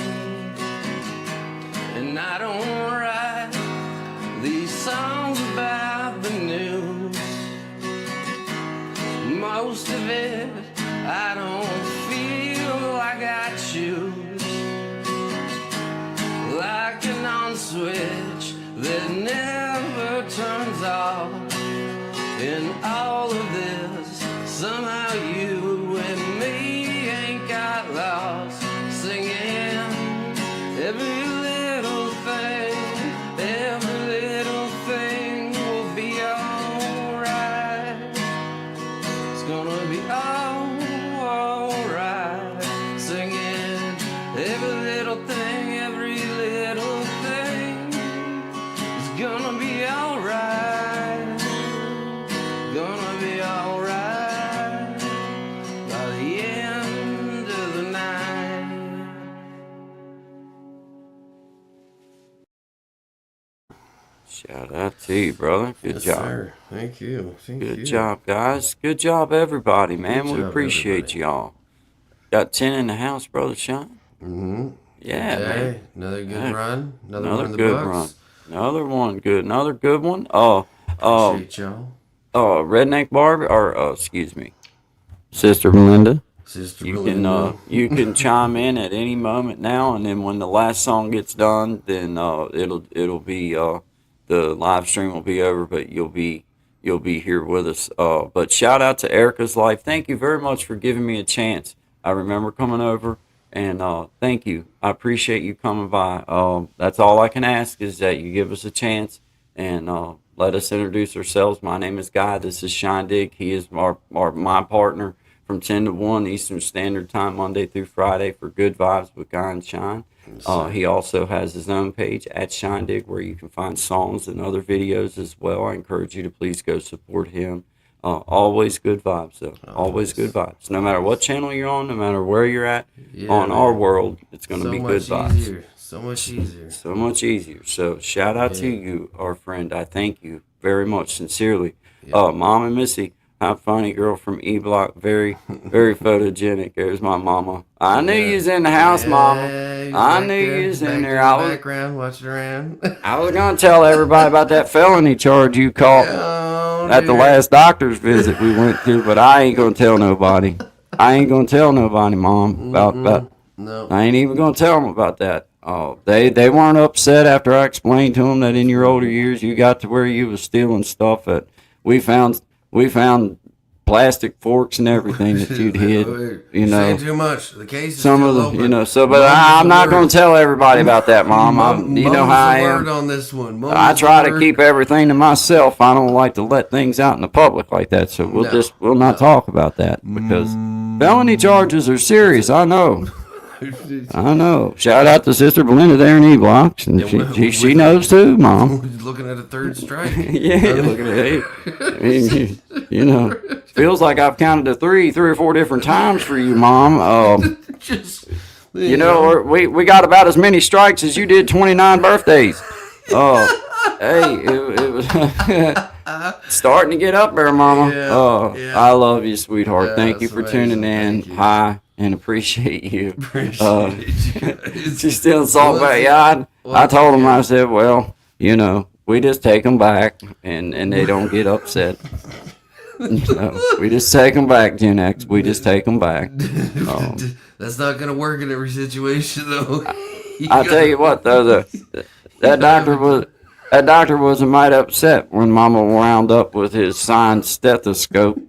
And I don't write these songs about the news. Most of it I don't feel like I choose. Like an on switch that never turns off. In all of this, somehow you and me ain't got lost. Singing every little thing will be alright. It's gonna be alright. Singing every little thing is gonna be alright. Gonna be alright by the end of the night. Shout out to you, brother. Good Yes, job. sir. Thank you. Good job, guys. Good job, everybody, man. Good We job, appreciate everybody. y'all. Got 10 in the house, brother Sean. Mm-hmm. Yeah, man. Another good Yeah. run. Another one Another in the good books. run. Another one good. Another good one. Appreciate y'all. Redneck Barb, or excuse me, Sister Belinda. Sister You Belinda. can you can chime in at any moment now, and then when the last song gets done, then it'll be the live stream will be over, but you'll be here with us. But shout out to Erica's Life. Thank you very much for giving me a chance. I remember coming over, and thank you. I appreciate you coming by. That's all I can ask is that you give us a chance and let us introduce ourselves. My name is Guy. This is Shindig. He is my partner from 10 to 1 Eastern Standard Time, Monday through Friday for Good Vibes with Guy and Shine. He also has his own page at Shindig where you can find songs and other videos as well. I encourage you to please go support him. Always good vibes, though. Always good vibes. No matter what channel you're on, no matter where you're at on our world, it's going to be good vibes. Easier. So much easier. So much easier. So shout out to you, our friend. I thank you very much, sincerely. Mom and Missy, I'm funny girl from E Block. Very, very photogenic. There's my mama. I knew you was in the house, mama. I knew you was in there. I was background, watching around. I was gonna tell everybody about that felony charge you caught at the last doctor's visit we went to, but I ain't gonna tell nobody. I ain't gonna tell nobody, Mom, about No. I ain't even gonna tell them about that. They weren't upset after I explained to them that in your older years you got to where you was stealing stuff that we found plastic forks and everything that you'd hid. You know, saying too much. The case is some still of the, open. you know. So, but Mum's I'm the not word. gonna tell everybody about that, Mom. You know how I Mum's the am. word on this one. Mum's I the try to word. keep everything to myself. I don't like to let things out in the public like that. So we'll not talk about that because felony charges are serious. I know. I know. Shout out to Sister Belinda there in E Blocks, and she knows too, Mom. Looking at a third strike. Yeah, look at it. I mean, you know, feels like I've counted to three or four different times for you, Mom. Just, You know, we got about as many strikes as you did 29 birthdays. Hey, it was Starting to get up there, Mama. Yeah. I love you, sweetheart. Yeah, Thank you that's for tuning in. Thank you. Hi, and appreciate you. Appreciate you guys. She's still in Salt Bay. Yeah, I told him, I said, well, you know, we just take them back, and they don't get upset. We just take them back, Gen X. We just take them back. That's not gonna work in every situation, though. I'll tell you what, though, that doctor was a mite upset when Mama wound up with his signed stethoscope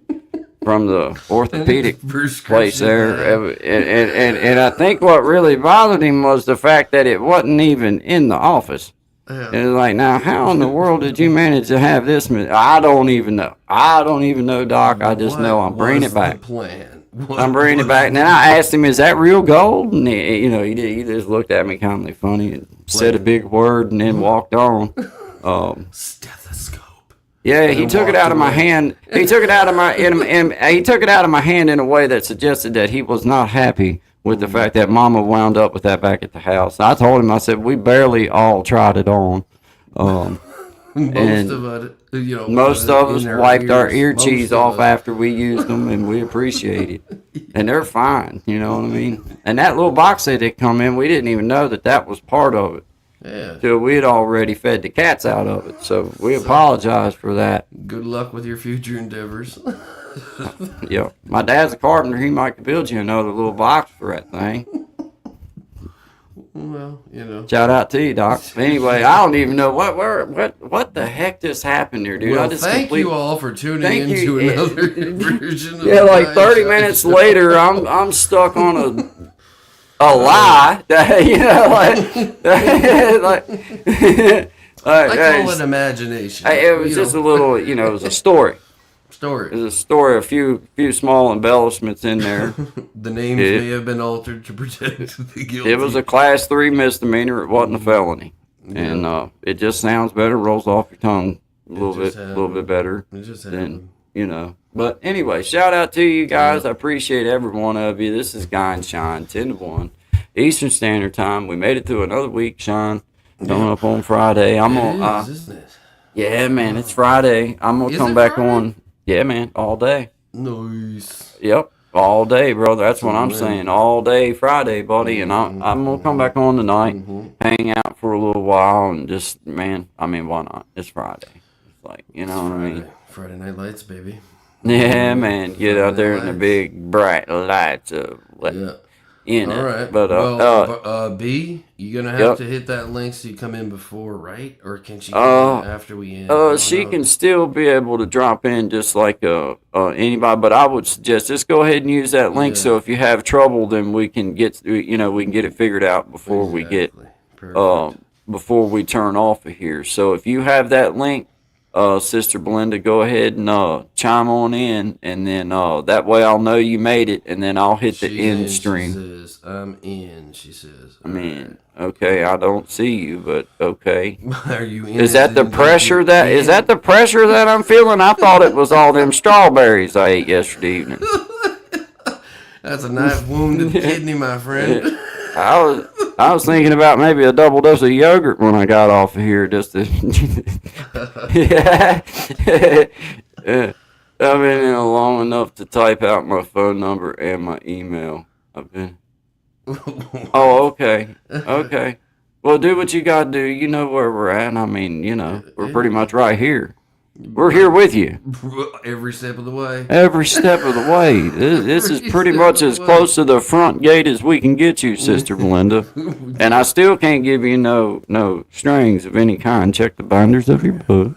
from the orthopedic place there, and I think what really bothered him was the fact that it wasn't even in the office. Yeah. And it's like, now, how in the world did you manage to have this? I don't even know. Doc. I just know I'm bringing it back. I'm bringing it back. And then I asked him, is that real gold? And he just looked at me kind of funny and said a big word and then walked on. Stethoscope. Yeah, he took it out of my hand. He took it out of my hand in a way that suggested that he was not happy with the fact that Mama wound up with that back at the house. I told him, I said, we barely all tried it on. Most of us wiped our ear cheese off after we used them, and we appreciate it. And they're fine, you know what I mean? And that little box that it come in, we didn't even know that was part of it. Yeah. Till we had already fed the cats out of it. So we apologize for that. Good luck with your future endeavors. Yeah. My dad's a carpenter. He might build you another little box for that thing. Well, Shout out to you, Doc. Anyway, I don't even know what the heck just happened here, dude. Well, thank you all for tuning in to another version of like 30 minutes later, I'm stuck on a lie. I call it imagination. It was just a little, it was a story. There's a story, a few small embellishments in there. The names may have been altered to protect the guilty. It was a class 3 misdemeanor. It wasn't a felony, and it just sounds better, rolls off your tongue a little bit better than But anyway, shout out to you guys. I appreciate every one of you. This is Guy and Shine, 10 to 1 Eastern Standard Time. We made it through another week, Shine. Coming up on Friday. Isn't it? Yeah, man, it's Friday. I'm gonna come back on. Yeah, man, all day. Nice. Yep, all day, brother. That's what I'm saying. All day Friday, buddy. And I'm going to come back on tonight, hang out for a little while, and just, man, I mean, why not? It's Friday. It's like, you know what I mean? Friday Night Lights, baby. Yeah, man. Get out there in the big, bright lights of in it. All right. But, B, you're going to have to hit that link so you come in before, right? Or can she come in after we end? She can still be able to drop in just like anybody, but I would suggest just go ahead and use that link so if you have trouble, then we can get it figured out before we get before we turn off of here. So if you have that link, Sister Belinda, go ahead and chime on in, and then that way I'll know you made it, and then I'll hit the end stream. She says, I'm in, she says. I mean, okay, I don't see you, but okay. Are you in? Is that the pressure that I'm feeling? I thought it was all them strawberries I ate yesterday evening. That's a knife wounded kidney, my friend. I was thinking about maybe a double dose of yogurt when I got off of here, just to. Yeah. I've been in long enough to type out my phone number and my email. Oh, okay. Okay. Well, do what you got to do. You know where we're at. I mean, we're pretty much right here. We're here with you. Every step of the way. Every step of the way. This is pretty much as close to the front gate as we can get you, Sister Belinda. And I still can't give you no strings of any kind. Check the binders of your book.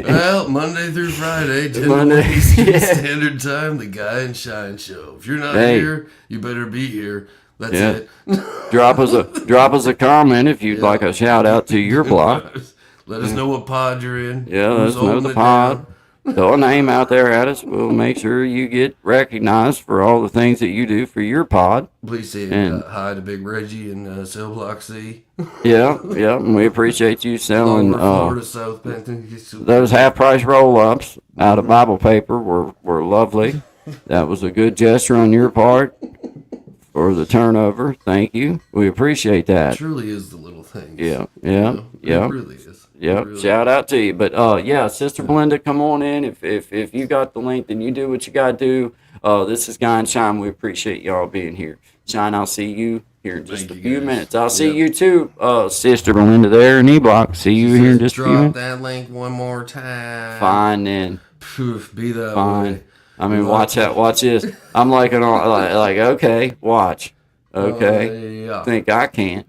Well, Monday through Friday, 10 to Eastern Standard Time, the Guy and Shine Show. If you're not here, you better be here. That's it. Drop us a comment if you'd like a shout out to your block. Let us know what pod you're in. Yeah, let us know the pod. Throw a name out there at us. We'll make sure you get recognized for all the things that you do for your pod. Please say hi to Big Reggie and Cell Block C. Yeah, and we appreciate you selling Florida, South those half-price roll-ups out of Bible paper were lovely. That was a good gesture on your part. for the turnover. Thank you. We appreciate It that. truly is the little things. Yeah, you yeah, know? yeah. It really is. Yep. It really Shout is. out to you. But yeah, Sister Belinda, come on in. If you got the link, then you do what you gotta do. This is Guy and Shine. We appreciate y'all being here. Shine, I'll see you here in just Thank a you, few guys. minutes. I'll see Yep. you too, Sister Belinda there in E-Block. See you She here in says, just a few drop minutes. that link one more time. Fine then. Poof, be that Fine. way. I mean, Look. watch that. Watch this. I'm like okay, watch. Okay. Yeah. Think I can't.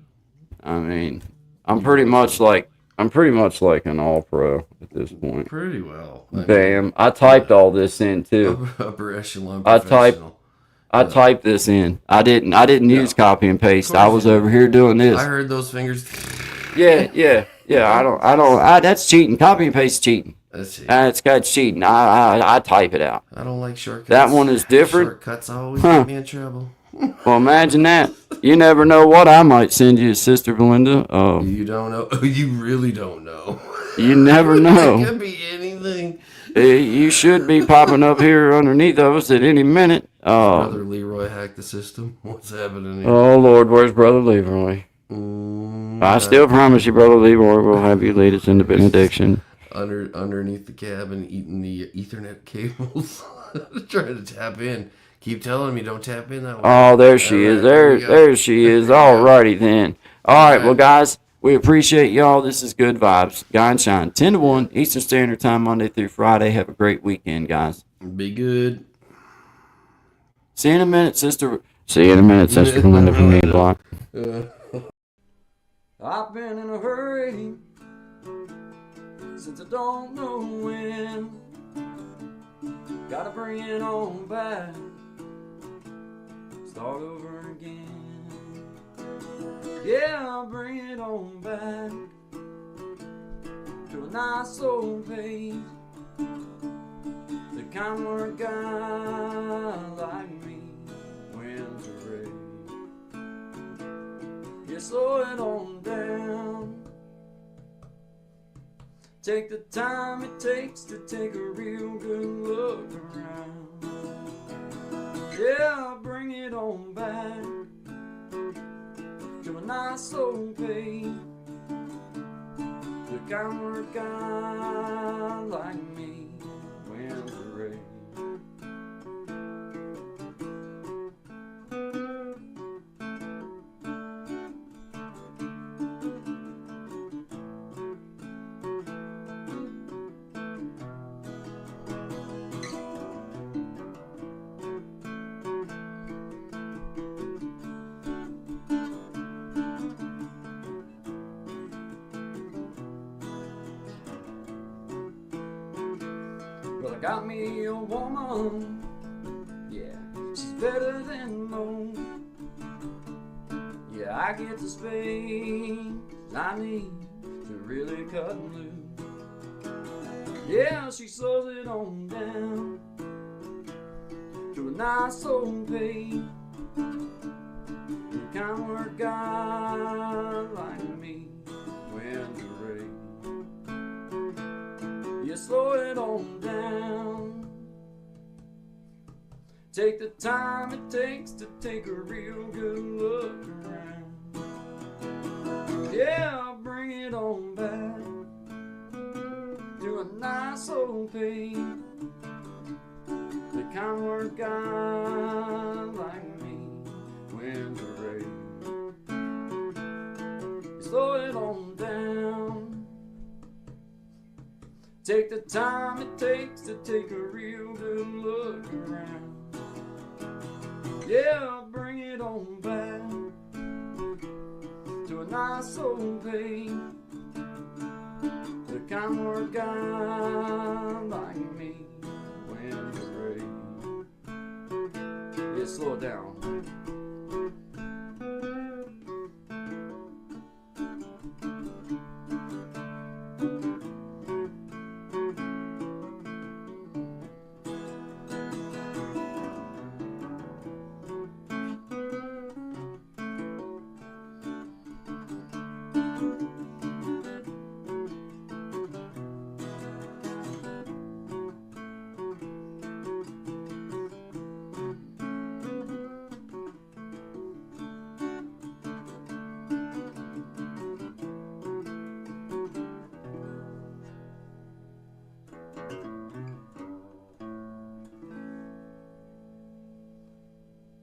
I mean, I'm pretty much like an all pro at this point. Pretty well. I mean, Bam. I typed all this in too. upper echelon I typed professional. I typed this in. I didn't use copy and paste. I was over here doing this. I heard those fingers. Yeah. That's cheating. Copy and paste cheating. That's cheating. I type it out. I don't like shortcuts. That one is different. Shortcuts always get me in trouble. Well, imagine that. You never know what I might send you, Sister Belinda. You don't know. You really don't know. You never know. It could be anything. You should be popping up here underneath of us at any minute. Brother Leroy hacked the system. What's happening here? Oh, Lord, where's Brother Leroy? I still promise you, Brother Leroy, will have you lead us into benediction. Underneath the cabin, eating the Ethernet cables, trying to tap in. Keep telling me don't tap in that way. Oh, there she is. There she is. All righty then. All right, well, guys, we appreciate y'all. This is Good Vibes. Guy and Shine, 10 to 1, Eastern Standard Time, Monday through Friday. Have a great weekend, guys. Be good. See you in a minute, Sister. See you in a minute, Sister Belinda from E-Block. I've been in a hurry since I don't know when. Gotta bring it on back. Start over again. Yeah, I'll bring it on back to a nice old pace. The kind where a guy like me wins a race. You slow it on down. Take the time it takes to take a real good look around. Yeah, I'll bring it on back to a nice old pace. The kind where a guy like me wins the race. Well, I got me a woman, yeah, she's better than most. Yeah, I get the space I need to really cut loose. Yeah, she slows it on down to a nice old pace. The kind where a guy like me wins the race. You slow it on down. Take the time it takes to take a real good look around. Yeah, I'll bring it on back to a nice old pace. The kind where a guy like me wins a race. You slow it on down. Take the time it takes to take a real good look around. Yeah, I'll bring it on back to a nice old pace. The kind where a guy like me wins the race. Yeah, slow it down.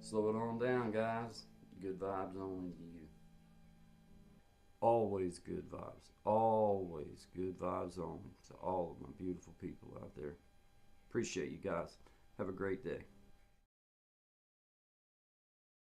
Slow it on down, guys. Good vibes only to you. Always good vibes. Always good vibes only to all of my beautiful people out there. Appreciate you guys. Have a great day.